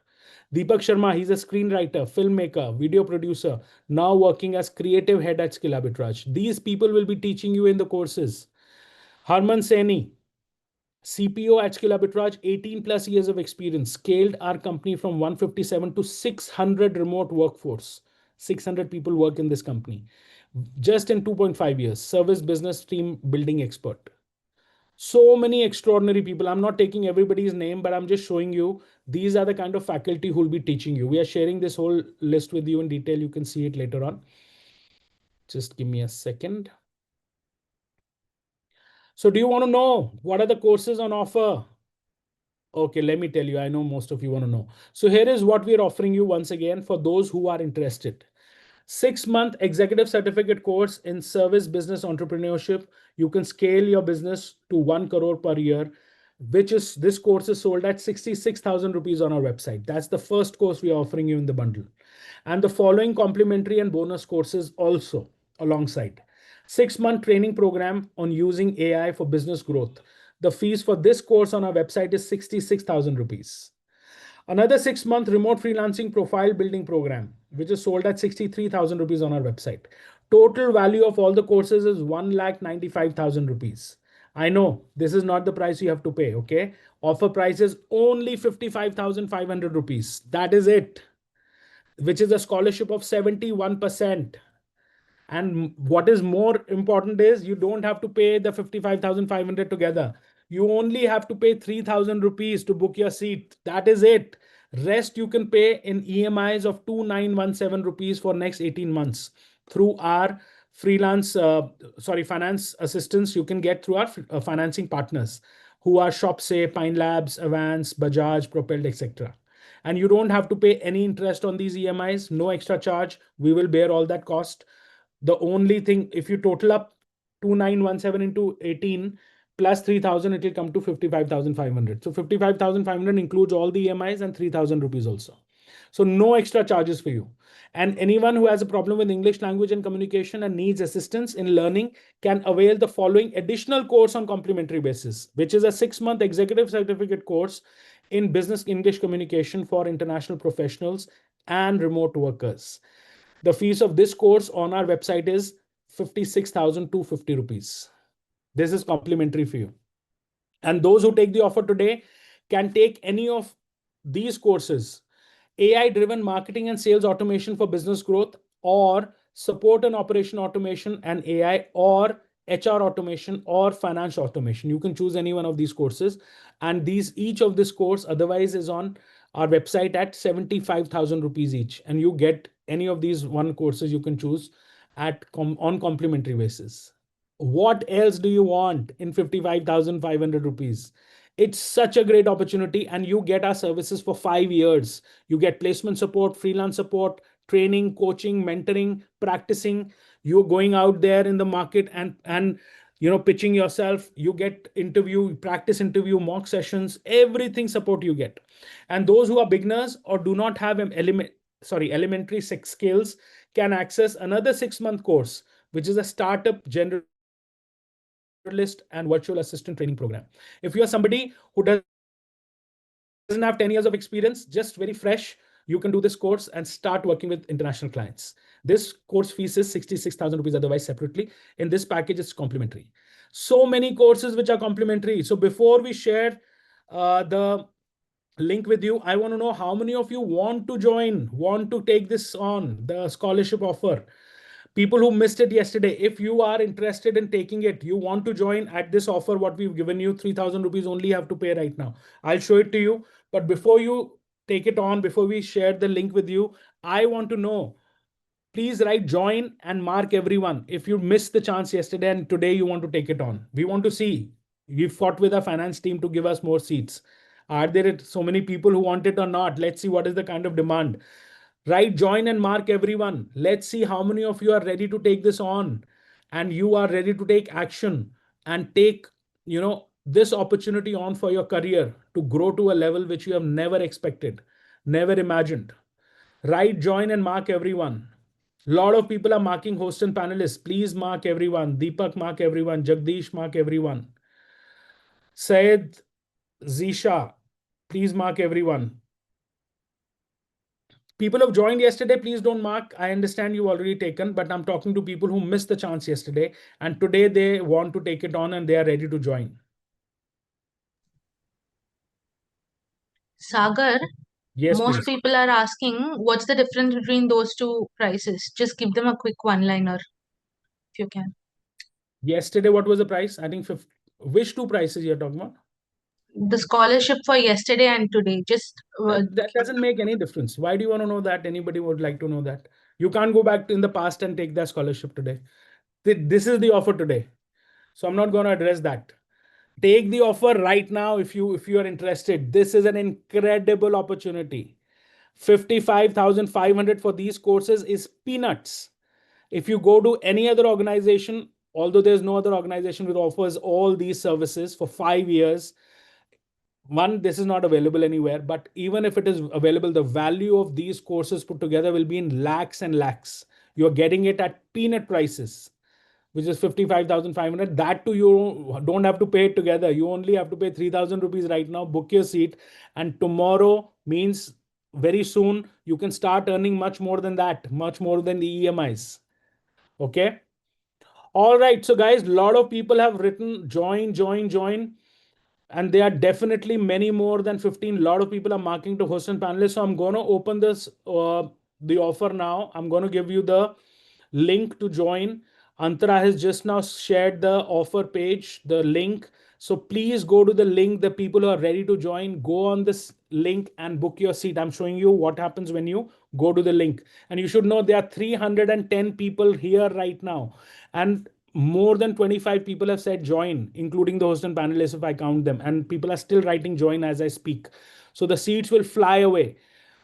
Deepak Sharma, he's a screenwriter, filmmaker, video producer, now working as creative head at Skill Arbitrage. These people will be teaching you in the courses. Harman Saini, CPO at Skill Arbitrage, 18 plus years of experience, scaled our company from 157 to 600 remote workforce. 600 people work in this company just in 2.5 years. Service business team building expert. So many extraordinary people. I'm not taking everybody's name, but I'm just showing you these are the kind of faculty who will be teaching you. We are sharing this whole list with you in detail. You can see it later on. Just give me a second. So do you want to know what are the courses on offer? Okay, let me tell you. I know most of you want to know. So here is what we are offering you once again for those who are interested. 6-month executive certificate course in service business entrepreneurship. You can scale your business to 1 crore per year, which is this course is sold at 66,000 rupees on our website. That's the first course we are offering you in the bundle. And the following complimentary and bonus courses also alongside. 6-month training program on using AI for business growth. The fees for this course on our website is 66,000 rupees. Another 6-month remote freelancing profile building program, which is sold at 63,000 rupees on our website. Total value of all the courses is 1,95,000 rupees. I know this is not the price you have to pay, okay? Offer price is only 55,500 rupees. That is it, which is a scholarship of 71%. And what is more important is you don't have to pay the 55,500 together. You only have to pay 3,000 rupees to book your seat. That is it. Rest you can pay in EMIs of 2,917 rupees for next 18 months through our finance assistance you can get through our financing partners who are Shopsay, Pine Labs, Avance, Bajaj, Propelled, etc. And you don't have to pay any interest on these EMIs, no extra charge. We will bear all that cost. The only thing, if you total up 2,917 into 18 plus 3,000, it will come to 55,500. So 55,500 includes all the EMIs and 3,000 rupees also. So no extra charges for you. And anyone who has a problem with English language and communication and needs assistance in learning can avail the following additional course on complimentary basis, which is a 6-month executive certificate course in business English communication for international professionals and remote workers. The fees of this course on our website is 56,250 rupees. This is complimentary for you. And those who take the offer today can take any of these courses: AI-driven marketing and sales automation for business growth, or support and operation automation and AI, or HR automation, or finance automation. You can choose any one of these courses. And each of this course otherwise is on our website at 75,000 rupees each. And you get any of these one courses you can choose on complimentary basis. What else do you want in 55,500 rupees? It's such a great opportunity, and you get our services for 5 years. You get placement support, freelance support, training, coaching, mentoring, practicing. You're going out there in the market and pitching yourself. You get practice interview, mock sessions, everything support you get. And those who are beginners or do not have elementary skills can access another 6-month course, which is a startup generalist and virtual assistant training program. If you are somebody who doesn't doesn't have 10 years of experience, just very fresh, you can do this course and start working with international clients. This course fees is 66,000 rupees otherwise separately. In this package, it's complimentary. So many courses which are complimentary. So before we share the link with you, I want to know how many of you want to join, want to take this on, the scholarship offer. People who missed it yesterday, if you are interested in taking it, you want to join at this offer, what we've given you, 3,000 rupees only have to pay right now. I'll show it to you. But before you take it on, before we share the link with you, I want to know, please write join and mark everyone. If you missed the chance yesterday and today you want to take it on, we want to see. We fought with our finance team to give us more seats. Are there so many people who want it or not? Let's see what is the kind of demand. Write join and mark everyone. Let's see how many of you are ready to take this on and you are ready to take action and take, this opportunity on for your career to grow to a level which you have never expected, never imagined. Write join and mark everyone. A lot of people are marking host and panelists. Please mark everyone. Deepak, mark everyone. Jagdish, mark everyone. Syed, Zisha, please mark everyone. People who have joined yesterday, please don't mark. I understand you already taken, but I'm talking to people who missed the chance yesterday and today they want to take it on and they are ready to join. Sagar, Yes, most please. people are asking what's the difference between those two prices. Just give them a quick one-liner if you can. Yesterday, what was the price? I think which two prices you're talking about? The scholarship for yesterday and today. Just That doesn't make any difference. Why do you want to know that? Anybody would like to know that? You can't go back in the past and take that scholarship today. This is the offer today. So I'm not going to address that. Take the offer right now if you are interested. This is an incredible opportunity. 55,500 for these courses is peanuts. If you go to any other organization, although there's no other organization which offers all these services for 5 years, one, this is not available anywhere, but even if it is available, the value of these courses put together will be in lakhs and lakhs. You're getting it at peanut prices, which is 55,500. That too, you don't have to pay it together. You only have to pay 3,000 rupees right now, book your seat, and tomorrow means very soon you can start earning much more than that, much more than the EMIs. Okay. All right. So guys, a lot of people have written join, join, join. And there are definitely many more than 15. A lot of people are marking to host and panelists. So I'm going to open this, the offer now. I'm going to give you the link to join. Antara has just now shared the offer page, the link. So please go to the link. The people who are ready to join, go on this link and book your seat. I'm showing you what happens when you go to the link. And you should know there are 310 people here right now. And more than 25 people have said join, including the host and panelists, if I count them. And people are still writing join as I speak. So the seats will fly away.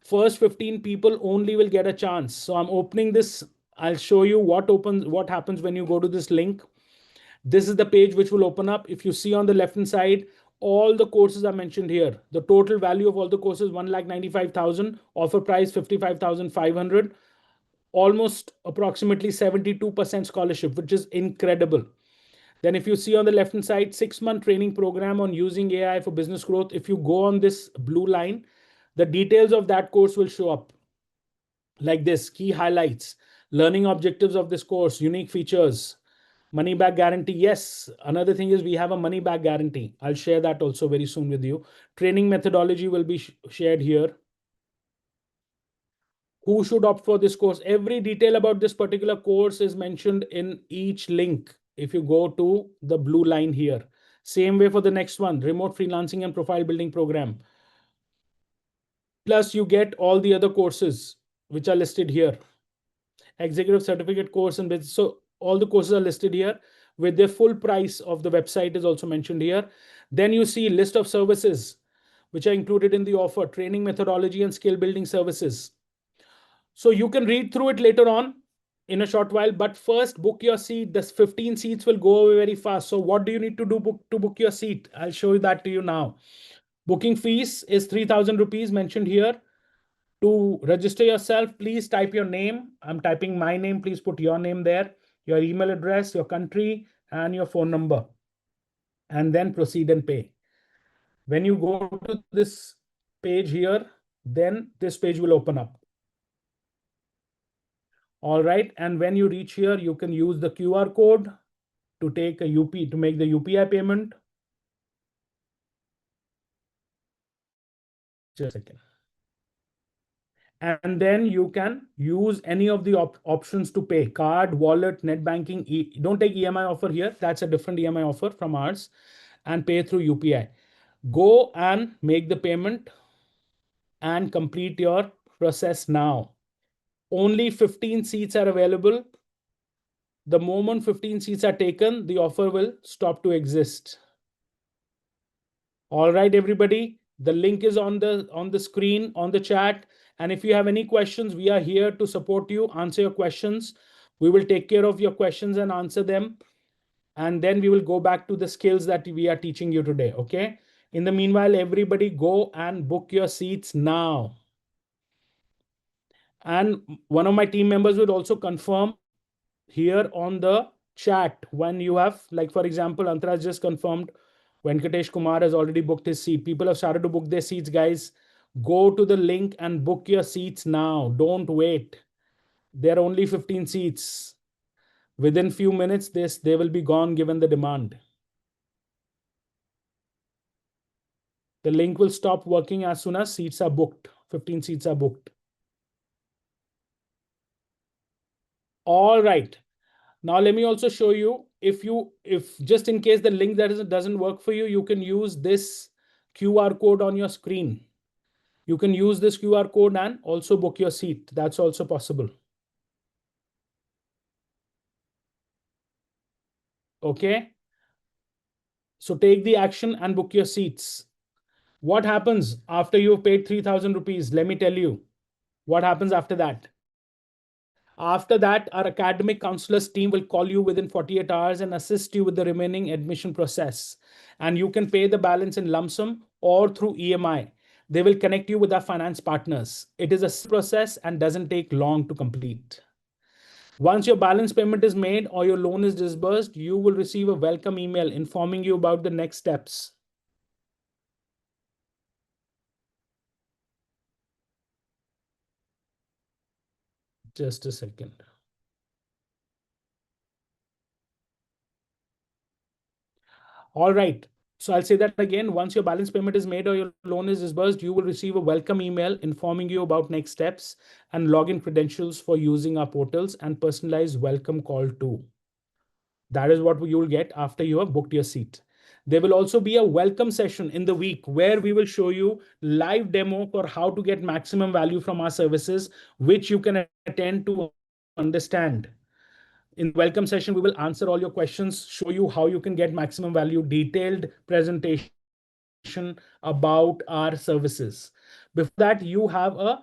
First 15 people only will get a chance. So I'm opening this. I'll show you what happens when you go to this link. This is the page which will open up. If you see on the left hand side, all the courses are mentioned here. The total value of all the courses, 1,95,000, offer price 55,500, almost approximately 72% scholarship, which is incredible. Then if you see on the left hand side, 6-month training program on using AI for business growth. If you go on this blue line, the details of that course will show up like this: key highlights, learning objectives of this course, unique features, money back guarantee. Yes, another thing is we have a money back guarantee. I'll share that also very soon with you. Training methodology will be shared here. Who should opt for this course? Every detail about this particular course is mentioned in each link. If you go to the blue line here, same way for the next one, remote freelancing and profile building program. Plus you get all the other courses which are listed here. Executive certificate course and business. So all the courses are listed here with their full price of the website is also mentioned here. Then you see list of services which are included in the offer, training methodology and skill building services. So you can read through it later on in a short while, but first book your seat. The 15 seats will go away very fast. So what do you need to do to book your seat? I'll show you that to you now. Booking fees is 3,000 rupees mentioned here. To register yourself, please type your name. I'm typing my name. Please put your name there, your email address, your country, and your phone number. And then proceed and pay. When you go to this page here, then this page will open up. All right, and when you reach here, you can use the QR code to take a to make the UPI payment. Just a second. And then you can use any of the options to pay: card, wallet, net banking. Don't take EMI offer here. That's a different EMI offer from ours, and pay through UPI. Go and make the payment and complete your process now. Only 15 seats are available. The moment 15 seats are taken, the offer will stop to exist. All right, everybody. The link is on the screen, on the chat. And if you have any questions, we are here to support you, answer your questions. We will take care of your questions and answer them. And then we will go back to the skills that we are teaching you today. Okay. In the meanwhile, everybody go and book your seats now. And one of my team members will also confirm here on the chat when you have, like, for example, Antaraj just confirmed Venkatesh Kumar has already booked his seat. People have started to book their seats, guys. Go to the link and book your seats now. Don't wait. There are only 15 seats. Within few minutes, they will be gone given the demand. The link will stop working as soon as seats are booked. 15 seats are booked. All right. Now let me also show you, if just in case the link doesn't work for you, you can use this QR code on your screen. You can use this QR code and also book your seat. That's also possible. Okay. So take the action and book your seats. What happens after you've paid 3,000 rupees? Let me tell you what happens after that. After that, our academic counselors team will call you within 48 hours and assist you with the remaining admission process. And you can pay the balance in lump sum or through EMI. They will connect you with our finance partners. It is a process and doesn't take long to complete. Once your balance payment is made or your loan is disbursed, you will receive a welcome email informing you about the next steps. Just a second. All right. So I'll say that again. Once your balance payment is made or your loan is disbursed, you will receive a welcome email informing you about next steps and login credentials for using our portals and personalized welcome call too. That is what you will get after you have booked your seat. There will also be a welcome session in the week where we will show you live demo for how to get maximum value from our services, which you can attend to understand. In the welcome session, we will answer all your questions, show you how you can get maximum value, detailed presentation about our services. Before that, you have a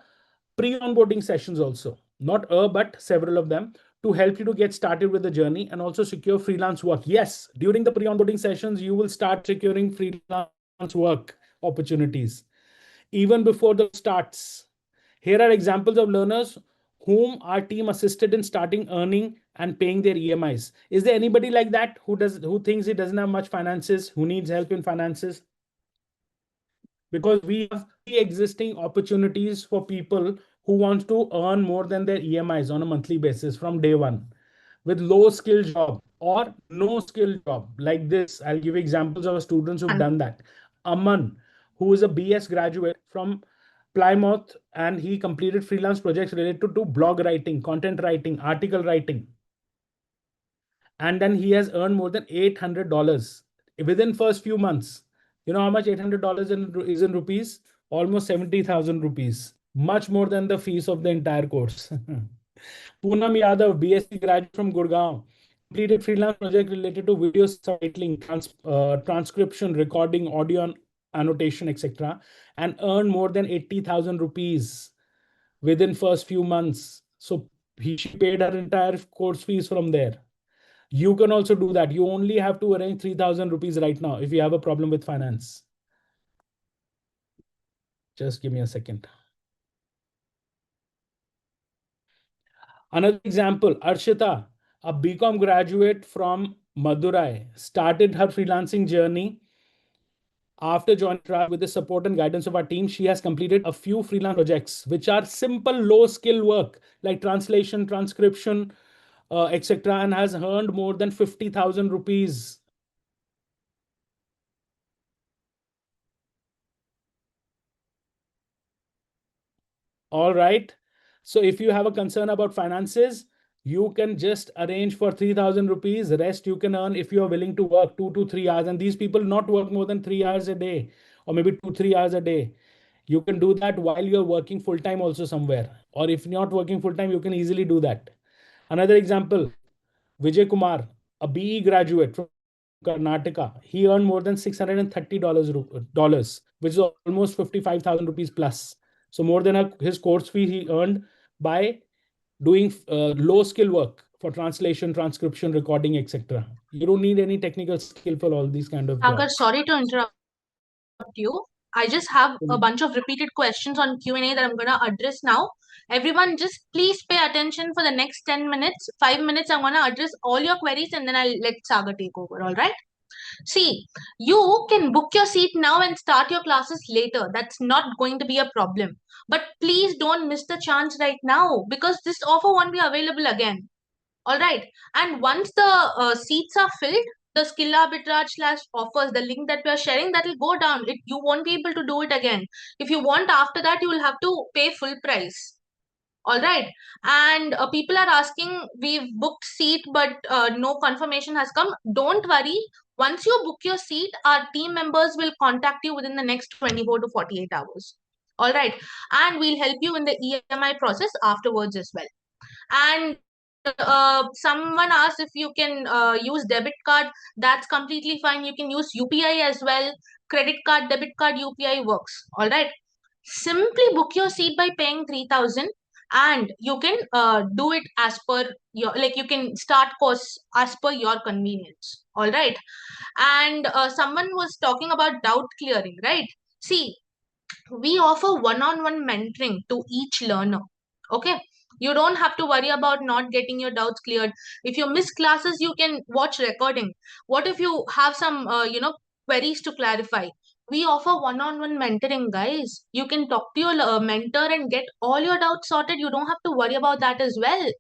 pre-onboarding sessions also, not but several of them, to help you to get started with the journey and also secure freelance work. Yes, during the pre-onboarding sessions, you will start securing freelance work opportunities even before the starts. Here are examples of learners whom our team assisted in starting earning and paying their EMIs. Is there anybody like that who thinks he doesn't have much finances, who needs help in finances? Because we have pre-existing opportunities for people who want to earn more than their EMIs on a monthly basis from day one with low skill job or no skill job like this. I'll give examples of students who've done that. Aman, who is a BS graduate from Plymouth, and he completed freelance projects related to blog writing, content writing, article writing. And then he has earned more than $800 within first few months. You know how much $800 is in rupees? Almost 70,000 rupees. Much more than the fees of the entire course. Poonam Yadav, BSc graduate from Gurgaon, completed freelance project related to video subtitling, transcription, recording, audio annotation, etc., and earned more than 80,000 rupees within first few months. So she paid her entire course fees from there. You can also do that. You only have to arrange 3,000 rupees right now if you have a problem with finance. Just give me a second. Another example, Arshita, a BCom graduate from Madurai, started her freelancing journey After joining Trust with the support and guidance of our team, she has completed a few freelance projects, which are simple, low skill work like translation, transcription, etc., and has earned more than 50,000 rupees. All right. So if you have a concern about finances, you can just arrange for 3,000 rupees. The rest you can earn if you are willing to work 2 to 3 hours. And these people not work more than 3 hours a day, or maybe 2, 3 hours a day. You can do that while you're working full time also somewhere. Or if you're not working full time, you can easily do that. Another example, Vijay Kumar, a BE graduate from Karnataka, he earned more than $630, which is almost 55,000 rupees plus. So more than his course fee he earned by doing low skill work for translation, transcription, recording, etc. You don't need any technical skill for all these kind of Sagar, jobs. sorry to interrupt you. I just have a bunch of repeated questions on Q&A that I'm going to address now. Everyone, just please pay attention for the next 10 minutes. 5 minutes, I'm going to address all your queries and then I'll let Sagar take over. All right? See, you can book your seat now and start your classes later. That's not going to be a problem. But please don't miss the chance right now because this offer won't be available again. All right. And once the seats are filled, the skill arbitrage slash offers, the link that we are sharing, that will go down. You won't be able to do it again. If you want after that, you will have to pay full price. All right. And people are asking, we've booked seat, but no confirmation has come. Don't worry. Once you book your seat, our team members will contact you within the next 24 to 48 hours. All right. And we'll help you in the EMI process afterwards as well. And someone asked if you can use debit card. That's completely fine. You can use UPI as well. Credit card, debit card, UPI works. All right. Simply book your seat by paying 3,000 and you can do it as per your, like you can start course as per your convenience. All right. And someone was talking about doubt clearing, right? See, we offer one-on-one mentoring to each learner. Okay, you don't have to worry about not getting your doubts cleared. If you miss classes, you can watch recording. What if you have some queries to clarify? We offer one-on-one mentoring, guys. You can talk to your mentor and get all your doubts sorted. You don't have to worry about that as well.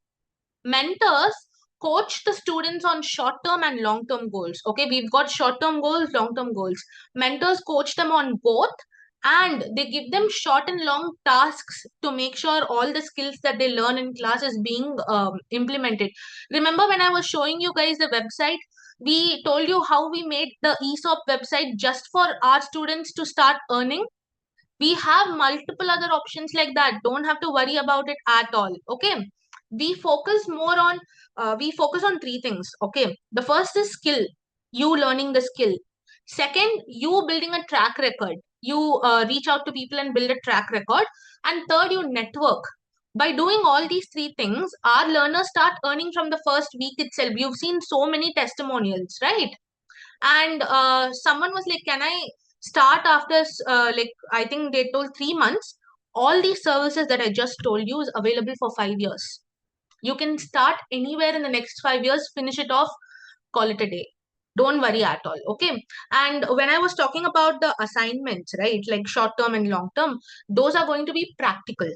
Mentors coach the students on short term and long term goals. Okay, we've got short term goals, long term goals. Mentors coach them on both and they give them short and long tasks to make sure all the skills that they learn in class is being implemented. Remember when I was showing you guys the website, we told you how we made the ESOP website just for our students to start earning. We have multiple other options like that. Don't have to worry about it at all. Okay, we focus more on we focus on three things. Okay, the first is skill, you learning the skill. Second, you building a track record, you reach out to people and build a track record. And third, you network. By doing all these three things, our learners start earning from the first week itself. You've seen so many testimonials, right? And someone was like, can I start after like I think they told 3 months? All these services that I just told you is available for 5 years. You can start anywhere in the next 5 years, finish it off, call it a day. Don't worry at all. Okay. And when I was talking about the assignments, right, like short term and long term, those are going to be practical.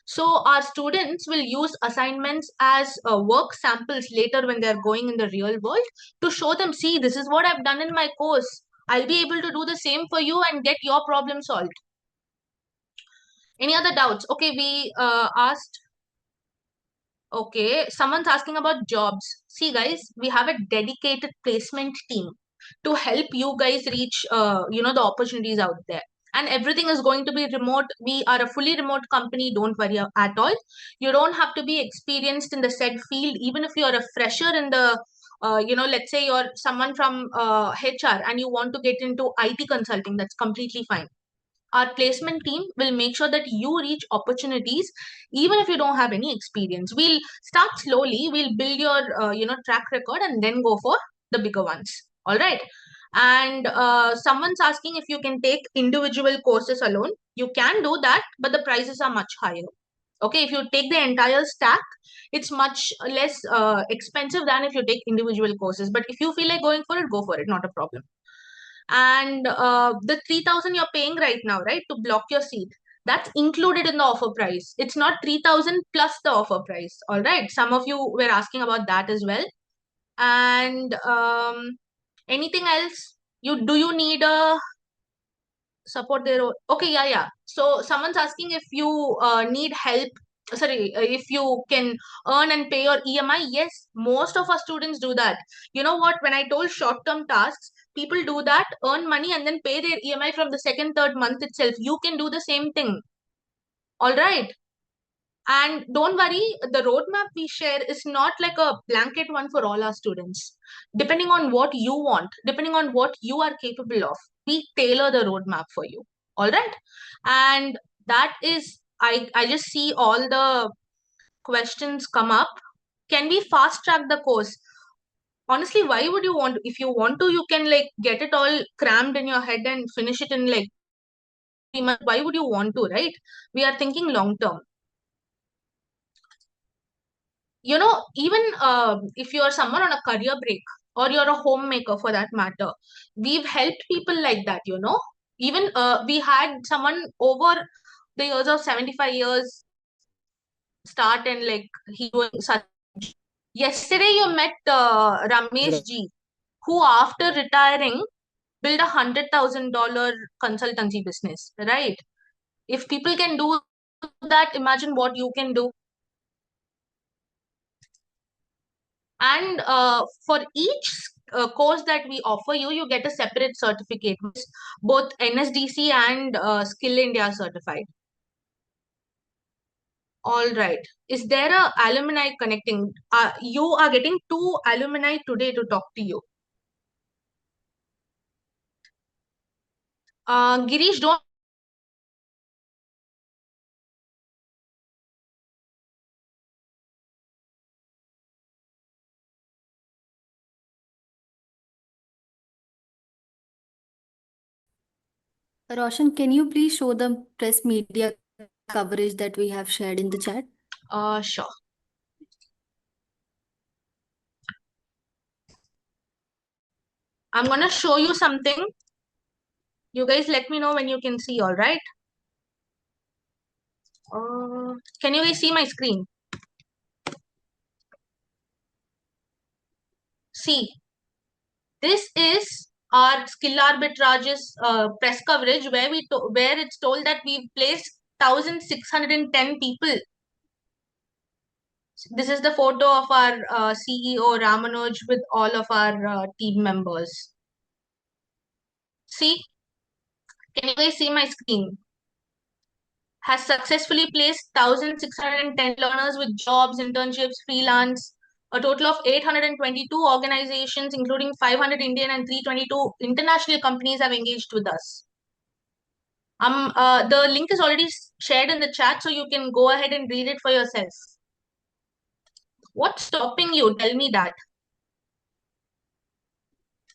So our students will use assignments as work samples later when they're going in the real world to show them, see, this is what I've done in my course. I'll be able to do the same for you and get your problem solved. Any other doubts? Okay, we asked. Okay, someone's asking about jobs. See, guys, we have a dedicated placement team to help you guys reach, the opportunities out there. And everything is going to be remote. We are a fully remote company. Don't worry at all. You don't have to be experienced in the said field. Even if you're a fresher in the, let's say you're someone from HR and you want to get into IT consulting, that's completely fine. Our placement team will make sure that you reach opportunities even if you don't have any experience. We'll start slowly, we'll build your track record and then go for the bigger ones. All right. And someone's asking if you can take individual courses alone. You can do that, but the prices are much higher. Okay, if you take the entire stack, it's much less expensive than if you take individual courses. But if you feel like going for it, go for it, not a problem. And the 3,000 you're paying right now, right, to block your seat, that's included in the offer price. It's not 3,000 plus the offer price. All right. Some of you were asking about that as well. And anything else? Do you need a support their own? Okay, yeah. So someone's asking if you need help. Sorry, if you can earn and pay your EMI. Yes, most of our students do that. You know what? When I told short-term tasks, people do that, earn money, and then pay their EMI from the second, third month itself. You can do the same thing. All right. And don't worry, the roadmap we share is not like a blanket one for all our students. Depending on what you want, depending on what you are capable of, we tailor the roadmap for you. All right. And that is, I just see all the questions come up. Can we fast track the course? Honestly, why would you want, if you want to, you can like get it all crammed in your head and finish it in like 3 months. Why would you want to, right? We are thinking long term. You know, even if you are someone on a career break or you're a homemaker for that matter, we've helped people like that, you know. Even we had someone over the years of 75 years start and like he doing such. Yesterday you met Ramesh ji, who after retiring built $100,000 consultancy business, right? If people can do that, imagine what you can do. And for each course that we offer you, you get a separate certificate, which is both NSDC and Skill India certified. All right. Is there a alumni connecting? You are getting 2 alumni today to talk to you. Girish, don't. Roshan, can you please show the press media coverage that we have shared in the chat? Sure. I'm gonna show you something. You guys let me know when you can see, all right? Can you guys see my screen? See, this is our skill arbitrage's press coverage where where it's told that we've placed 1,610 people. This is the photo of our CEO Ramanoj with all of our team members. See, can you guys see my screen? Has successfully placed 1,610 learners with jobs, internships, freelance, a total of 822 organizations, including 500 Indian and 322 international companies have engaged with us. The link is already shared in the chat, so you can go ahead and read it for yourself. What's stopping you? Tell me that.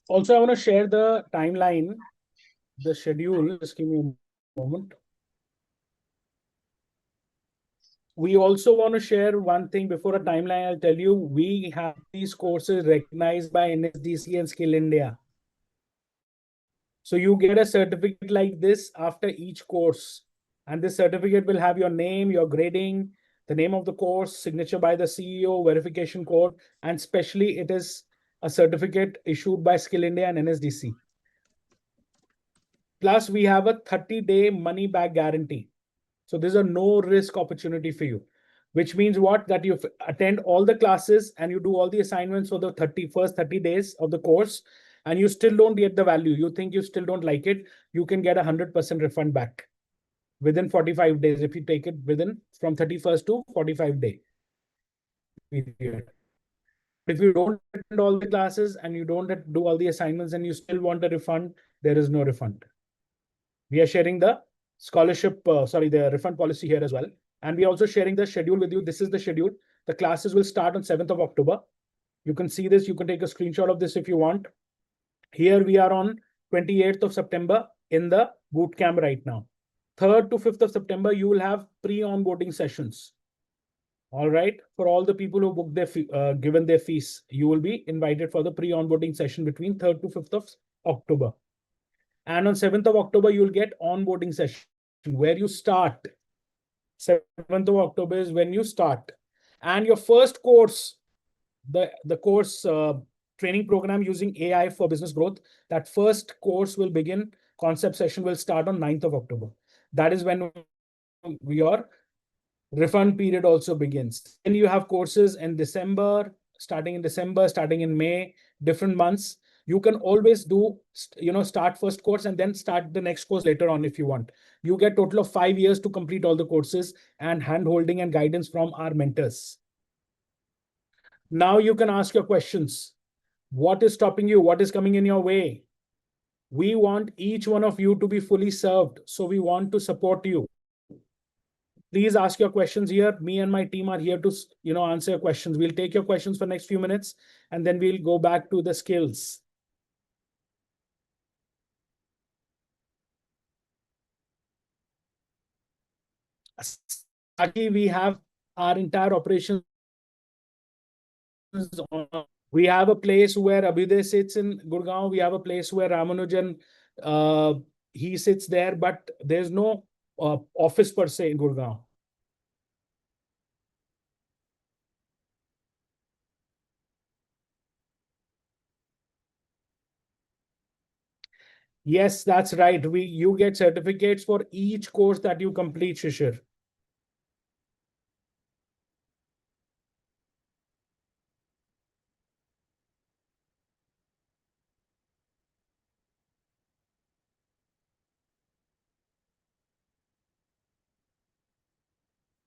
Also, I want to share the timeline, the schedule. Just give me a moment. We also want to share one thing before a timeline. I'll tell you, we have these courses recognized by NSDC and Skill India. So you get a certificate like this after each course. And this certificate will have your name, your grading, the name of the course, signature by the CEO, verification code, and especially it is a certificate issued by Skill India and NSDC. Plus, we have a 30-day money back guarantee. So there's a no risk opportunity for you, which means what? That you attend all the classes and you do all the assignments for the first 30 days of the course, and you still don't get the value. You think you still don't like it, you can get 100% refund back within 45 days if you take it within from 31st to 45-day period. If you don't attend all the classes and you don't do all the assignments and you still want a refund, there is no refund. We are sharing the scholarship, the refund policy here as well. And we are also sharing the schedule with you. This is the schedule. The classes will start on 7th of October. You can see this. You can take a screenshot of this if you want. Here we are on 28th of September in the boot camp right now. 3rd to 5th of September, you will have pre-onboarding sessions. All right. For all the people who booked their given their fees, you will be invited for the pre-onboarding session between 3rd to 5th of October. And on 7th of October, you'll get onboarding session where you start. 7th of October is when you start. And your first course, the course training program using AI for business growth, that first course will begin. Concept session will start on 9th of October. That is when your refund period also begins. Then you have courses in December, starting in May, different months. You can always do, start first course and then start the next course later on if you want. You get total of 5 years to complete all the courses and hand holding and guidance from our mentors. Now you can ask your questions. What is stopping you? What is coming in your way? We want each one of you to be fully served. So we want to support you. Please ask your questions here. Me and my team are here to, answer your questions. We'll take your questions for next few minutes, and then we'll go back to the skills. Saki, we have our entire operations on. We have a place where Abhyuday sits in Gurgaon. We have a place where Ramanujan, he sits there, but there's no office per se in Gurgaon. Yes, that's right. You get certificates for each course that you complete, Shishir.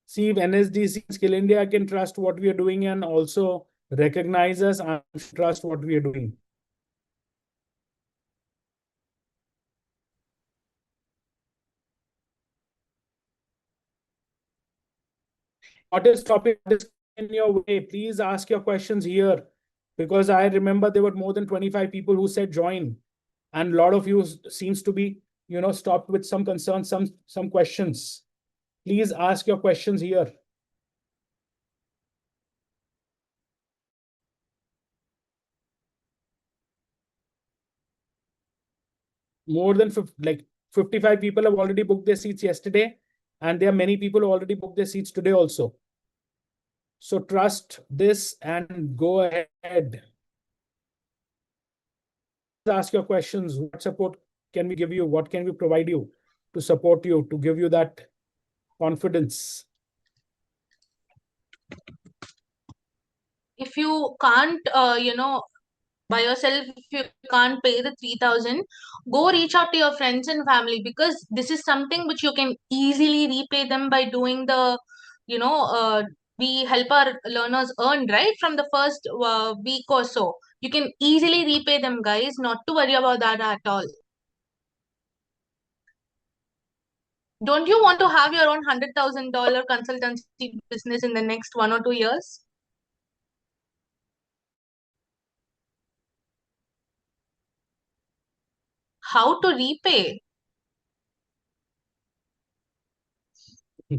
See, if NSDC Skill India can trust what we are doing and also recognize us and trust what we are doing. What is topic in your way? Please ask your questions here, because I remember there were more than 25 people who said join, and a lot of you seems to be, stopped with some concerns, some questions. Please ask your questions here. More than 55 people have already booked their seats yesterday, and there are many people who already booked their seats today also. So trust this and go ahead. Ask your questions. What support can we give you? What can we provide you to support you, to give you that confidence? If you can't, by yourself, if you can't pay the 3,000, go reach out to your friends and family, because this is something which you can easily repay them by doing the, we help our learners earn, right, from the first week or so. You can easily repay them, guys, not to worry about that at all. Don't you want to have your own $100,000 consultancy business in the next 1 or 2 years? How to repay?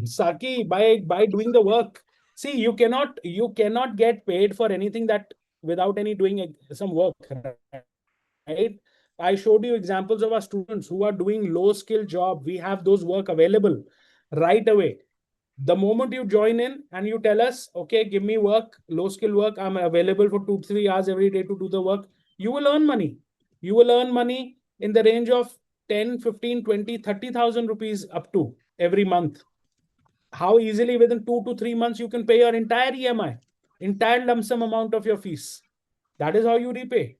Saki, by doing the work. See, you cannot get paid for anything that without any doing some work, right? I showed you examples of our students who are doing low skill job. We have those work available right away. The moment you join in and you tell us, okay, give me work, low skill work, I'm available for 2-3 hours every day to do the work, you will earn money. You will earn money in the range of 10, 15, 20, 30,000 rupees up to every month. How easily within 2 to 3 months you can pay your entire EMI, entire lump sum amount of your fees. That is how you repay.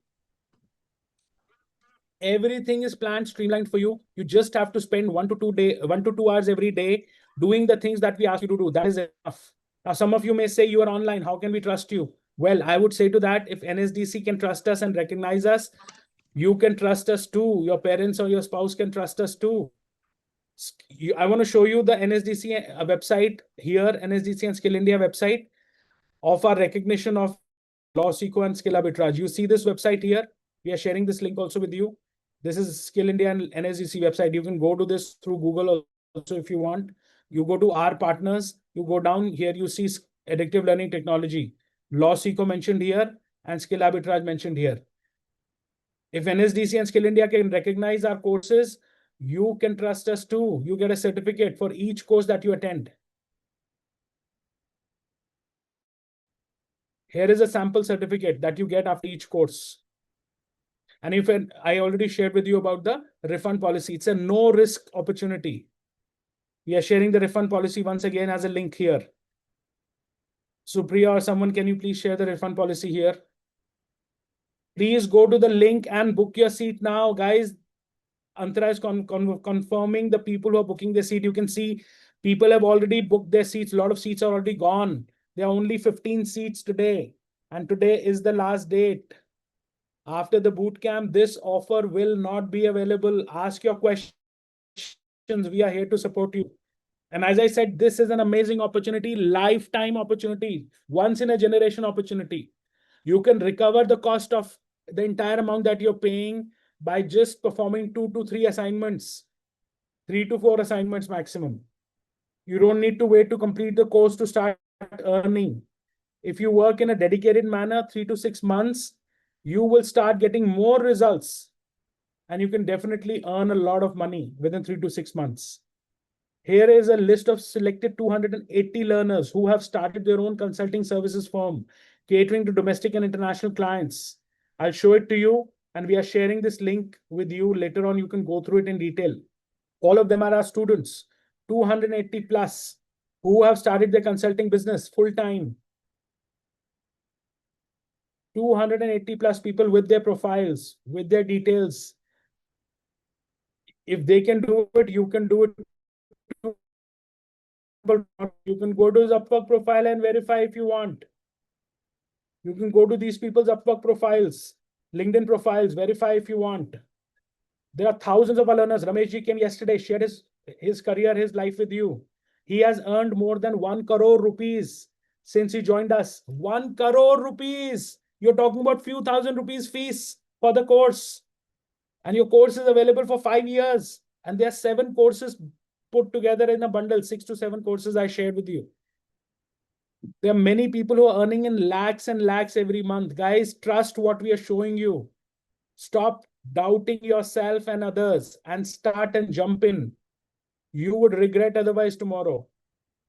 Everything is planned, streamlined for you. You just have to spend 1 to 2 hours every day doing the things that we ask you to do. That is enough. Now, some of you may say you are online. How can we trust you? Well, I would say to that, if NSDC can trust us and recognize us, you can trust us too. Your parents or your spouse can trust us too. I want to show you the NSDC website here, NSDC and Skill India website of our recognition of LawSeco and Skill Arbitrage. You see this website here. We are sharing this link also with you. This is Skill India and NSDC website. You can go to this through Google also if you want. You go to our partners. You go down here. You see addictive learning technology. LawSeco mentioned here and Skill Arbitrage mentioned here. If NSDC and Skill India can recognize our courses, you can trust us too. You get a certificate for each course that you attend. Here is a sample certificate that you get after each course. And if I already shared with you about the refund policy, it's a no risk opportunity. We are sharing the refund policy once again as a link here. Supriya or someone, can you please share the refund policy here? Please go to the link and book your seat now, guys. Antara is confirming the people who are booking their seat. You can see people have already booked their seats. A lot of seats are already gone. There are only 15 seats today. And today is the last date. After the boot camp, this offer will not be available. Ask your questions. We are here to support you. And as I said, this is an amazing opportunity, lifetime opportunity, once in a generation opportunity. You can recover the cost of the entire amount that you're paying by just performing 2 to 3 assignments, 3 to 4 assignments maximum. You don't need to wait to complete the course to start earning. If you work in a dedicated manner, 3 to 6 months, you will start getting more results. And you can definitely earn a lot of money within 3 to 6 months. Here is a list of selected 280 learners who have started their own consulting services firm, catering to domestic and international clients. I'll show it to you, and we are sharing this link with you. Later on, you can go through it in detail. All of them are our students, 280 plus, who have started their consulting business full-time. 280 plus people with their profiles, with their details. If they can do it, you can do it. You can go to his Upwork profile and verify if you want. You can go to these people's Upwork profiles, LinkedIn profiles, verify if you want. There are thousands of learners. Rameshji came yesterday, shared his career, his life with you. He has earned more than 1 crore rupees since he joined us. 1 crore rupees. You're talking about few thousand rupees fees for the course. And your course is available for 5 years. And there are 7 courses put together in a bundle, 6 to 7 courses I shared with you. There are many people who are earning in lakhs and lakhs every month. Guys, trust what we are showing you. Stop doubting yourself and others and start and jump in. You would regret otherwise tomorrow.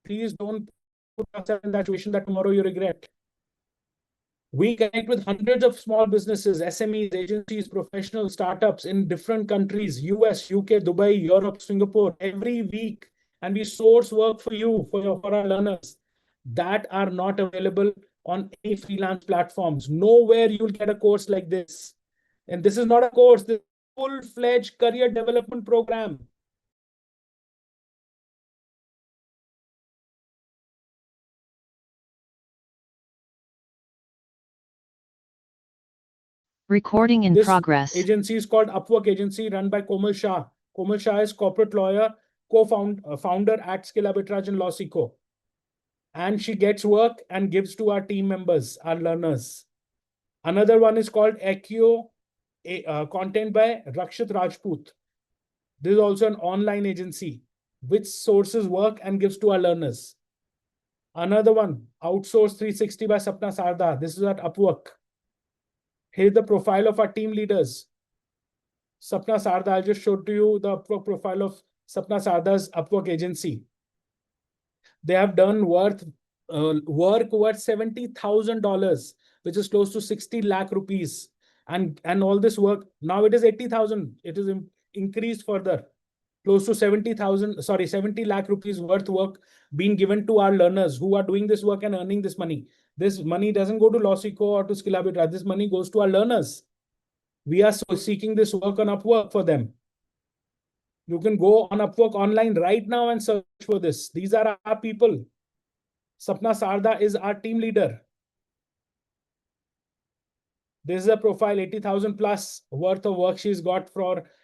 Please don't put yourself in that situation that tomorrow you regret. We connect with hundreds of small businesses, SMEs, agencies, professionals, startups in different countries, US, UK, Dubai, Europe, Singapore, every week. And we source work for you, for our learners that are not available on any freelance platforms. Nowhere you'll get a course like this. And this is not a course, this is a full-fledged career development program. Recording in This progress. agency is called Upwork Agency, run by Komal Shah. Komal Shah is corporate lawyer, founder at Skill Arbitrage and Lawseco. And she gets work and gives to our team members, our learners. Another one is called Accio, content by Rakshit Rajput. This is also an online agency which sources work and gives to our learners. Another one, Outsource 360 by Sapna Sarda. This is at Upwork. Here's the profile of our team leaders. Sapna Sarda, I'll just show to you the Upwork profile of Sapna Sarda's Upwork agency. They have done work worth $70,000, which is close to 60 lakh rupees. And all this work, now it is 80,000. It is increased further. Close to 70 lakh rupees worth work being given to our learners who are doing this work and earning this money. This money doesn't go to Lawseco or to Skill Arbitrage. This money goes to our learners. We are seeking this work on Upwork for them. You can go on Upwork online right now and search for this. These are our people. Sapna Sarda is our team leader. This is a profile, 80,000 plus worth of work she's got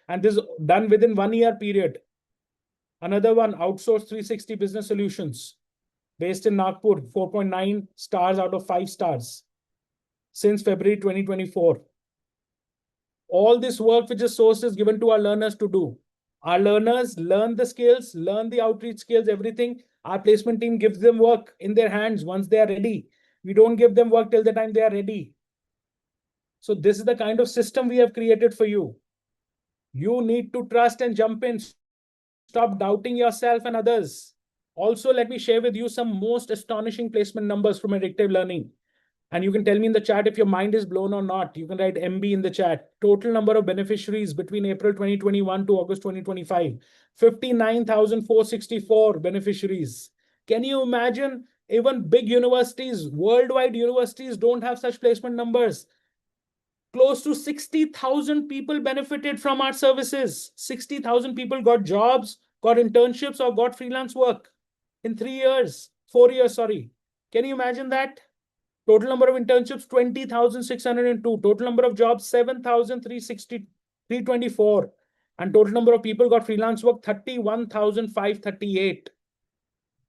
and this is done within 1 year period. Another one, Outsource 360 Business Solutions, based in Nagpur, 4.9 stars out of 5 stars since February 2024. All this work which is sourced is given to our learners to do. Our learners learn the skills, learn the outreach skills, everything. Our placement team gives them work in their hands once they are ready. We don't give them work till the time they are ready. So this is the kind of system we have created for you. You need to trust and jump in. Stop doubting yourself and others. Also, let me share with you some most astonishing placement numbers from predictive learning. And you can tell me in the chat if your mind is blown or not. You can write MB in the chat. Total number of beneficiaries between April 2021 to August 2025, 59,464 beneficiaries. Can you imagine? Even big universities, worldwide universities don't have such placement numbers. Close to 60,000 people benefited from our services. 60,000 people got jobs, got internships, or got freelance work in 3 years, 4 years, sorry. Can you imagine that? Total number of internships, 20,602. Total number of jobs, 7,324. And total number of people got freelance work, 31,538.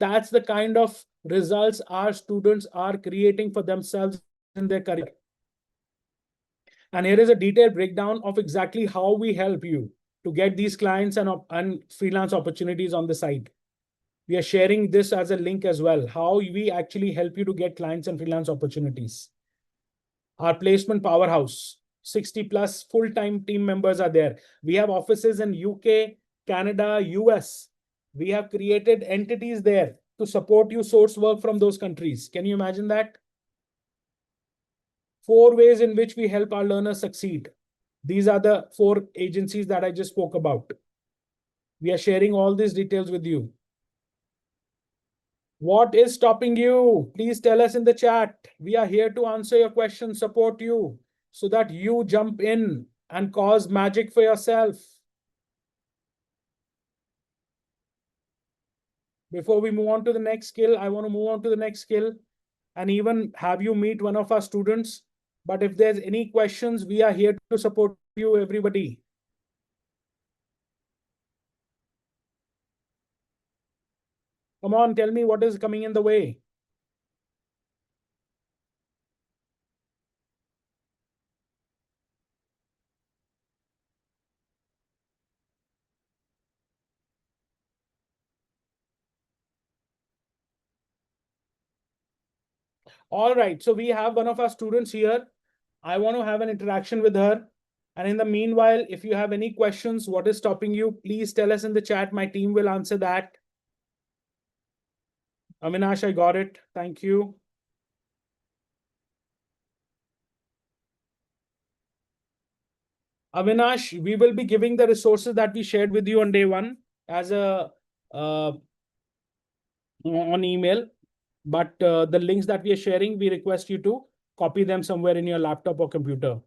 That's the kind of results our students are creating for themselves in their career. And here is a detailed breakdown of exactly how we help you to get these clients and freelance opportunities on the site. We are sharing this as a link as well, how we actually help you to get clients and freelance opportunities. Our placement powerhouse, 60 plus full-time team members are there. We have offices in UK, Canada, US. We have created entities there to support you source work from those countries. Can you imagine that? 4 ways in which we help our learners succeed. These are the 4 agencies that I just spoke about. We are sharing all these details with you. What is stopping you? Please tell us in the chat. We are here to answer your questions, support you, so that you jump in and cause magic for yourself. Before we move on to the next skill, I want to move on to the next skill and even have you meet one of our students. But if there's any questions, we are here to support you, everybody. Come on, tell me what is coming in the way. All right, so we have one of our students here. I want to have an interaction with her. And in the meanwhile, if you have any questions, what is stopping you, please tell us in the chat. My team will answer that. Avinash, I got it. Thank you. Avinash, we will be giving the resources that we shared with you on day 1 as a on email. But the links that we are sharing, we request you to copy them somewhere in your laptop or computer.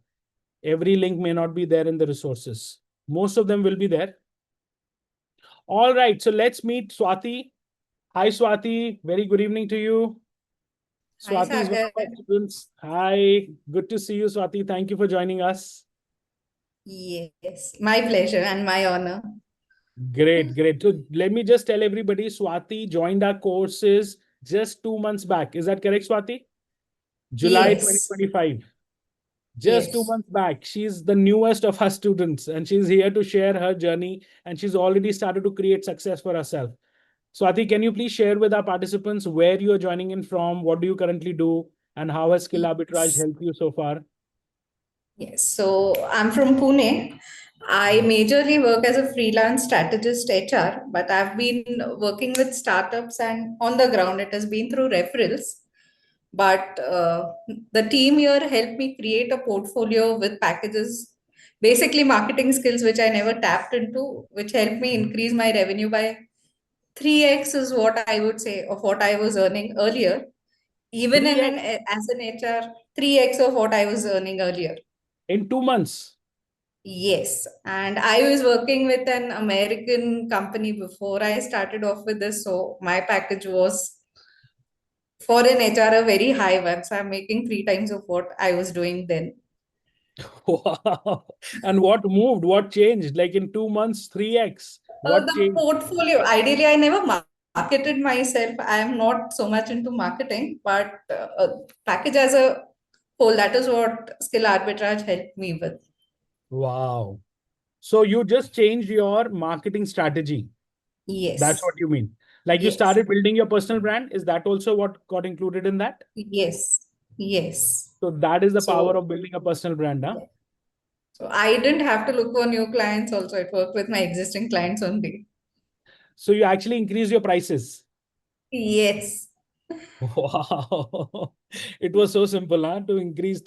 Every link may not be there in the resources. Most of them will be there. All right, so let's meet Swati. Hi, Swati. Very good evening to you. Hi, Swati is one of our Sagar. students. Hi, good to see you, Swati. Thank you for joining us. Yes, my pleasure and my honor. Great, great. So let me just tell everybody, Swati joined our courses just 2 months back. Is that correct, Swati? July Yes, 2025. Just 2 yes. months back. She's the newest of our students and she's here to share her journey and she's already started to create success for herself. Swati, can you please share with our participants where you are joining in from, what do you currently do, and how has skill arbitrage Yes. helped you so far? Yes. So I'm from Pune. I majorly work as a freelance strategist HR, but I've been working with startups and on the ground, it has been through referrals. But the team here helped me create a portfolio with packages, basically marketing skills, which I never tapped into, which helped me increase my revenue by 3x is what I would say of what I was earning earlier. Even in 3x an as an HR, 3x of what I was earning earlier. in 2 months. Yes. And I was working with an American company before I started off with this. So my package was for an HR a very high one. So I'm making 3 times of what I was doing then. Wow. And what moved? What changed? Like in 2 months, 3x. What The changed? portfolio, ideally, I never marketed myself. I am not so much into marketing, but package as a whole, that is what skill arbitrage helped me with. Wow. So you just changed your marketing strategy. That's Yes. what you mean. Like you Yes. started building your personal brand. Is that also what got included in that? Yes. Yes. So that is the power So, of building a personal brand, huh? yeah. So I didn't have to look for new clients also. It worked with my existing clients only. So you actually increase your prices. Yes. Wow. It was so simple, huh? To increase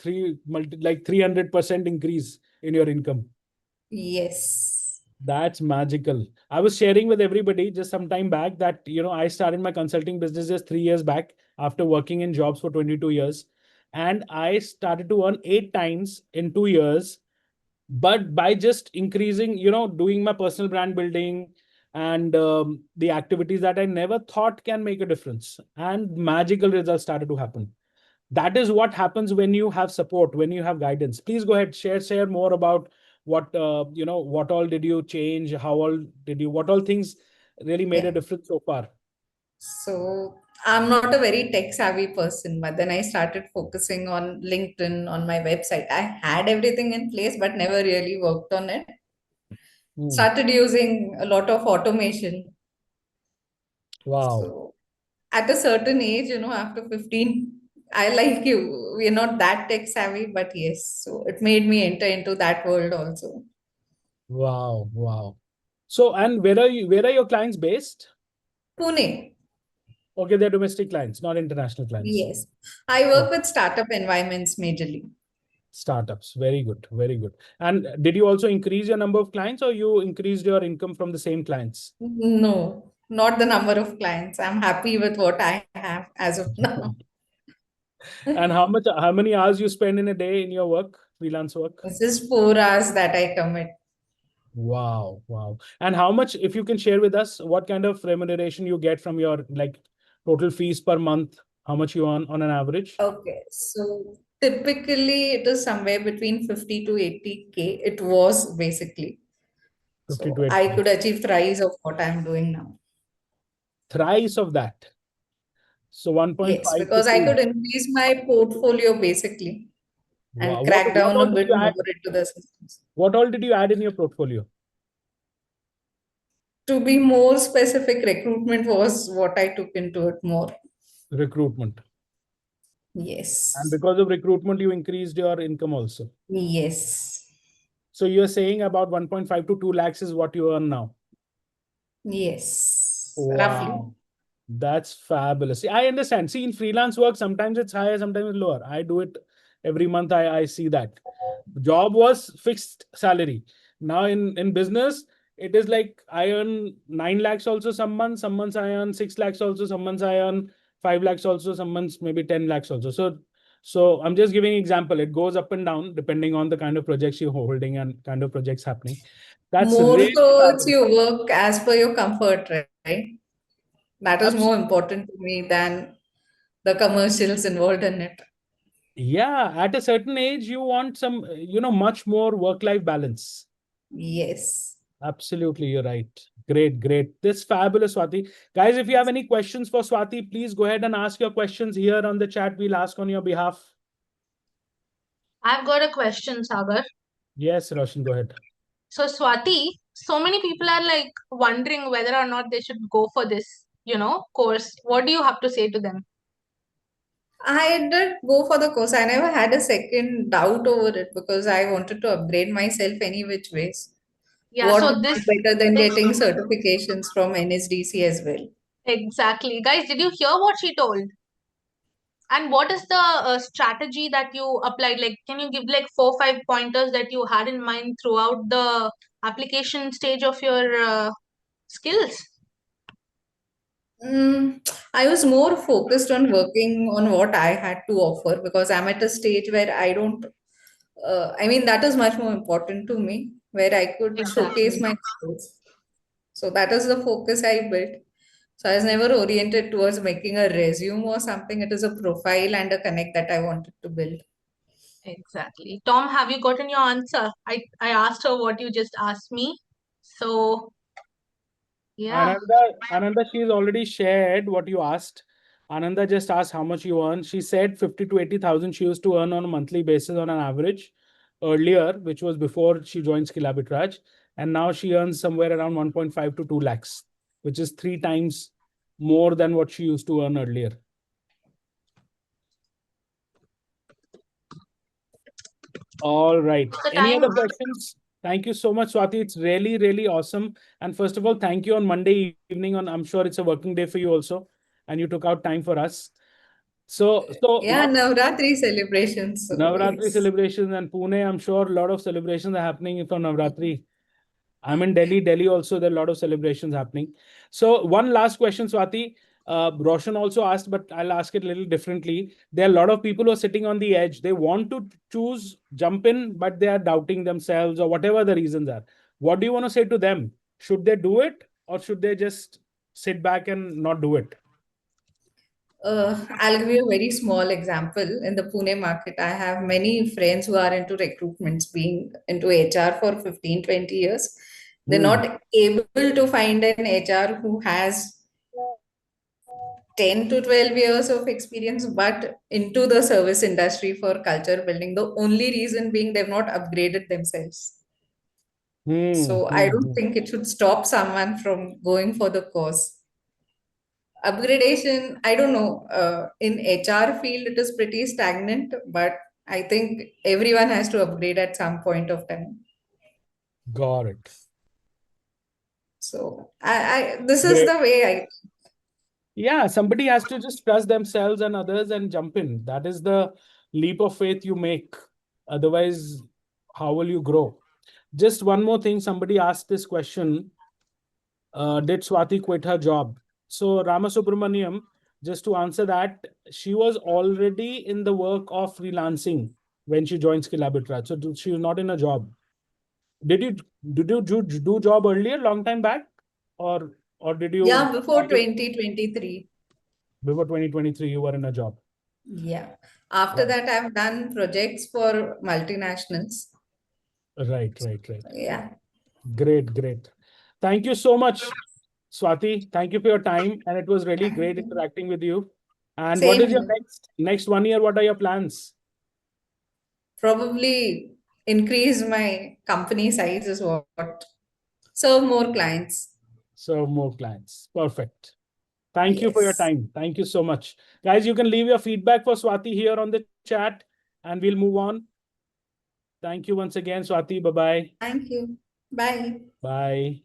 like 300% increase in your income. Yes. That's magical. I was sharing with everybody just some time back that, I started my consulting business just 3 years back after working in jobs for 22 years. And I started to earn 8 times in 2 years, but by just increasing, doing my personal brand building and the activities that I never thought can make a difference, and magical results started to happen. That is what happens when you have support, when you have guidance. Please go ahead, share more about what all did you change, what all things really made a Yeah. difference so far. So I'm not a very tech savvy person, but then I started focusing on LinkedIn on my website. I had everything in place, but never really worked on it. Hmm. Started using a lot of automation. Wow. So at a certain age, after 15, I like you. We're not that tech savvy, but yes. So it made me enter into that world also. Wow. So, and where are your clients based? Pune. Okay, they're domestic clients, not international clients. Yes. I Oh, work with startup environments majorly. startups. Very good. Very good. And did you also increase your number of clients, or you increased your income from the same clients? No, not the number of clients. I'm happy with what I have as of now. And how many hours you spend in a day in your work, freelance work? This is 4 hours that I commit. Wow. And how much, if you can share with us, what kind of remuneration you get from your like total fees per month? How much you earn on an average? Okay, so typically it is somewhere between 50 to 80K. It was basically. 50 So to I 80. could achieve thrice of what I'm doing now. Thrice of that. So Yes, 1.5 to because I 2. could increase my portfolio basically and Wow. What crack what down a all did bit you more add? into the systems. What all did you add in your portfolio? To be more specific, recruitment was what I took into it more. Recruitment. And Yes. because of recruitment, you increased your income also. Yes. So you're saying about 1.5 to 2 lakhs is what you earn now. Yes. Roughly. Wow. That's fabulous. See, I understand. See, in freelance work, sometimes it's higher, sometimes it's lower. I do it every month. I see that. Job was fixed salary. Now in business, it is like I earn 9 lakhs also some months I earn 6 lakhs also, some months I earn 5 lakhs also, some months maybe 10 lakhs also. So I'm just giving example. It goes up and down depending on the kind of projects you're holding and kind of projects happening. That's More really so, it's fabulous. you work as per your comfort, right? That is more Absolutely. important to me than the commercials involved in it. Yeah, at a certain age, you want some, much more work-life balance. Yes. Absolutely, you're right. Great. This fabulous, Swati. Guys, if you have any questions for Swati, please go ahead and ask your questions here on the chat. We'll ask on your behalf. I've got a question, Sagar. Yes, Roshan, go ahead. So, Swati, so many people are like wondering whether or not they should go for this, course. What do you have to say to them? I did go for the course. I never had a second doubt over it because I wanted to upgrade myself any which ways. Yeah, What would so this be better than this getting certifications from NSDC as well? exactly. Guys, did you hear what she told? And what is the strategy that you applied? Like, can you give like 4, 5 pointers that you had in mind throughout the application stage of your skills? I was more focused on working on what I had to offer because I'm at a stage where I don't, I mean, that is much more important to me, where I could showcase Exactly. my skills. So that is the focus I built. So I was never oriented towards making a resume or something. It is a profile and a connect that I wanted to build. Exactly. Tom, have you gotten your answer? I asked her what you just asked me. So, yeah. Ananda, she's already shared what you asked. Ananda just asked how much you earn. She said 50 to 80,000 she used to earn on a monthly basis on an average earlier, which was before she joined Skill Arbitrage. And now she earns somewhere around 1.5 to 2 lakhs, which is 3 times more than what she used to earn earlier. All right. The Any time. other questions? Thank you so much, Swati. It's really, really awesome. And first of all, thank you on Monday evening. I'm sure it's a working day for you also, and you took out time for us. So Yeah, Navratri celebrations. So Navratri yes. celebrations and Pune, I'm sure a lot of celebrations are happening for Navratri. I'm in Delhi. Delhi also, there are a lot of celebrations happening. So one last question, Swati. Roshan also asked, but I'll ask it a little differently. There are a lot of people who are sitting on the edge. They want to choose jump in, but they are doubting themselves or whatever the reasons are. What do you want to say to them? Should they do it or should they just sit back and not do it? I'll give you a very small example. In the Pune market, I have many friends who are into recruitments, being into HR for 15, 20 years. They're Hmm. not able to find an HR who has 10 to 12 years of experience, but into the service industry for culture building. The only reason being they've not upgraded themselves. Hmm. So I don't think it should stop someone from going for the course. Upgradation, I don't know. In HR field, it is pretty stagnant, but I think everyone has to upgrade at some point of time. Got it. So I this is Great. the way I. Yeah, somebody has to just trust themselves and others and jump in. That is the leap of faith you make. Otherwise, how will you grow? Just one more thing. Somebody asked this question. Did Swati quit her job? So Ramasubramaniam, just to answer that, she was already in the work of freelancing when she joined Skill Arbitrage. So she was not in a job. Did you do job earlier, long time back, or did you Yeah, before 2023. before 2023 you were in a job? Yeah. After Wow. that, I've done projects for multinationals. Right. Yeah. Great, great. Thank you so much, Swati. Thank you for your time, and it was really Thank great you. interacting with you. And what Same is your here. next 1 year? What are your plans? Probably increase my company size is what. Serve more clients. So more clients. Perfect. Thank you for your Yes. time. Thank you so much. Guys, you can leave your feedback for Swati here on the chat, and we'll move on. Thank you once again, Swati. Bye-bye. Thank you. Bye. Bye.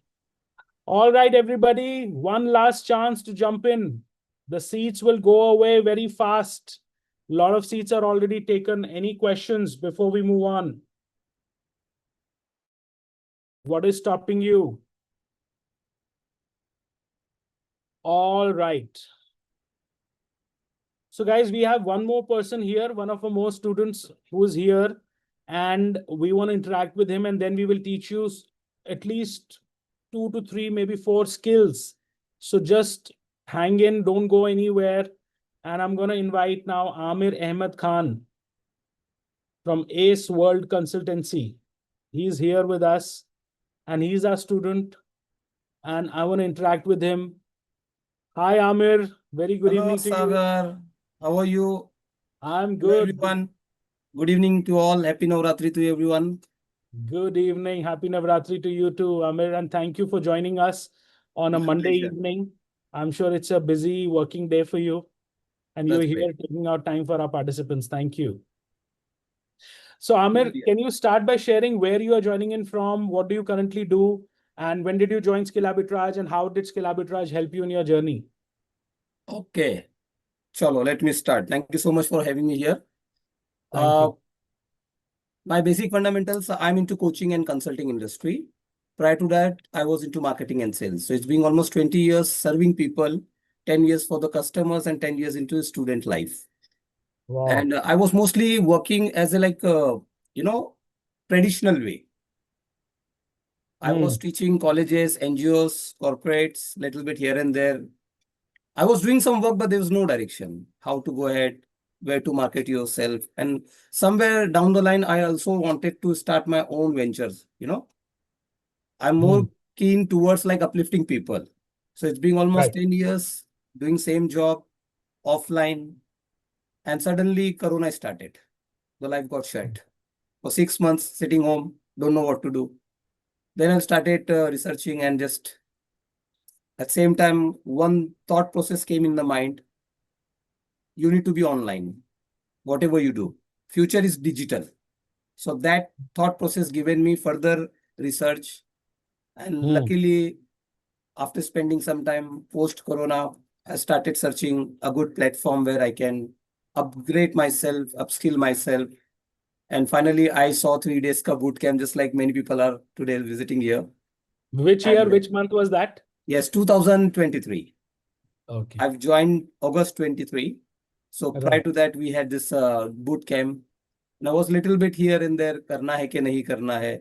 All right, everybody. One last chance to jump in. The seats will go away very fast. A lot of seats are already taken. Any questions before we move on? What is stopping you? All right. So guys, we have one more person here, one of our more students who is here, and we want to interact with him, and then we will teach you at least 2 to 3, maybe 4 skills. So just hang in, don't go anywhere. And I'm going to invite now Amir Ahmed Khan from Ace World Consultancy. He's here with us, and he's our student, and I want to interact with him. Hi, Amir. Very good Hello, evening to you. Sagar. How are you? I'm Hello, good. everyone. Good evening to all. Happy Navratri to everyone. Good evening. Happy Navratri to you too, Amir, and thank you for joining us on a My Monday pleasure. evening. I'm sure it's a busy working day for you, and you're That's here great. taking out time for our participants. Thank you. So, Amir, Good idea. can you start by sharing where you are joining in from? What do you currently do? And when did you join Skill Arbitrage? And how did Skill Arbitrage help you in your journey? Okay. Chalo, let me start. Thank you so much for having me here. Thank you. My basic fundamentals, I'm into coaching and consulting industry. Prior to that, I was into marketing and sales. So it's been almost 20 years serving people, 10 years for the customers and 10 years into student life. Wow. And I was mostly working as a traditional way. I was teaching colleges, NGOs, corporates, little bit here and there. I was doing some work, but there was no direction. How to go ahead, where to market yourself. And somewhere down the line, I also wanted to start my own ventures. I'm more keen towards like uplifting people. So it's been almost Right. 10 years doing same job offline. And suddenly Corona started. The life got shut. For 6 months, sitting home, don't know what to do. Then I started researching and just at the same time, one thought process came in the mind. You need to be online, whatever you do. Future is digital. So that thought process given me further research. And luckily, after spending some time post-corona, I started searching a good platform where I can upgrade myself, upskill myself. And finally, I saw 3 days ka boot camp, just like many people are today visiting here. Which year, And which month was that? yes, 2023. Okay. I've joined August 23. So prior Right. to that, we had this boot camp. And I was little bit here and there, karna hai ke nahi karna hai.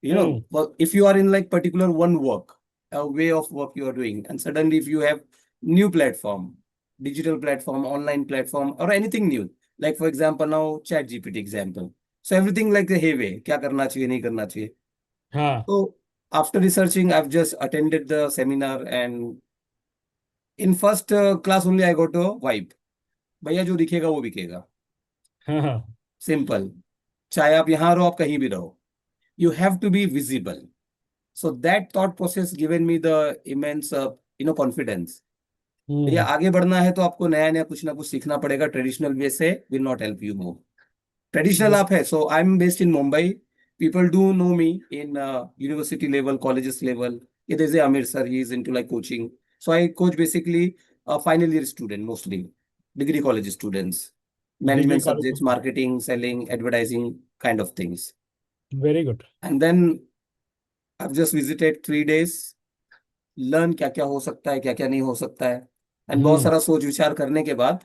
You know, well, if you are in like particular one work, a way of work you are doing, and suddenly if you have new platform, digital platform, online platform, or anything new, like for example, now chat GPT example. So everything like the hey way, क्या करना चाहिए, नहीं करना चाहिए. हाँ. So after researching, I've just attended the seminar, and in first class only I got to vibe. भैया जो दिखेगा वो बिकेगा. हाँ, हाँ. Simple. चाहे आप यहाँ रहो, आप कहीं भी रहो. You have to be visible. So that thought process given me the immense, confidence. भैया आगे बढ़ना है तो आपको नया नया कुछ ना कुछ सीखना पड़ेगा. ट्रेडिशनल वे से will not help you more. Traditional आप है. So I'm based in Mumbai. People do know me in university level, colleges level. Yeah, there's a Amir sir. He is into like coaching. So I coach basically final year student, mostly degree college students, Degree management college. subjects, marketing, selling, advertising kind of things. Very good. And then I've just visited 3 days. Learn क्या क्या हो सकता है, क्या क्या नहीं हो सकता है. एंड बहुत सारा सोच विचार करने के बाद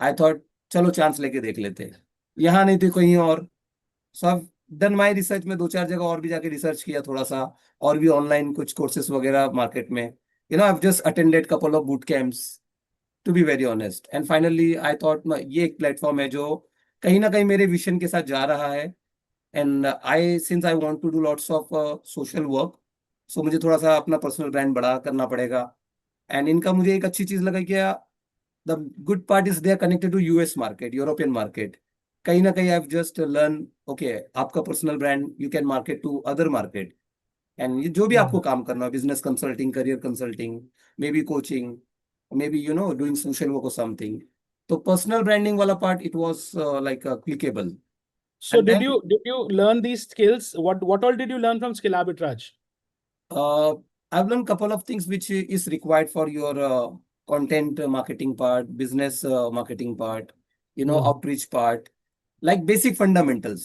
आई थॉट चलो चांस लेके देख लेते हैं. यहाँ नहीं तो कहीं और. सो आई डन माई रिसर्च में 2-4 जगह और भी जाके रिसर्च किया थोड़ा सा, और भी ऑनलाइन कुछ कोर्सेज वगैरह मार्केट में. I just attended couple of boot camps, to be very honest. And finally I thought ये एक प्लेटफॉर्म है जो कहीं ना कहीं मेरे विजन के साथ जा रहा है. And since I want to do lots of social work, so मुझे थोड़ा सा अपना पर्सनल ब्रांड बड़ा करना पड़ेगा. एंड इनका मुझे एक अच्छी चीज लगा कि the good part is they are connected to US market, European market. कहीं ना कहीं I have just learn, okay आपका personal brand you can market to other market. And ये जो भी आपको काम करना है, business consulting, career consulting, maybe coaching, maybe doing social work और समथिंग. तो पर्सनल ब्रांडिंग वाला part it was like clickable. So And did then you learn these skills? What all did you learn from skill arbitrage? I've learned couple of things which is required for your content marketing part, business marketing part, outreach part, like basic fundamentals.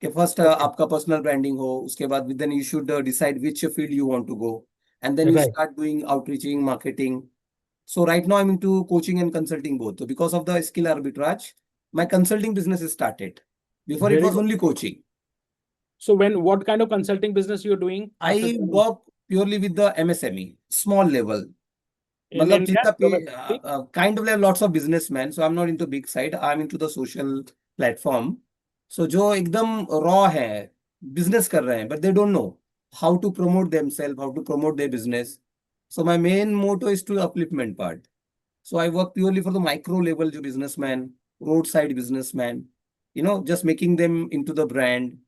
कि first Okay. आपका personal branding हो, उसके बाद then you should decide which field you want to go, and then you Right. start doing outreaching, marketing. So right now I'm into coaching and consulting both. So because of the skill arbitrage, my consulting business is started. Before it Very was good. only coaching. So what kind of consulting business you're doing after I work purely with the MSME, small level. in मतलब India? जितना Domestically? kind of like lots of businessmen, so I'm not into big side, I'm into the social platform. So जो एकदम raw है, business कर रहे हैं, but they don't know how to promote themselves, how to promote their business. So my main motto is to upliftment part. So I work purely for the micro level जो businessman, roadside businessman, just making them into the brand,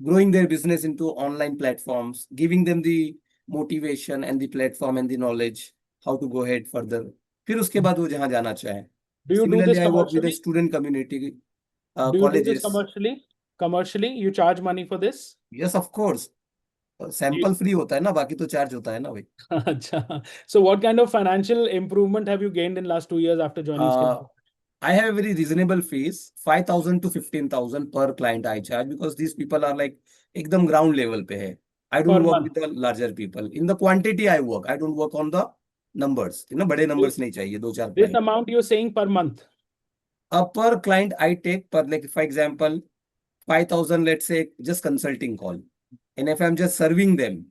growing their business into online platforms, giving them the motivation and the platform and the knowledge how to go ahead further. फिर उसके बाद वो जहाँ जाना चाहे. Do you do Similarly, this I work with the commercially? student community, Do you do this colleges. commercially? Commercially, you charge money for this? Yes, of course. Sample free होता है ना, बाकी तो charge होता है ना भाई. Acha. So what kind of financial improvement have you gained in last 2 years after joining Uh, Skill? I have a very reasonable fees, 5,000 to 15,000 per client I charge, because these people are like एकदम ground level पे है. I Per don't work month? with the larger people. In the quantity I work, I don't work on the numbers. बड़े numbers नहीं चाहिए, 2-4 This client. amount you're saying per month? Per client I take per, like for example, 5,000, let's say, just consulting call. And if I'm just serving them,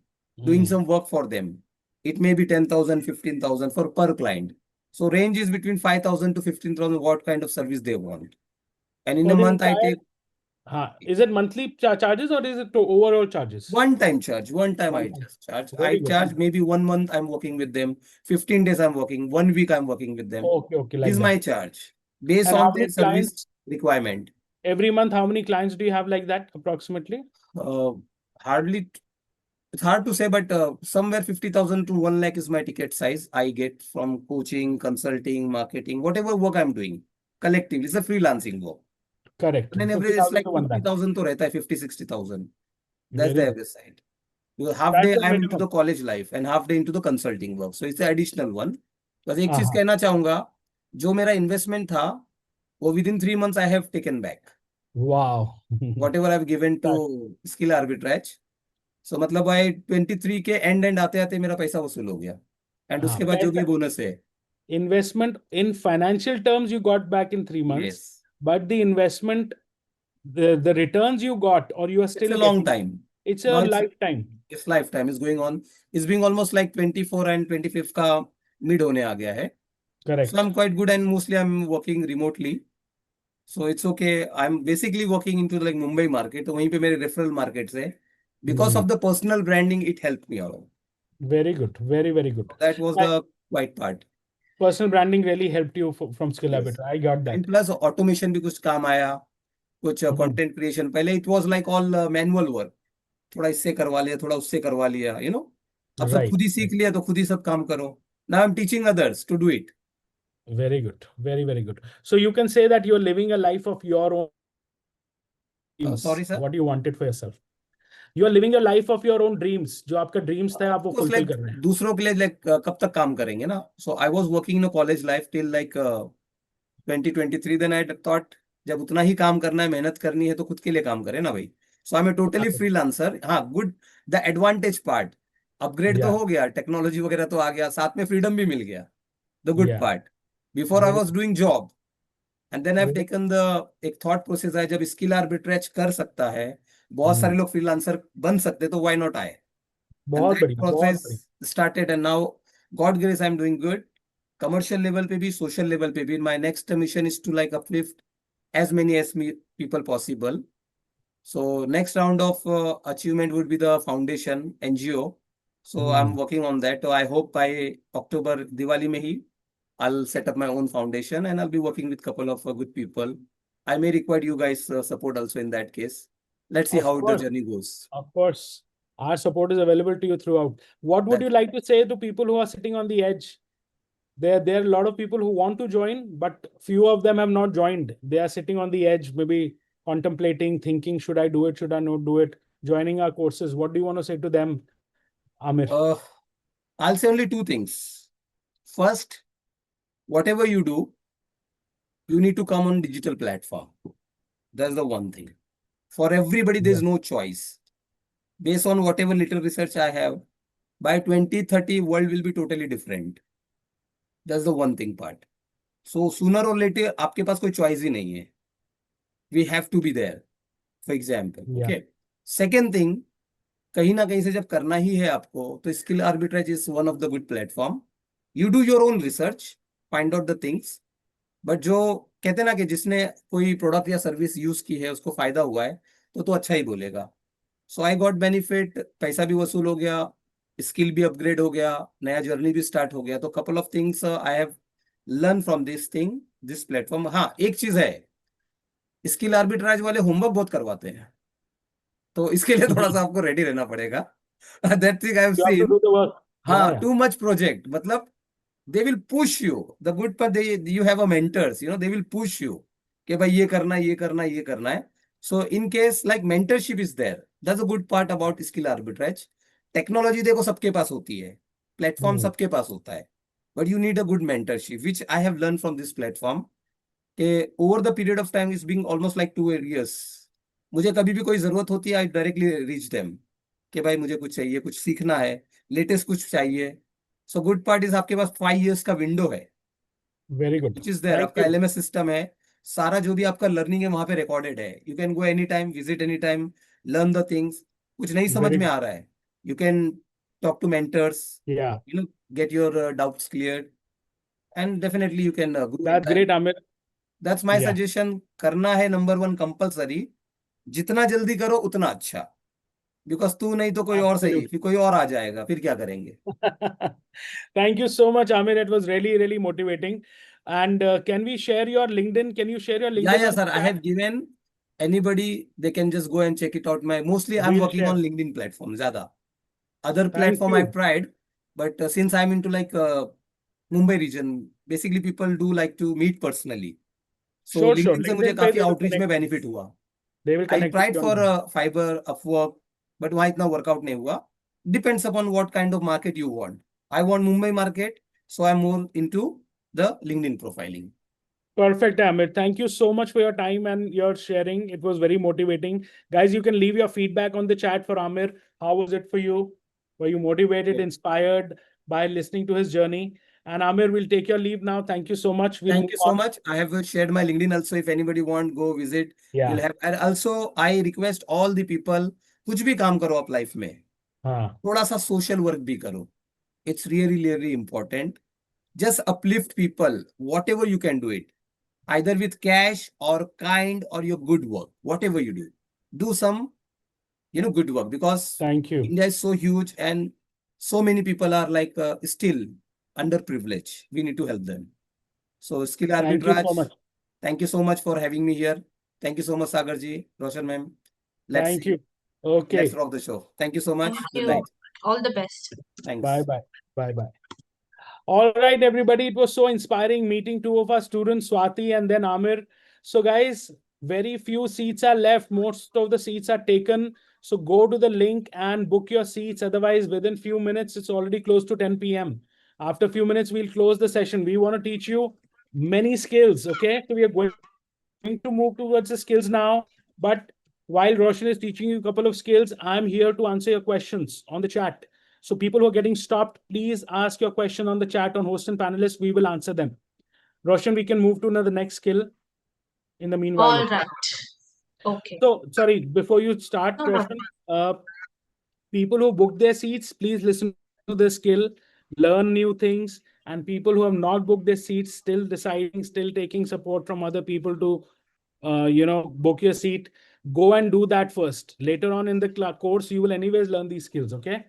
doing some work for them, it may be 10,000, 15,000 for per client. So range is between 5,000 to 15,000, what kind of service they want. And in For a the month, I entire, take is it monthly charges or is it to overall charges? one-time charge. One time I One time. just charge. Very I good. charge maybe 1 month I'm working with them, 15 days I'm working, 1 week I'm working with them. Okay, This like is that. my charge based And on how their many service clients requirement. every month? How many clients do you have like that approximately? Hardly, it's hard to say, but somewhere 50,000 to 1 lakh is my ticket size I get from coaching, consulting, marketing, whatever work I'm doing collectively. It's a freelancing work. Correct. On an average, it's 50,000 like to 1 lakh. 50,000 to रहता है, 50-60,000. That's Very the good. average side. Because half That's day the I'm into the minimum. college life and half day into the consulting work. So it's the additional one. बस एक चीज Uh-huh. कहना चाहूंगा, जो मेरा investment था, वो within 3 months I have taken back. Wow. Whatever I've given to skill arbitrage. So मतलब भाई 23 के एंड आते आते मेरा पैसा वसूल हो गया. एंड उसके बाद जो भी बोनस है. Investment in financial terms you got back in 3 months, Yes. but the investment, the returns you got, or you are It's still a long getting, time. it's a Now lifetime. It's lifetime is going on. It's being almost like 24 and 25 का mid होने आ गया है. Correct. So I'm quite good and mostly I'm working remotely. So it's okay. I'm basically working into like Mumbai market. तो वहीं पे मेरे referral markets है. Because of the personal branding, it helped me out. Very good. Very, very good. That was the quite part. Personal branding really helped you from skill Yes. arbitrage. I got that. And plus automation भी कुछ काम आया. कुछ content creation. पहले it was like all manual work. थोड़ा इससे करवा लिया, थोड़ा उससे करवा लिया, you know. अब सब Right. खुद ही सीख लिया तो खुद ही सब काम करो. Now I'm teaching others to do it. Very good. Very, very good. So you can say that you're living a life of your own dreams. Sorry, sir. What you wanted for yourself. You are living your life of your own dreams. जो आपका dreams था आप वो Of course, fulfill like कर रहे हैं. दूसरों के लिए like कब तक काम करेंगे ना. So I was working in a college life till like 2023. Then I thought जब उतना ही काम करना है, मेहनत करनी है तो खुद के लिए काम करें ना भाई. So I'm a totally freelancer. हाँ, good. The advantage part. Upgrade तो Yeah. हो गया, टेक्नोलॉजी वगैरह तो आ गया, साथ में फ्रीडम भी मिल गया. The good Yeah. part. Before I Very was doing job. And then I've Very- taken the एक thought process है, जब स्किल आर्बिट्रेज कर सकता है, बहुत सारे लोग फ्रीलांसर बन सकते, तो why not I? And बहुत that बढ़िया, बहुत बढ़िया. process started and now God grace I'm doing good. Commercial level पे भी, social level पे भी. My next mission is to like uplift as many as me people possible. So next round of achievement would be the foundation NGO. So I'm working on that. So I hope by October Diwali में ही I'll set up my own foundation and I'll be working with a couple of good people. I may require you guys support also in that case. Let's see Of how the course. journey goes. Of course. Our support is available to you throughout. What would you like to say to people who are sitting on the edge? There are a lot of people who want to join, but few of them have not joined. They are sitting on the edge, maybe contemplating, thinking, should I do it? Should I not do it? Joining our courses. What do you want to say to them, Amir? I'll say only two things. First, whatever you do, you need to come on digital platform. That's the one thing. For everybody, there's no choice. Based on whatever little research I have, by 2030, world will be totally different. That's the one thing part. So sooner or later, आपके पास कोई choice ही नहीं है. We have to be there. For example, Yeah. okay. Second thing, कहीं ना कहीं से जब करना ही है आपको, तो skill arbitrage is one of the good platform. You do your own research, find out the things. But जो कहते हैं ना कि जिसने कोई प्रोडक्ट या सर्विस यूज की है उसको फायदा हुआ है तो अच्छा ही बोलेगा. सो आई गॉट बेनिफिट, पैसा भी वसूल हो गया, स्किल भी अपग्रेड हो गया, नया जर्नी भी स्टार्ट हो गया. तो couple of things I have learn from this thing, this platform. हाँ, एक चीज है, स्किल आर्बिट्राज वाले होमवर्क बहुत करवाते हैं, तो इसके लिए थोड़ा सा आपको रेडी रहना पड़ेगा. That thing I have You have to scene. do the work. हाँ, Yeah. टू मच प्रोजेक्ट, मतलब they will push you. The good part, you have a mentors, you know, they will push you कि भाई ये करना है, ये करना है, ये करना है. So in case like mentorship is there, that's a good part about skill arbitrage. Technology देखो सबके पास होती है, प्लेटफॉर्म सबके पास होता है, but you need a good mentorship, which I have learned from this platform. कि over the period of time is being almost like 2 years. मुझे कभी भी कोई जरूरत होती है, I directly reach them कि भाई मुझे कुछ चाहिए, कुछ सीखना है, लेटेस्ट कुछ चाहिए. सो गुड पार्ट इज आपके पास 5 years का विंडो है, Very good. Which is there. Thank आपका you. LMS सिस्टम है, सारा जो भी आपका लर्निंग है वहां पे रिकॉर्डेड है. You can go any time, visit any time, learn the things. कुछ नहीं समझ Very में good. आ रहा है, you can talk to mentors, Yeah. You know, get your doubts cleared and definitely you can grow in That's that. great, Amir. That's my Yeah. Suggestion. करना है number 1 compulsory, जितना जल्दी करो उतना अच्छा. बिकॉज तू नहीं तो कोई और सही, Absolutely. फिर कोई और आ जाएगा, फिर क्या करेंगे. Thank you so much, Amir. It was really, really motivating. And can we share your LinkedIn? Can you share your LinkedIn? Yeah, on sir. the I chat? have given anybody, they can just go and check it out. Mostly I'm We'll working share. on LinkedIn platform. Zyada. Other Thank platform you. I've tried, but since I'm into like Mumbai region, basically people do like to meet personally. So Sure, sure. LinkedIn से मुझे LinkedIn पे काफी they will outreach में connect. Benefit हुआ. They will I connect with tried you on for LinkedIn. Fiverr, Upwork, but वहाँ इतना workout नहीं हुआ. Depends upon what kind of market you want. I want Mumbai market, so I'm more into the LinkedIn profiling. Perfect, Amir. Thank you so much for your time and your sharing. It was very motivating. Guys, you can leave your feedback on the chat for Amir. How was it for you? Were you motivated, Yeah. inspired by listening to his journey? And Amir, we'll take your leave now. Thank you so much. We'll Thank move you so on. much. I have shared my LinkedIn also. If anybody want, go visit. Yeah. You'll have. And also, I request all the people, कुछ भी काम करो आप life में, हाँ. थोड़ा सा social work भी करो. It's really, really important. Just uplift people, whatever you can do it, either with cash or kind or your good work, whatever you do. Do some, good work, because Thank you. India is so huge and so many people are like still underprivileged. We need to help them. So skill Thank you so arbitrage. much. Thank you so much for having me here. Thank you so much, Sagar ji, Roshan ma'am. Let's Thank see. you. Okay. Let's rock the show. Thank you so much. Thank Good you. night. All the best. Thanks. Bye bye. Bye bye. All right, everybody. It was so inspiring meeting two of our students, Swati and then Amir. So, guys, very few seats are left. Most of the seats are taken. So, go to the link and book your seats. Otherwise, within few minutes, it's already close to 10 p.m. After a few minutes, we'll close the session. We want to teach you many skills. Okay. So, we are going to move towards the skills now. But while Roshan is teaching you a couple of skills, I'm here to answer your questions on the chat. So people who are getting stopped, please ask your question on the chat on host and panelists. We will answer them. Roshan, we can move to the next skill in the meanwhile. All right. Okay. So, sorry, before you start, No, no. Roshan, people who booked their seats, please listen to this skill, learn new things, and people who have not booked their seats, still deciding, still taking support from other people to, book your seat. Go and do that first. Later on in the course, you will anyways learn these skills, okay?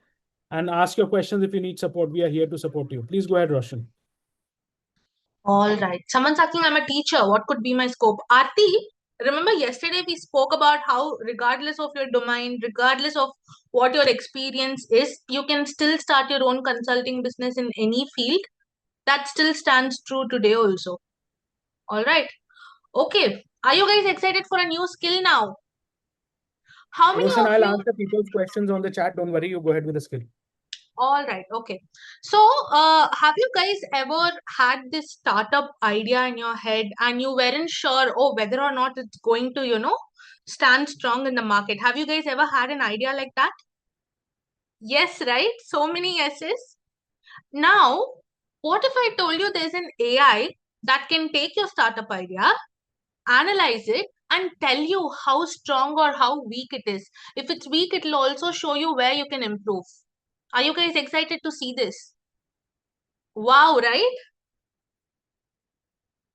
And ask your questions if you need support. We are here to support you. Please go ahead, Roshan. All right. Someone's asking, I'm a teacher. What could be my scope? Aarti, remember yesterday we spoke about how, regardless of your domain, regardless of what your experience is, you can still start your own consulting business in any field. That still stands true today also. All right. Okay. Are you guys excited for a new skill now? How many Roshan, of I'll you? answer people's questions on the chat. Don't worry. You go ahead with the skill. All right, okay. So, have you guys ever had this startup idea in your head and you weren't sure, oh, whether or not it's going to, stand strong in the market? Have you guys ever had an idea like that? Yes, right? So many yeses. Now, what if I told you there's an AI that can take your startup idea, analyze it, and tell you how strong or how weak it is? If it's weak, it'll also show you where you can improve. Are you guys excited to see this? Wow, right?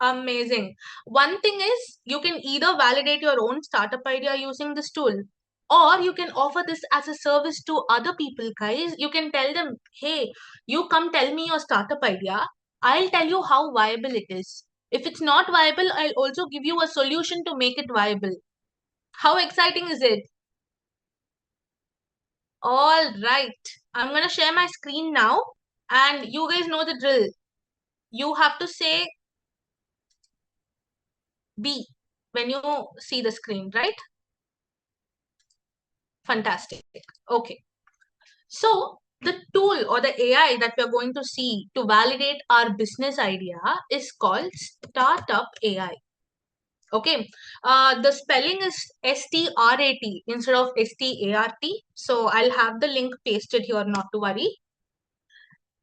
Amazing. One thing is you can either validate your own startup idea using this tool, or you can offer this as a service to other people, guys. You can tell them, hey, you come tell me your startup idea. I'll tell you how viable it is. If it's not viable, I'll also give you a solution to make it viable. How exciting is it? All right. I'm going to share my screen now, and you guys know the drill. You have to say B when you see the screen, right? Fantastic. Okay. So the tool or the AI that we're going to see to validate our business idea is called Startup AI. Okay. The spelling is STRAT instead of START. So I'll have the link pasted here, not to worry.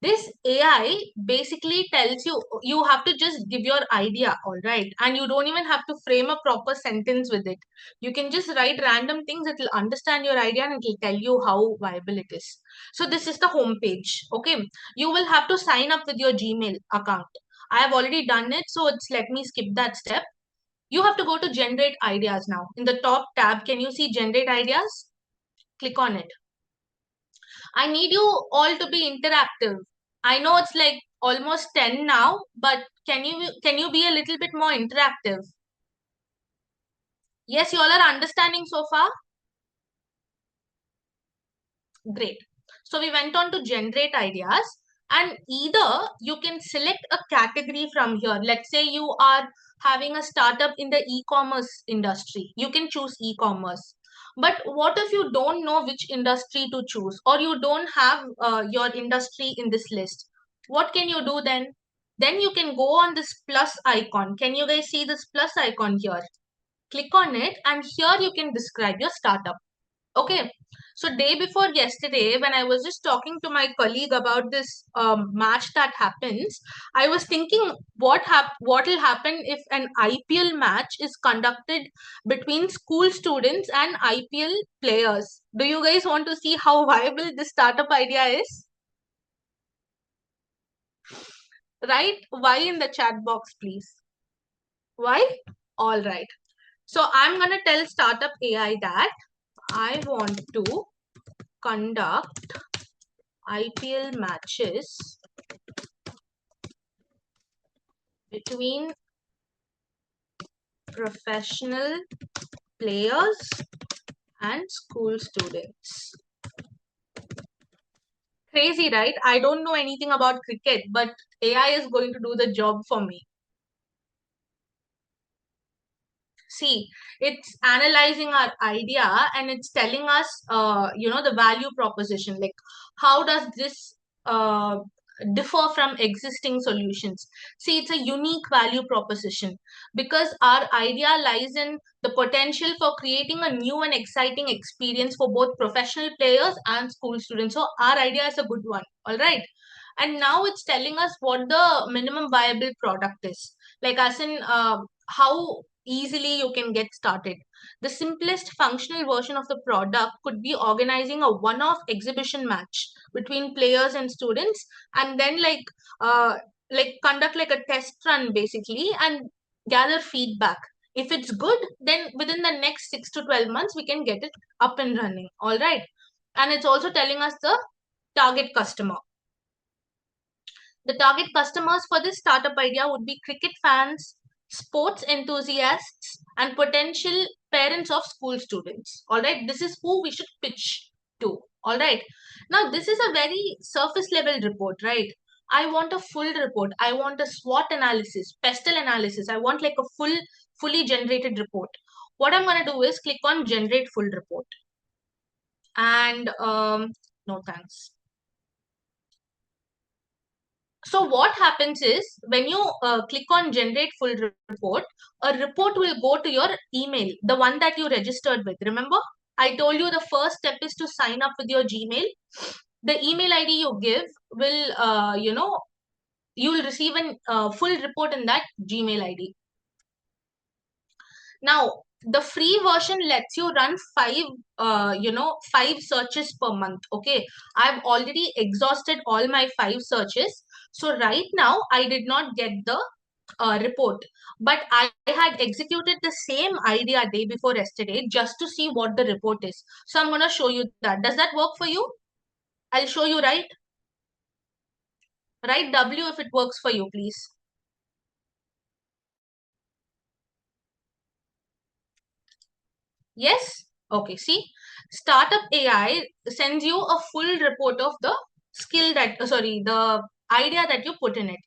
This AI basically tells you, you have to just give your idea, all right? And you don't even have to frame a proper sentence with it. You can just write random things, it will understand your idea and it will tell you how viable it is. So this is the home page, okay? You will have to sign up with your Gmail account. I have already done it, so it's let me skip that step. You have to go to generate ideas now. In the top tab, can you see generate ideas? Click on it. I need you all to be interactive. I know it's like almost 10 now, but can you be a little bit more interactive? Yes, you all are understanding so far? Great. So we went on to generate ideas. And either you can select a category from here. Let's say you are having a startup in the e-commerce industry. You can choose e-commerce. But what if you don't know which industry to choose, or you don't have your industry in this list? What can you do then? Then you can go on this plus icon. Can you guys see this plus icon here? Click on it, and here you can describe your startup. Okay. So day before yesterday, when I was just talking to my colleague about this match that happens, I was thinking what will happen if an IPL match is conducted between school students and IPL players. Do you guys want to see how viable this startup idea is? Right? Why in the chat box, please? Why? All right. So I'm gonna tell startup AI that I want to conduct IPL matches between professional players and school students. Crazy, right? I don't know anything about cricket, but AI is going to do the job for me. See, it's analyzing our idea and it's telling us, the value proposition. Like, how does this differ from existing solutions? See, it's a unique value proposition because our idea lies in the potential for creating a new and exciting experience for both professional players and school students. So, our idea is a good one. All right. And now it's telling us what the minimum viable product is. Like, as in, how easily you can get started. The simplest functional version of the product could be organizing a one-off exhibition match between players and students, and then like conduct like a test run basically and gather feedback. If it's good, then within the next 6 to 12 months we can get it up and running. All right. And it's also telling us the target customer. The target customers for this startup idea would be cricket fans, sports enthusiasts, and potential parents of school students. All right, this is who we should pitch to. All right, now this is a very surface level report, right? I want a full report. I want a SWOT analysis, pestle analysis. I want like a fully generated report. What I'm going to do is click on generate full report. And no thanks. So what happens is when you click on generate full report, a report will go to your email, the one that you registered with. Remember, I told you the first step is to sign up with your Gmail. The email ID you give will, you will receive a full report in that Gmail ID. Now, the free version lets you run five searches per month. Okay, I've already exhausted all my 5 searches. So right now, I did not get the report, but I had executed the same idea day before yesterday just to see what the report is. So I'm going to show you that. Does that work for you? I'll show you, right? Write W if it works for you, please. Yes? Okay, see, Startup AI sends you a full report of the the idea that you put in it.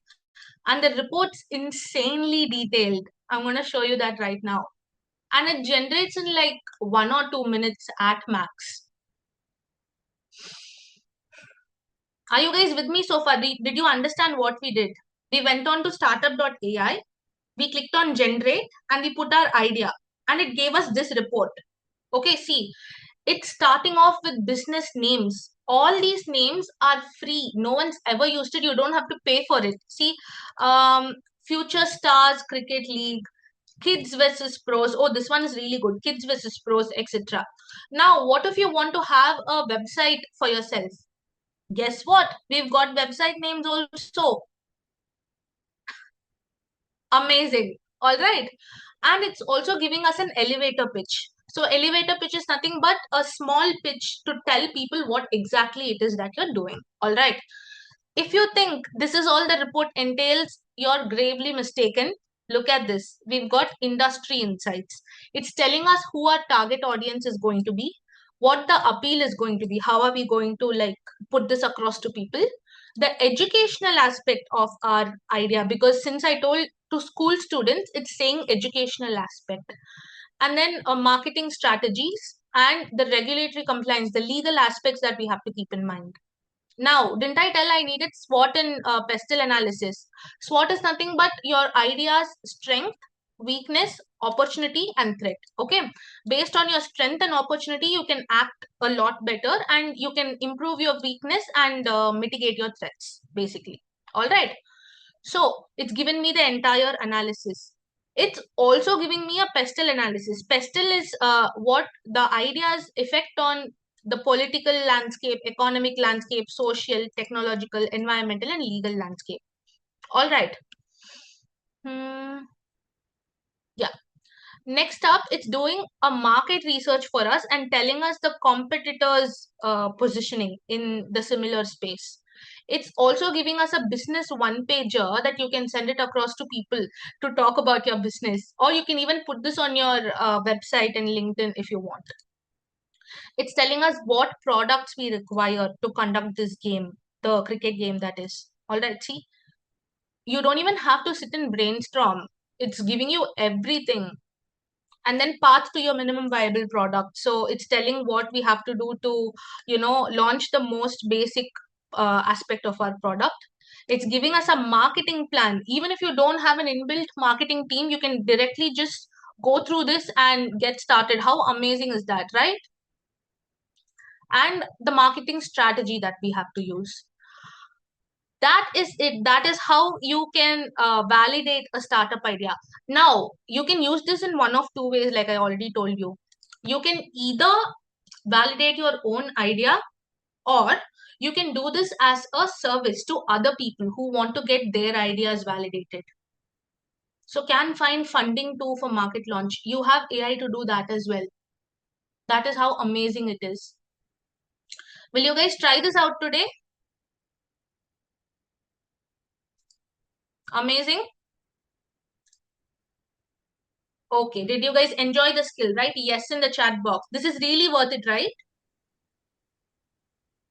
And the report's insanely detailed. I'm going to show you that right now. And it generates in like 1 or 2 minutes at max. Are you guys with me so far? Did you understand what we did? We went on to startup.ai, we clicked on generate, and we put our idea. And it gave us this report. Okay, see, it's starting off with business names. All these names are free. No one's ever used it. You don't have to pay for it. See, Future Stars Cricket League, Kids versus Pros. Oh, this one is really good. Kids versus Pros, etc. Now, what if you want to have a website for yourself? Guess what? We've got website names also. Amazing. All right. And it's also giving us an elevator pitch. So elevator pitch is nothing but a small pitch to tell people what exactly it is that you're doing. All right. If you think this is all the report entails, you're gravely mistaken. Look at this. We've got industry insights. It's telling us who our target audience is going to be, what the appeal is going to be, how are we going to like put this across to people. the educational aspect of our idea, because since I told to school students, it's saying educational aspect. And then marketing strategies and the regulatory compliance, the legal aspects that we have to keep in mind. Now, didn't I tell I needed SWOT and pestle analysis? SWOT is nothing but your idea's strength, weakness, opportunity, and threat. Okay. Based on your strength and opportunity, you can act a lot better and you can improve your weakness and mitigate your threats, basically. All right. So it's given me the entire analysis. It's also giving me a pestle analysis. Pestle is what the idea's effect on the political landscape, economic landscape, social, technological, environmental, and legal landscape. All right. Yeah. Next up, it's doing a market research for us and telling us the competitors' positioning in the similar space. It's also giving us a business one pager that you can send it across to people to talk about your business, or you can even put this on your website and LinkedIn if you want. It's telling us what products we require to conduct this game, the cricket game, that is. All right, see, you don't even have to sit and brainstorm. It's giving you everything. And then path to your minimum viable product. So it's telling what we have to do to, launch the most basic aspect of our product. It's giving us a marketing plan. Even if you don't have an inbuilt marketing team, you can directly just go through this and get started. How amazing is that, right? And the marketing strategy that we have to use. That is it. That is how you can validate a startup idea. Now, you can use this in one of two ways, like I already told you. You can either validate your own idea, or you can do this as a service to other people who want to get their ideas validated. So can find funding too for market launch. You have AI to do that as well. That is how amazing it is. Will you guys try this out today? Amazing. Okay, did you guys enjoy the skill, right? Yes, in the chat box. This is really worth it, right?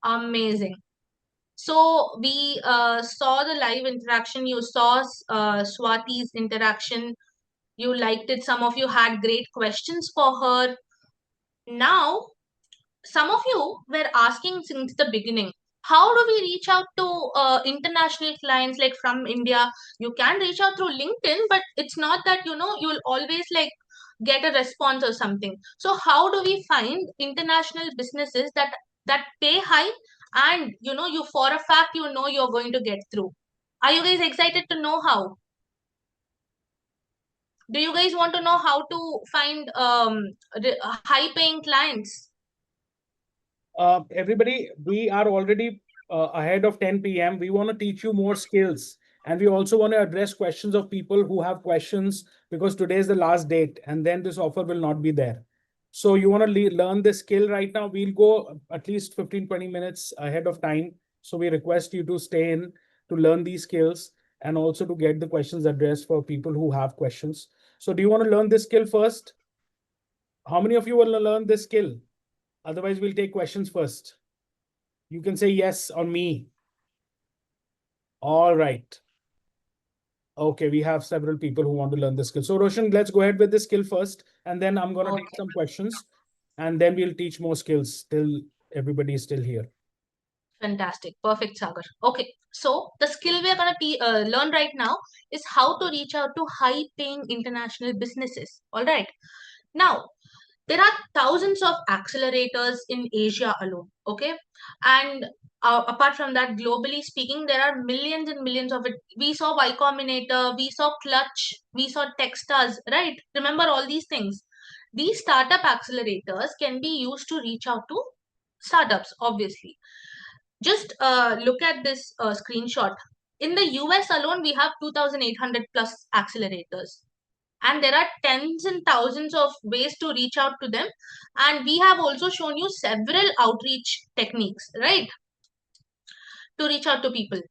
Amazing. So we saw the live interaction. You saw Swati's interaction. You liked it. Some of you had great questions for her. Now, some of you were asking since the beginning, how do we reach out to international clients like from India? You can reach out through LinkedIn, but it's not that, you'll always like get a response or something. So how do we find international businesses that pay high and, you for a fact, you're going to get through? Are you guys excited to know how? Do you guys want to know how to find high paying clients? Everybody, we are already ahead of 10 p.m. We want to teach you more skills. And we also want to address questions of people who have questions, because today is the last date and then this offer will not be there. So you want to learn this skill right now. We'll go at least 15-20 minutes ahead of time. So we request you to stay in to learn these skills and also to get the questions addressed for people who have questions. So do you want to learn this skill first? How many of you will learn this skill? Otherwise, we'll take questions first. You can say yes on me. All right. Okay, we have several people who want to learn this skill. So Roshan, let's go ahead with this skill first, and then I'm going to take some questions, and then we'll teach more skills till everybody is still here. Fantastic. Perfect, Sagar. Okay. So the skill we are going to learn right now is how to reach out to high paying international businesses. All right. Now, there are thousands of accelerators in Asia alone. Okay. And apart from that, globally speaking, there are millions and millions of it. We saw Y Combinator, we saw Clutch, we saw Techstars, right? Remember all these things. These startup accelerators can be used to reach out to startups, obviously. Just look at this screenshot. In the US alone, we have 2,800 plus accelerators. And there are tens and thousands of ways to reach out to them. And we have also shown you several outreach techniques, right? To reach out to people.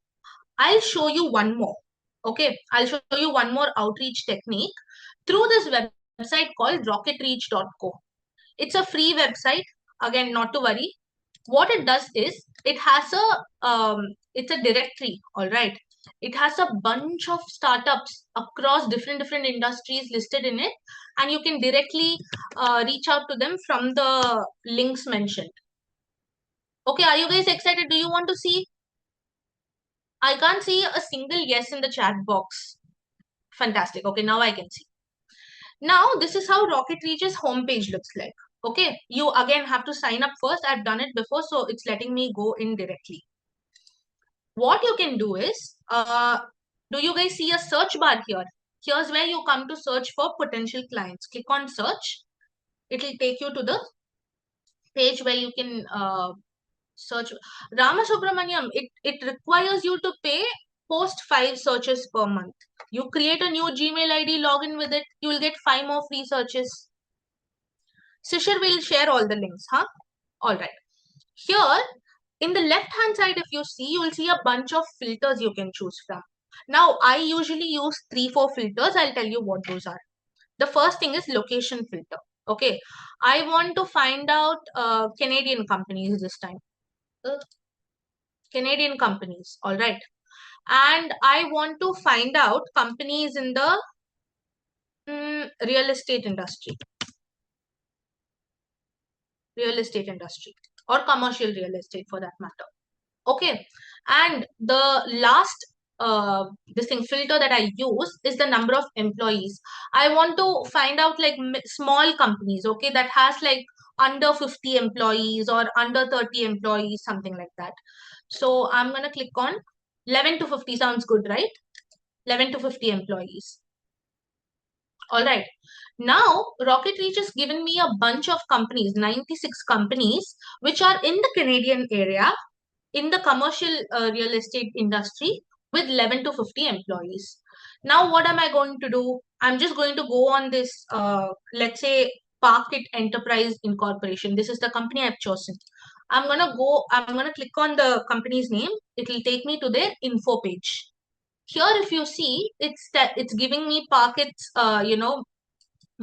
I'll show you one more. Okay, I'll show you one more outreach technique through this website called rocketreach.co. It's a free website. Again, not to worry. What it does is it has It's a directory, all right. It has a bunch of startups across different industries listed in it, and you can directly reach out to them from the links mentioned. Okay, are you guys excited? Do you want to see? I can't see a single yes in the chat box. Fantastic. Okay, now I can see. Now, this is how Rocket Reach's homepage looks like. Okay, you again have to sign up first. I've done it before, so it's letting me go in directly. What you can do is, do you guys see a search bar here? Here's where you come to search for potential clients. Click on search. It will take you to the page where you can search. Ramasubramaniam, it requires you to pay post 5 searches per month. You create a new Gmail ID, log in with it, you will get 5 more free searches. Sishir will share all the links, huh? All right. Here, in the left hand side, if you see, you will see a bunch of filters you can choose from. Now, I usually use 3-4 filters. I'll tell you what those are. The first thing is location filter. Okay, I want to find out Canadian companies this time. Canadian companies, all right. And I want to find out companies in the real estate industry. Real estate industry or commercial real estate for that matter. Okay, and the last this thing filter that I use is the number of employees. I want to find out like small companies, okay, that has like under 50 employees or under 30 employees, something like that. So I'm gonna click on 11 to 50. Sounds good, right? 11 to 50 employees. All right. Now, Rocket Reach has given me a bunch of companies, 96 companies, which are in the Canadian area, in the commercial real estate industry with 11 to 50 employees. Now, what am I going to do? I'm just going to go on this, let's say, Parkit Enterprise Incorporation. This is the company I've chosen. I'm going to click on the company's name. It will take me to their info page. Here, if you see, it's giving me Parkit's,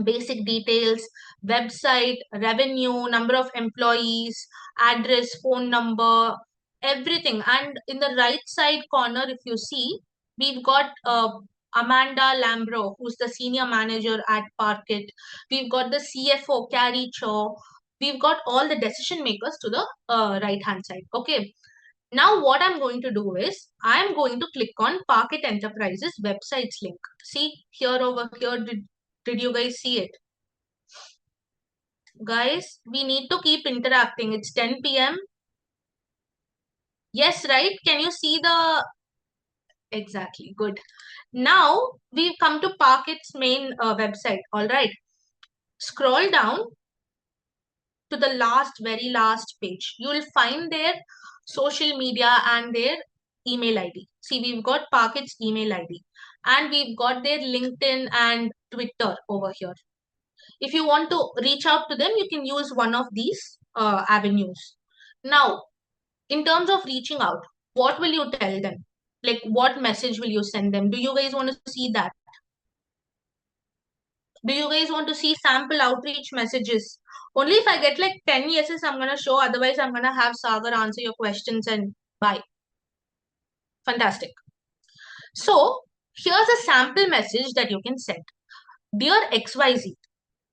basic details, website, revenue, number of employees, address, phone number, everything. And in the right side corner, if you see, we've got Amanda Lambro, who's the senior manager at Parkit. We've got the CFO, Carrie Cho. We've got all the decision makers to the right hand side. Okay. Now what I'm going to do is I'm going to click on Parkit Enterprises websites link. See here over here, did you guys see it? Guys, we need to keep interacting. It's 10 p.m. Yes, right? Can you see the... Exactly, good. Now we've come to Parkit's main website. All right. Scroll down to the very last page. You will find their social media and their email ID. See, we've got Parkit's email ID and we've got their LinkedIn and Twitter over here. If you want to reach out to them, you can use one of these avenues. Now, in terms of reaching out, what will you tell them? Like, what message will you send them? Do you guys want to see that? Do you guys want to see sample outreach messages? Only if I get like 10 yeses, I'm going to show. Otherwise, I'm going to have Sagar answer your questions and bye. Fantastic. So, here's a sample message that you can send. Dear XYZ,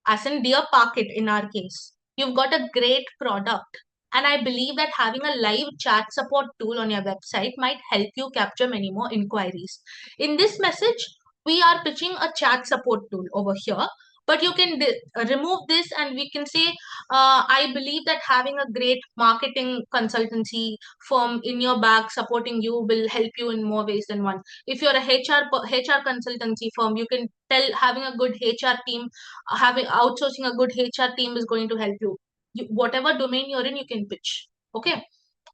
as in Dear Parkit in our case, you've got a great product. And I believe that having a live chat support tool on your website might help you capture many more inquiries. In this message, we are pitching a chat support tool over here. But you can remove this and we can say, I believe that having a great marketing consultancy firm in your bag supporting you will help you in more ways than one. If you're a HR consultancy firm, you can tell having a good HR team, having outsourcing a good HR team is going to help you. Whatever domain you're in, you can pitch. Okay.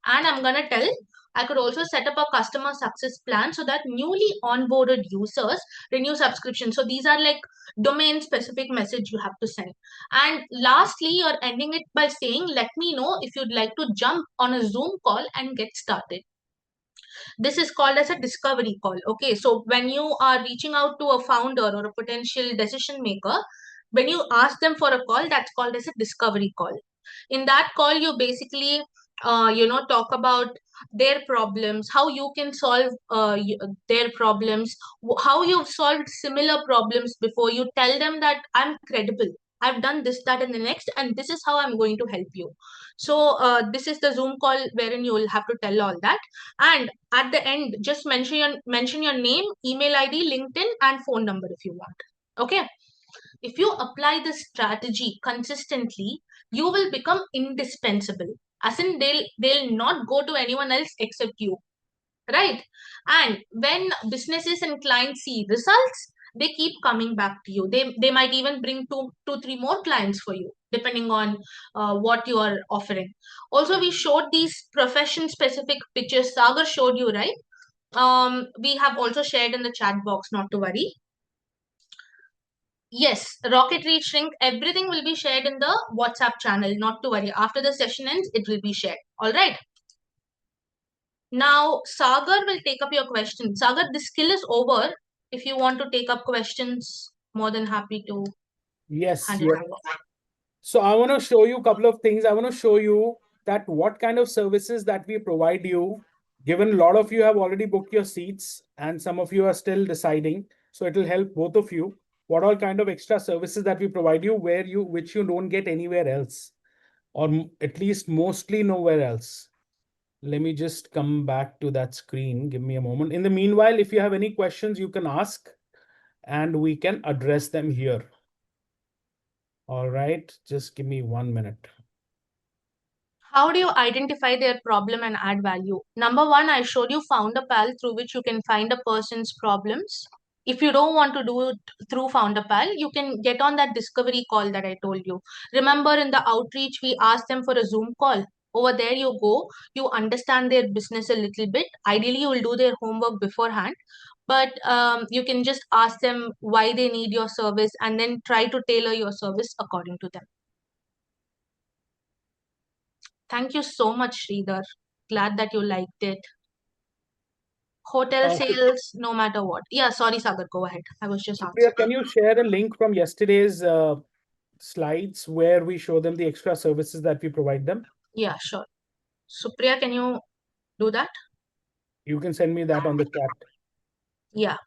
And I'm going to tell, I could also set up a customer success plan so that newly onboarded users renew subscription. So these are like domain specific message you have to send. And lastly, you're ending it by saying, let me know if you'd like to jump on a Zoom call and get started. This is called as a discovery call. Okay, so when you are reaching out to a founder or a potential decision maker, when you ask them for a call, that's called as a discovery call. In that call, you basically, talk about their problems, how you can solve their problems, how you've solved similar problems before. You tell them that I'm credible, I've done this, that, and the next, and this is how I'm going to help you. So this is the Zoom call wherein you will have to tell all that. And at the end, just mention your name, email ID, LinkedIn, and phone number if you want. Okay. If you apply this strategy consistently, you will become indispensable. As in, they'll not go to anyone else except you, right? And when businesses and clients see results, they keep coming back to you. They might even bring two, three more clients for you, depending on what you are offering. Also, we showed these profession specific pictures. Sagar showed you, right? We have also shared in the chat box, not to worry. Yes, Rocket Reach link, everything will be shared in the WhatsApp channel. Not to worry. After the session ends, it will be shared. All right. Now, Sagar will take up your question. Sagar, the skill is over. If you want to take up questions, more than happy to Yes, hand it yes. over. So I want to show you a couple of things. I want to show you that what kind of services that we provide you, given a lot of you have already booked your seats and some of you are still deciding. So it will help both of you. What all kind of extra services that we provide you which you don't get anywhere else, or at least mostly nowhere else. Let me just come back to that screen. Give me a moment. In the meanwhile, if you have any questions, you can ask and we can address them here. All right, just give me 1 minute. How do you identify their problem and add value? Number one, I showed you FounderPal, through which you can find a person's problems. If you don't want to do it through FounderPal, you can get on that discovery call that I told you. Remember, in the outreach, we asked them for a Zoom call. Over there, you go, you understand their business a little bit. Ideally, you will do their homework beforehand, but you can just ask them why they need your service and then try to tailor your service according to them. Thank you so much, Sridhar. Glad that you liked it. Hotel Uh, sales, no matter what. Yeah, sorry, Sagar, go ahead. I was just Supriya, answering. can you share a link from yesterday's slides where we show them the extra services that we provide them? Yeah, sure. Supriya, can you do that? You can send me that on the chat. Yeah.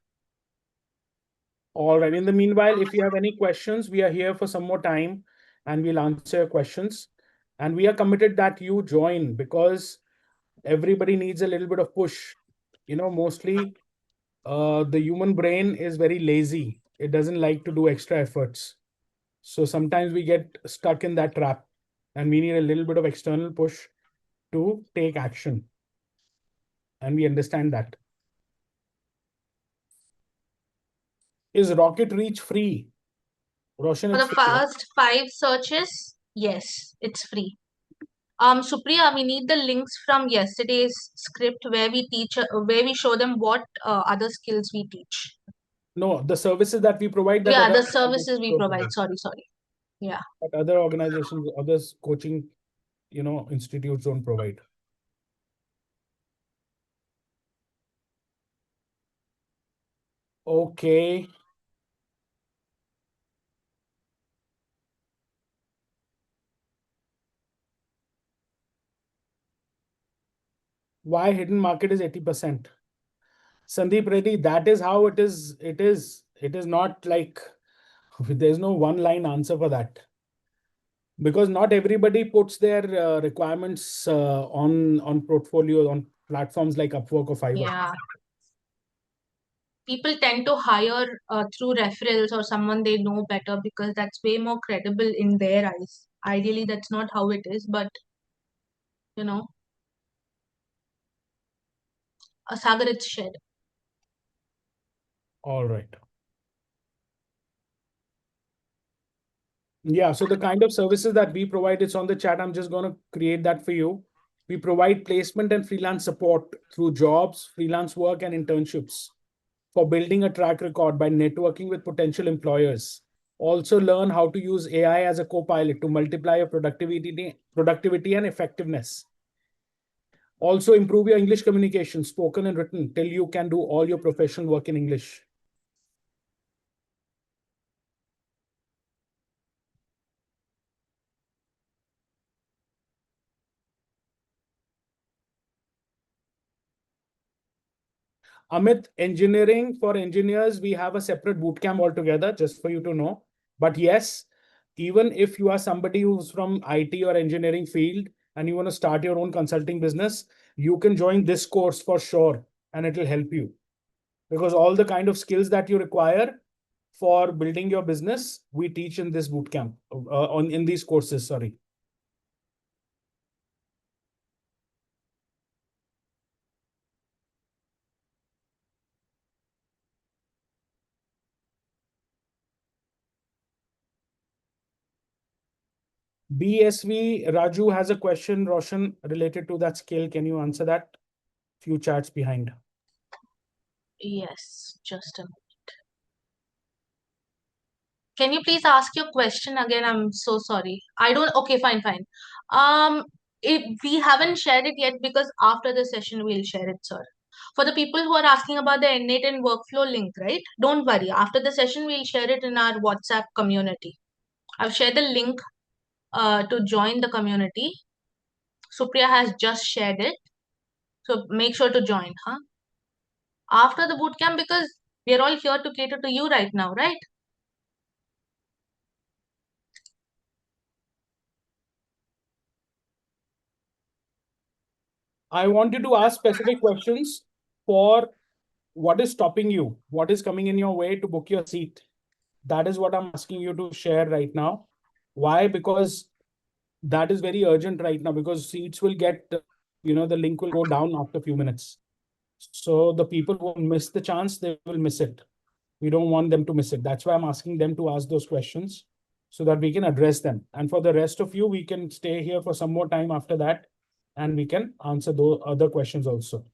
All right. In the meanwhile, if you have any questions, we are here for some more time and we'll answer your questions. And we are committed that you join because everybody needs a little bit of push. Mostly the human brain is very lazy. It doesn't like to do extra efforts. So sometimes we get stuck in that trap and we need a little bit of external push to take action. And we understand that. Is Rocket Reach free? Roshan, For it's the free, right? first 5 searches, yes, it's free. Supriya, we need the links from yesterday's script where we show them what other skills we teach. No, the services that we provide that Yeah, other the services we don't provide. Sorry. Yeah. that other organizations, others coaching, institutes don't provide. Okay. Why hidden market is 80%? Sandeep Reddy, that is how it is. It is not like there's no one line answer for that. Because not everybody puts their requirements on portfolio on platforms like Upwork or Fiverr. Yeah. People tend to hire through referrals or someone they know better because that's way more credible in their eyes. Ideally, that's not how it is, but you know, a Sagar, it's shared. All right. Yeah, so the kind of services that we provide, it's on the chat. I'm just going to create that for you. We provide placement and freelance support through jobs, freelance work, and internships for building a track record by networking with potential employers. Also learn how to use AI as a co-pilot to multiply your productivity and effectiveness. Also improve your English communication, spoken and written, till you can do all your professional work in English. Amit, engineering for engineers, we have a separate bootcamp altogether, just for you to know. But yes, even if you are somebody who's from IT or engineering field and you want to start your own consulting business, you can join this course for sure, and it will help you. Because all the kind of skills that you require for building your business, we teach in this bootcamp, in these courses, sorry. BSV Raju has a question, Roshan, related to that skill. Can you answer that? Few chats behind. Yes, just a minute. Can you please ask your question again? I'm so sorry. I don't. Okay, fine, fine. We haven't shared it yet because after the session we'll share it, sir. For the people who are asking about the innate and workflow link, right? Don't worry. After the session, we'll share it in our WhatsApp community. I've shared the link to join the community. Supriya has just shared it. So make sure to join, huh? After the bootcamp, because we're all here to cater to you right now, right? I want you to ask specific questions for what is stopping you, what is coming in your way to book your seat. That is what I'm asking you to share right now. Why? Because that is very urgent right now, because seats will get, the link will go down after a few minutes. So the people who miss the chance, they will miss it. We don't want them to miss it. That's why I'm asking them to ask those questions so that we can address them. And for the rest of you, we can stay here for some more time after that, and we can answer those other questions also.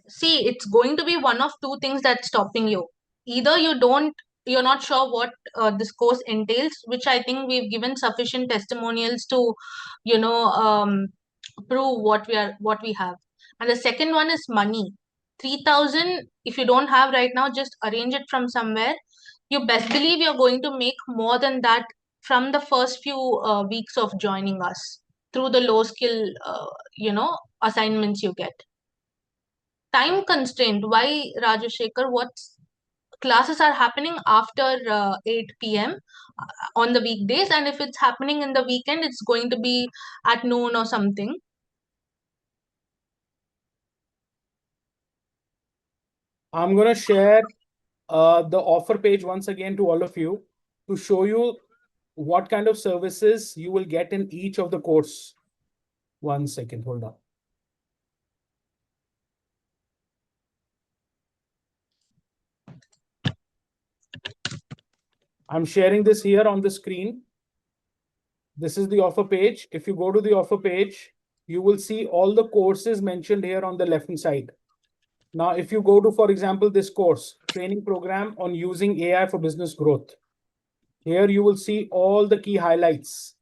See, it's going to be one of two things that's stopping you. Either you're not sure what this course entails, which I think we've given sufficient testimonials to, you know, prove what we have. And the second one is money. 3,000, if you don't have right now, just arrange it from somewhere. You best believe you're going to make more than that from the first few weeks of joining us through the low skill, assignments you get. Time constraint. Why, Rajashekar? What classes are happening after 8 p.m. On the weekdays, and if it's happening in the weekend, it's going to be at noon or something. I'm going to share the offer page once again to all of you to show you what kind of services you will get in each of the course. 1 second, hold on. I'm sharing this here on the screen. This is the offer page. If you go to the offer page, you will see all the courses mentioned here on the left-hand side. Now, if you go to, for example, this course, training program on using AI for business growth. Here you will see all the key highlights,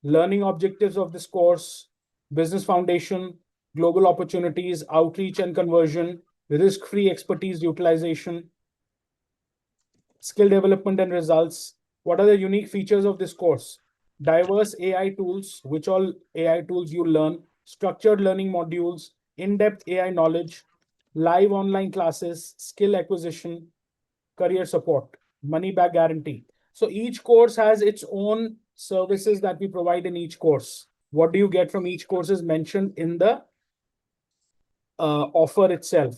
learning objectives of this course, business foundation, global opportunities, outreach and conversion, risk-free expertise utilization, skill development and results. What are the unique features of this course? Diverse AI tools, which all AI tools you learn, structured learning modules, in-depth AI knowledge, live online classes, skill acquisition, career support, money back guarantee. So each course has its own services that we provide in each course. What do you get from each course is mentioned in the offer itself.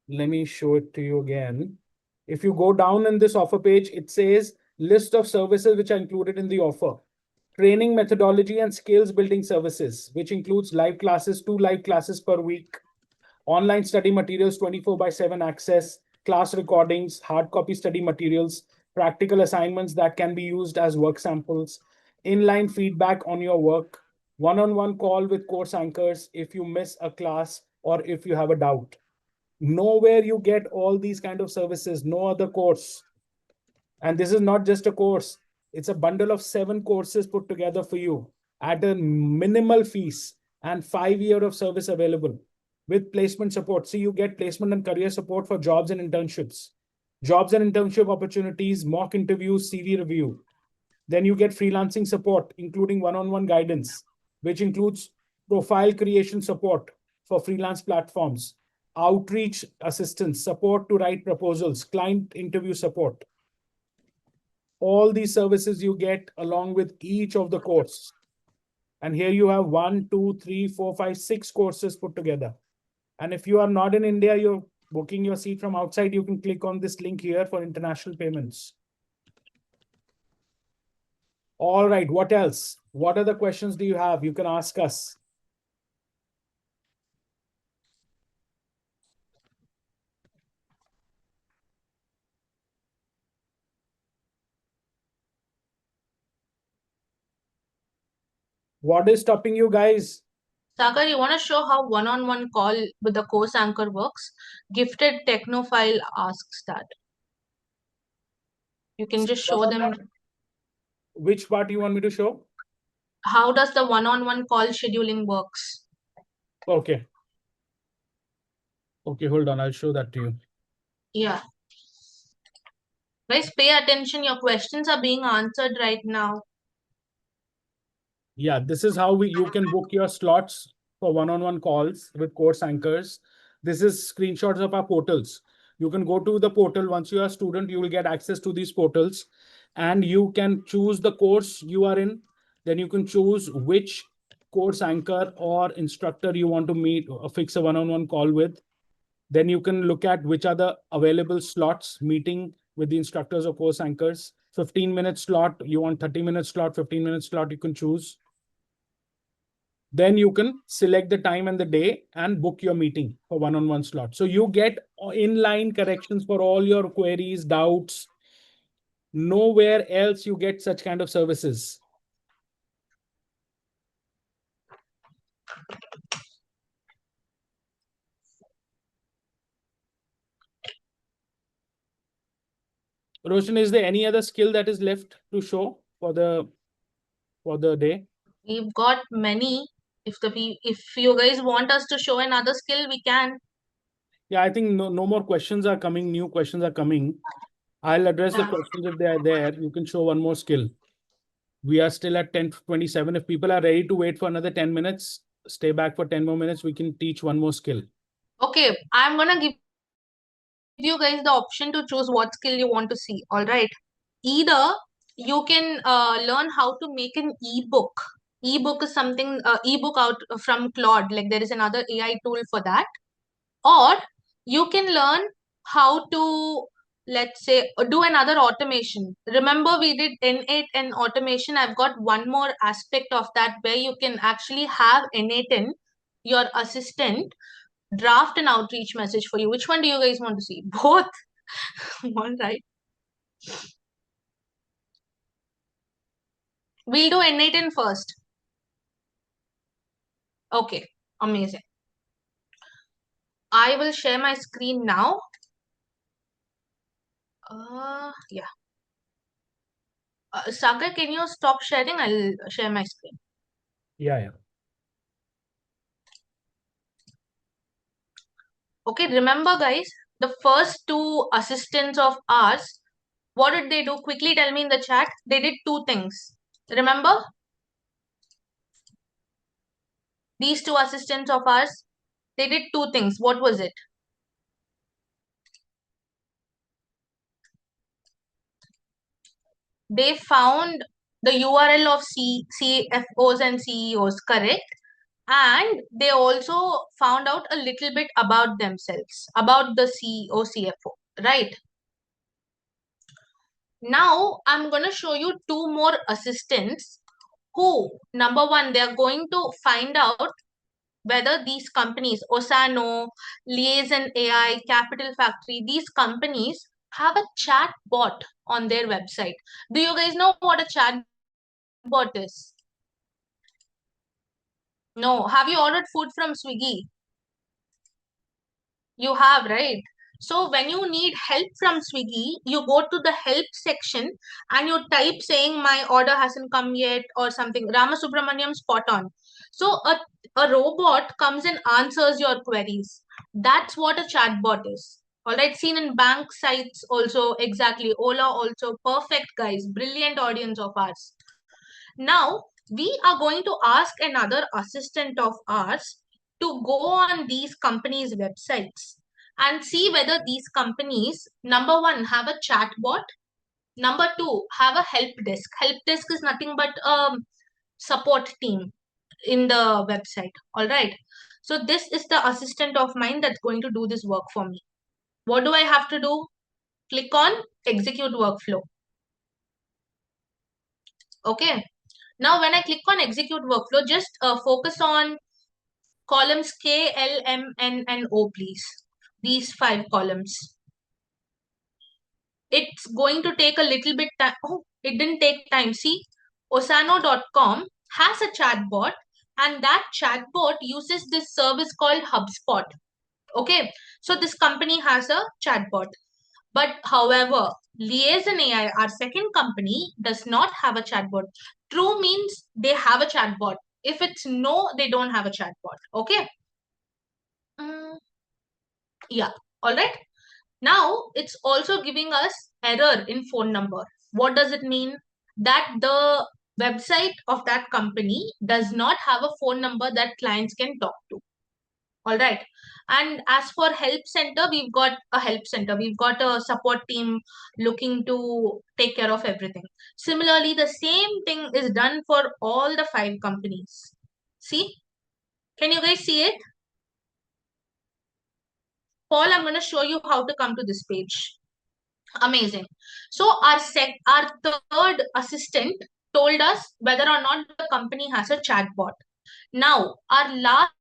Let me show it to you again. If you go down in this offer page, it says list of services which are included in the offer. Training methodology and skills building services, which includes live classes, 2 live classes per week, online study materials, 24/7 access, class recordings, hard copy study materials, practical assignments that can be used as work samples, inline feedback on your work, one-on-one call with course anchors if you miss a class or if you have a doubt. Nowhere you get all these kind of services, no other course. And this is not just a course, it's a bundle of 7 courses put together for you at a minimal fees and 5 years of service available with placement support. See, you get placement and career support for jobs and internships, jobs and internship opportunities, mock interviews, CV review, Then you get freelancing support, including one-on-one guidance, which includes profile creation support for freelance platforms, outreach assistance, support to write proposals, client interview support. All these services you get along with each of the course. And here you have 1, 2, 3, 4, 5, 6 courses put together. And if you are not in India, you're booking your seat from outside, you can click on this link here for international payments. All right, what else? What other questions do you have? You can ask us. What is stopping you guys? Sagar, you want to show how one-on-one call with the course anchor works? Gifted Technophile asks that. You can just show them Which part you want me to show? how does the one-on-one call scheduling works. Okay. Okay, hold on. I'll show that to you. Yeah. Guys, pay attention. Your questions are being answered right now. Yeah, this is how you can book your slots for one-on-one calls with course anchors. This is screenshots of our portals. You can go to the portal. Once you are a student, you will get access to these portals and you can choose the course you are in. Then you can choose which course anchor or instructor you want to meet or fix a one-on-one call with. Then you can look at which are the available slots meeting with the instructors or course anchors. 15-minute slot, you want 30-minute slot, 15-minute slot, you can choose. Then you can select the time and the day and book your meeting for one-on-one slot. So you get inline corrections for all your queries, doubts. Nowhere else you get such kind of services. Roshan, is there any other skill that is left to show for the day? We've got many. If you guys want us to show another skill, we can. Yeah, I think no more questions are coming. New questions are coming. I'll address the questions if they are there. You can show one more skill. We are still at 10:27. If people are ready to wait for another 10 minutes, stay back for 10 more minutes. We can teach one more skill. Okay, I'm gonna give you guys the option to choose what skill you want to see. All right. Either you can learn how to make an ebook. Ebook is something ebook out from Claude. Like there is another AI tool for that. Or you can learn how to, let's say, do another automation. Remember we did N8 and automation. I've got one more aspect of that where you can actually have N8 in your assistant draft an outreach message for you. Which one do you guys want to see? Both. All right. We'll do N8 in first. Okay, amazing. I will share my screen now. Yeah. Sagar, can you stop sharing? I'll share my screen. Yeah. Okay, remember guys, the first two assistants of ours, what did they do? Quickly tell me in the chat. They did two things. Remember? These two assistants of ours, they did two things. What was it? They found the URL of CFOs and CEOs, correct? And they also found out a little bit about themselves, about the CEO, CFO, right? Now, I'm going to show you two more assistants who, number one, they're going to find out whether these companies, Osano, Liaison AI, Capital Factory, these companies have a chat bot on their website. Do you guys know what a chat bot is? No. Have you ordered food from Swiggy? You have, right? So when you need help from Swiggy, you go to the help section and you type saying my order hasn't come yet or something. Ramasubramaniam spot on. So a robot comes and answers your queries. That's what a chatbot is. All right, seen in bank sites also, exactly. Ola also, perfect guys, brilliant audience of ours. Now, we are going to ask another assistant of ours to go on these companies' websites and see whether these companies, number one, have a chatbot, number two, have a help desk. Help desk is nothing but a support team in the website. All right. So this is the assistant of mine that's going to do this work for me. What do I have to do? Click on execute workflow. Okay. Now, when I click on execute workflow, just focus on columns K, L, M, N, and O, please. These 5 columns. It's going to take a little bit time. Oh, it didn't take time. See, Osano.com has a chatbot, and that chatbot uses this service called HubSpot. Okay, so this company has a chatbot. But however, Liaison AI, our second company, does not have a chatbot. True means they have a chatbot. If it's no, they don't have a chatbot. Okay. Yeah. All right. Now it's also giving us error in phone number. What does it mean? That the website of that company does not have a phone number that clients can talk to. All right. And as for help center, we've got a help center. We've got a support team looking to take care of everything. Similarly, the same thing is done for all the 5 companies. See? Can you guys see it? Paul, I'm going to show you how to come to this page. Amazing. So our third assistant told us whether or not the company has a chatbot. Now, our last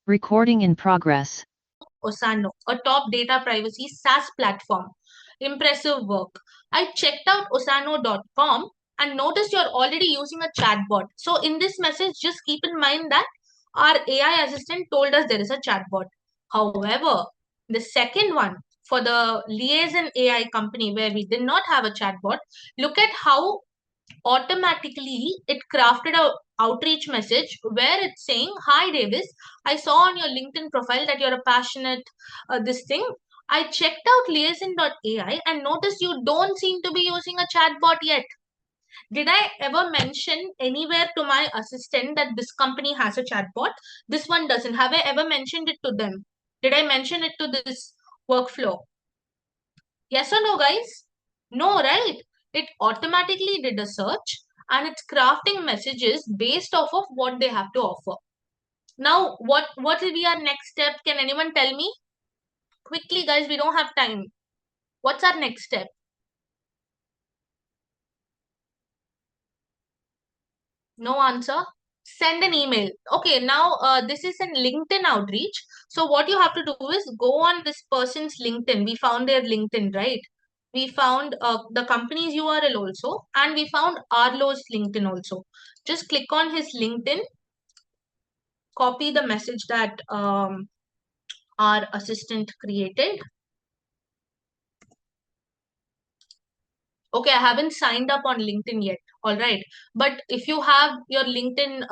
Recording in progress. Osano, a top data privacy SaaS platform. Impressive work. I checked out osano.com and noticed you're already using a chatbot. So in this message, just keep in mind that our AI assistant told us there is a chatbot. However, the second one for the Liaison AI company where we did not have a chatbot, look at how automatically it crafted a outreach message where it's saying, "Hi Davis, I saw on your LinkedIn profile that you're a passionate this thing. I checked out liaison.ai and noticed you don't seem to be using a chatbot yet. Did I ever mention anywhere to my assistant that this company has a chatbot? This one doesn't. Have I ever mentioned it to them? Did I mention it to this workflow? Yes or no, guys? No, right? It automatically did a search and it's crafting messages based off of what they have to offer. Now, what will be our next step? Can anyone tell me? Quickly, guys, we don't have time. What's our next step? No answer. Send an email. Okay, now this is an LinkedIn outreach. So what you have to do is go on this person's LinkedIn. We found their LinkedIn, right? We found the company's URL also, and we found Arlo's LinkedIn also. Just click on his LinkedIn, copy the message that our assistant created. Okay, I haven't signed up on LinkedIn yet. All right. But if you have your LinkedIn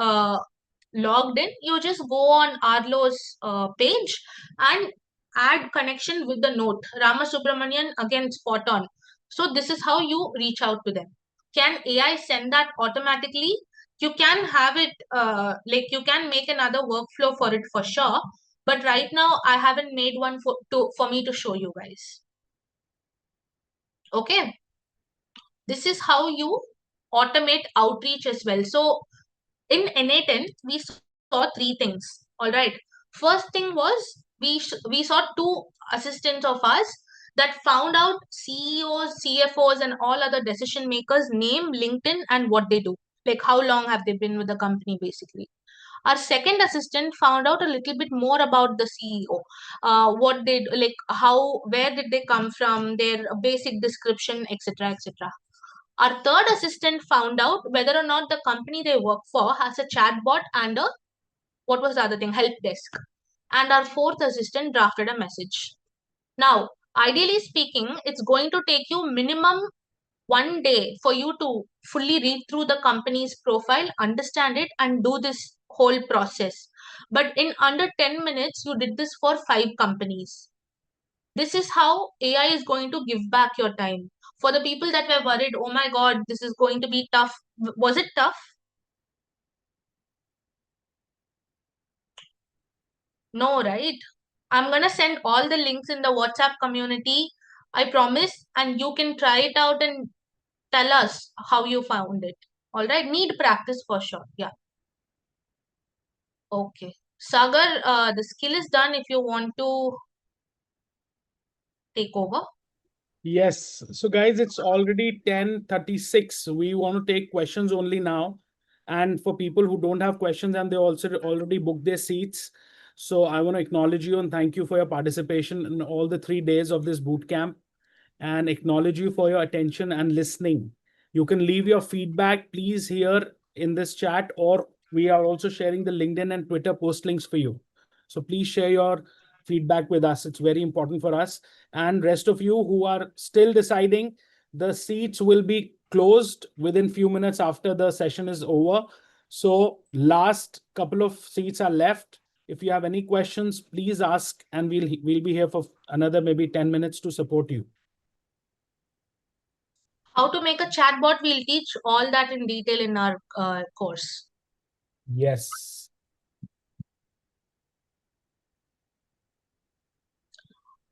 logged in, you just go on Arlo's page and add connection with the note. Rama Subramanian, again, spot on. So this is how you reach out to them. Can AI send that automatically? You can have it, like you can make another workflow for it for sure. But right now, I haven't made one for me to show you guys. Okay. This is how you automate outreach as well. So In NA10, we saw three things. All right. First thing was we saw two assistants of us that found out CEOs, CFOs, and all other decision makers' name, LinkedIn, and what they do. Like how long have they been with the company, basically. Our second assistant found out a little bit more about the CEO, what they like, how, where did they come from, their basic description, etc., etc. Our third assistant found out whether or not the company they work for has a chatbot and a, what was the other thing, help desk. And our fourth assistant drafted a message. Now, ideally speaking, it's going to take you minimum 1 day for you to fully read through the company's profile, understand it, and do this whole process. But in under 10 minutes, you did this for 5 companies. This is how AI is going to give back your time. For the people that were worried, oh my God, this is going to be tough. Was it tough? No, right? I'm going to send all the links in the WhatsApp community. I promise. And you can try it out and tell us how you found it. All right. Need practice for sure. Yeah. Okay. Sagar, the skill is done if you want to take over. Yes. So guys, it's already 10:36. We want to take questions only now. And for people who don't have questions and they also already booked their seats. So I want to acknowledge you and thank you for your participation in all the 3 days of this boot camp and acknowledge you for your attention and listening. You can leave your feedback, please, here in this chat, or we are also sharing the LinkedIn and Twitter post links for you. So please share your feedback with us. It's very important for us. And rest of you who are still deciding, the seats will be closed within few minutes after the session is over. So last couple of seats are left. If you have any questions, please ask, and we'll be here for another maybe 10 minutes to support you. How to make a chatbot, we'll teach all that in detail in our course. Yes.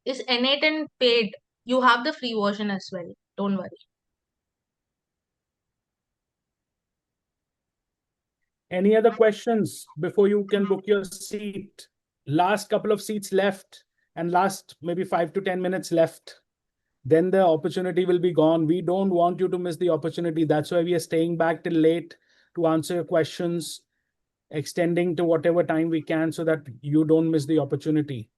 Is NA10 paid? You have the free version as well. Don't worry. Any other questions before you can book your seat? Last couple of seats left and last maybe 5 to 10 minutes left. Then the opportunity will be gone. We don't want you to miss the opportunity. That's why we are staying back till late to answer your questions, extending to whatever time we can so that you don't miss the opportunity.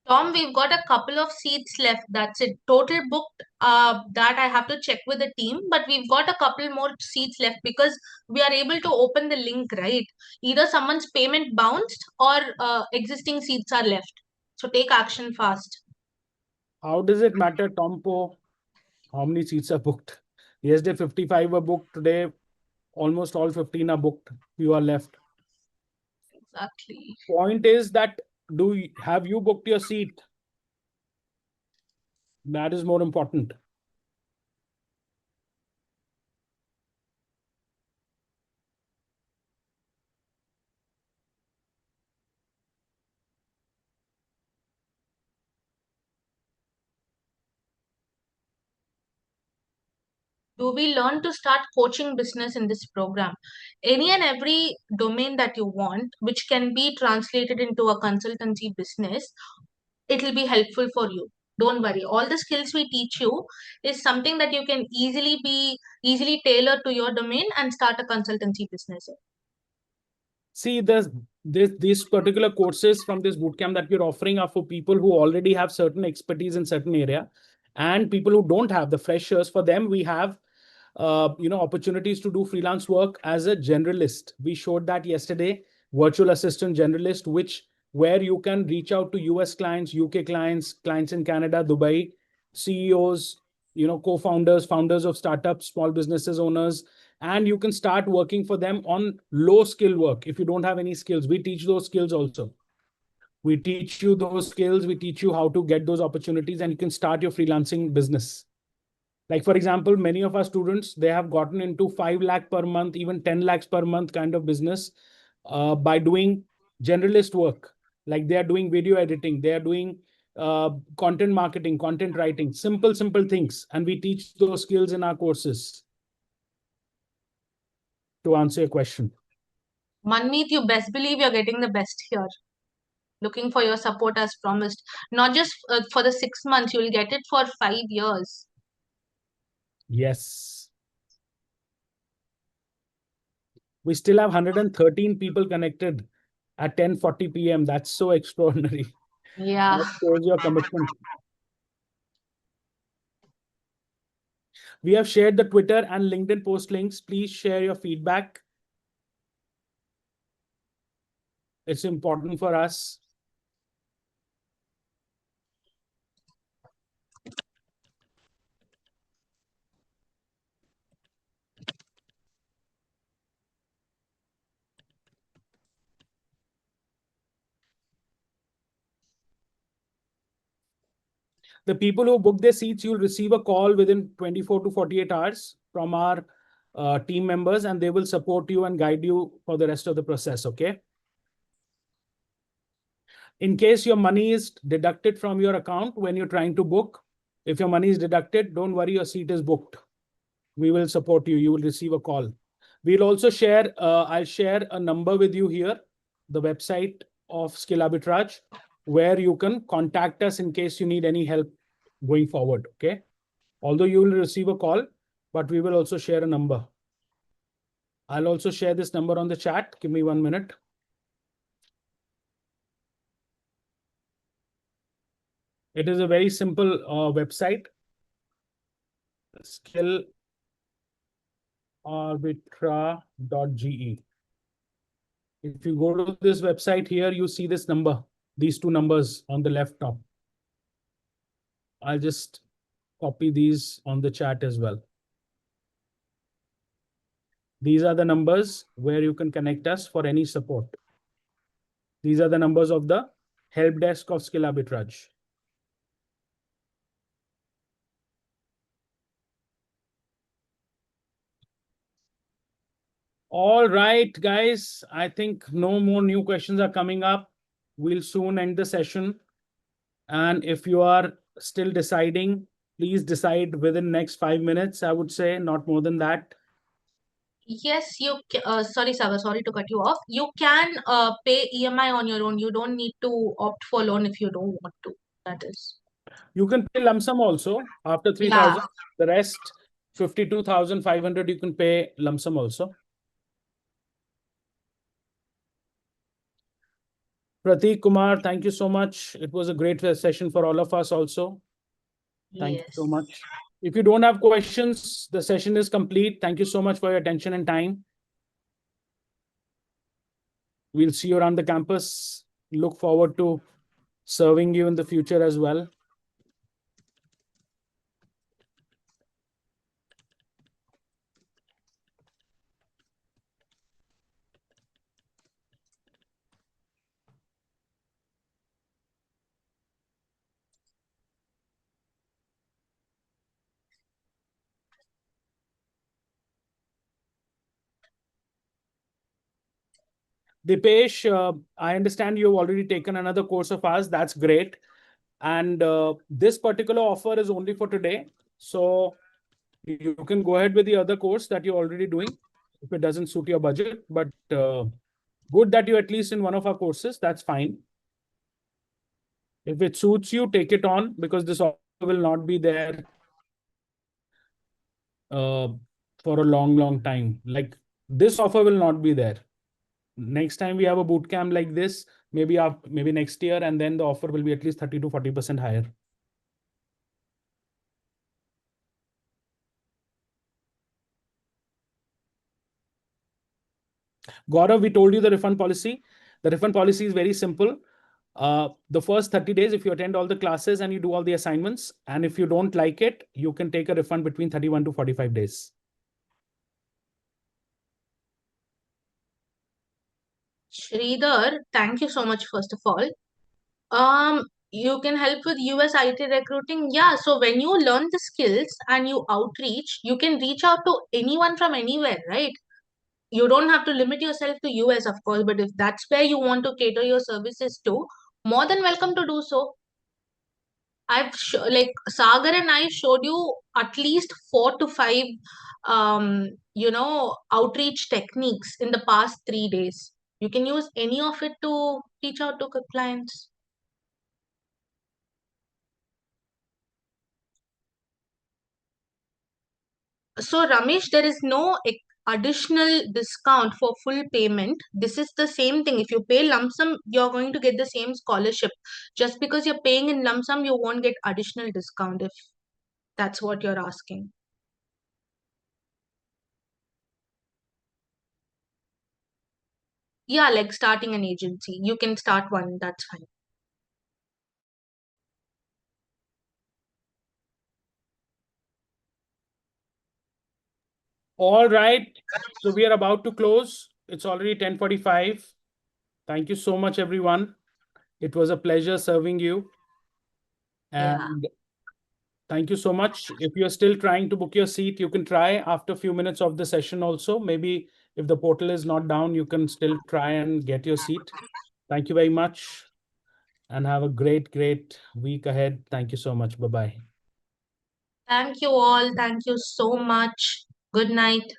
Tom, we've got a couple of seats left. That's it. Total booked, that I have to check with the team, but we've got a couple more seats left because we are able to open the link, right? Either someone's payment bounced or existing seats are left. So take action fast. How does it matter, Tompo, how many seats are booked? Yesterday, 55 were booked. Today, almost all 15 are booked. Few are left. Exactly. Point is that have you booked your seat? That is more important. Do we learn to start coaching business in this program? Any and every domain that you want, which can be translated into a consultancy business, it will be helpful for you. Don't worry. All the skills we teach you is something that you can easily tailor to your domain and start a consultancy business. See, these particular courses from this bootcamp that we're offering are for people who already have certain expertise in certain area, and people who don't have, the freshers. For them, we have opportunities to do freelance work as a generalist. We showed that yesterday, virtual assistant generalist, where you can reach out to US clients, UK clients, clients in Canada, Dubai, CEOs, co-founders, founders of startups, small businesses owners, and you can start working for them on low skill work. If you don't have any skills, we teach those skills also. We teach you those skills. We teach you how to get those opportunities, and you can start your freelancing business. Like, for example, many of our students, they have gotten into 5 lakh per month, even 10 lakhs per month kind of business by doing generalist work. Like, they are doing video editing, they are doing content marketing, content writing, simple things. And we teach those skills in our courses. to answer your question. Manmeet, you best believe you're getting the best here. Looking for your support as promised. Not just for the 6 months, you'll get it for 5 years. Yes. We still have 113 people connected at 10:40 p.m. That's so extraordinary. Yeah. That shows your commitment. We have shared the Twitter and LinkedIn post links. Please share your feedback. It's important for us. The people who book their seats, you'll receive a call within 24 to 48 hours from our team members, and they will support you and guide you for the rest of the process. Okay. In case your money is deducted from your account when you're trying to book, if your money is deducted, don't worry, your seat is booked. We will support you. You will receive a call. We'll also share, I'll share a number with you here, the website of Skill Arbitrage, where you can contact us in case you need any help going forward. Okay. Although you will receive a call, but we will also share a number. I'll also share this number on the chat. Give me 1 minute. It is a very simple website. skillarbitra.ge. If you go to this website here, you see this number, these two numbers on the left top. I'll just copy these on the chat as well. These are the numbers where you can connect us for any support. These are the numbers of the help desk of Skill Arbitrage. All right, guys, I think no more new questions are coming up. We'll soon end the session. And if you are still deciding, please decide within next 5 minutes, I would say, not more than that. Yes, sorry, Sava, sorry to cut you off. You can pay EMI on your own. You don't need to opt for loan if you don't want to. That is. You can pay lump sum also after 3,000. The rest, 52,500, you can pay lump sum also. Prateek Kumar, thank you so much. It was a great session for all of us also. Thank you so much. If you don't have questions, the session is complete. Thank you so much for your attention and time. We'll see you around the campus. Look forward to serving you in the future as well. Dipesh, I understand you've already taken another course of ours. That's great. And this particular offer is only for today. So you can go ahead with the other course that you're already doing if it doesn't suit your budget. But good that you're at least in one of our courses. That's fine. If it suits you, take it on, because this offer will not be there for a long time. Like, this offer will not be there. Next time we have a boot camp like this, maybe next year, and then the offer will be at least 30 to 40% higher. Gaurav, we told you the refund policy. The refund policy is very simple. The first 30 days, if you attend all the classes and you do all the assignments, and if you don't like it, you can take a refund between 31 to 45 days. Sridhar, thank you so much, first of all. You can help with US IT recruiting. Yeah, so when you learn the skills and you outreach, you can reach out to anyone from anywhere, right? You don't have to limit yourself to US, of course, but if that's where you want to cater your services to, more than welcome to do so. like Sagar and I showed you at least 4 to 5 outreach techniques in the past 3 days. You can use any of it to reach out to clients. So Ramesh, there is no additional discount for full payment. This is the same thing. If you pay lump sum, you're going to get the same scholarship. Just because you're paying in lump sum, you won't get additional discount if that's what you're asking. Yeah, like starting an agency. You can start one, that's fine. All right. So we are about to close. It's already 10:45. Thank you so much, everyone. It was a pleasure serving you. Yeah. And thank you so much. If you're still trying to book your seat, you can try after a few minutes of the session also. Maybe if the portal is not down, you can still try and get your seat. Thank you very much and have a great, great week ahead. Thank you so much. Bye-bye. Thank you all. Thank you so much. Good night.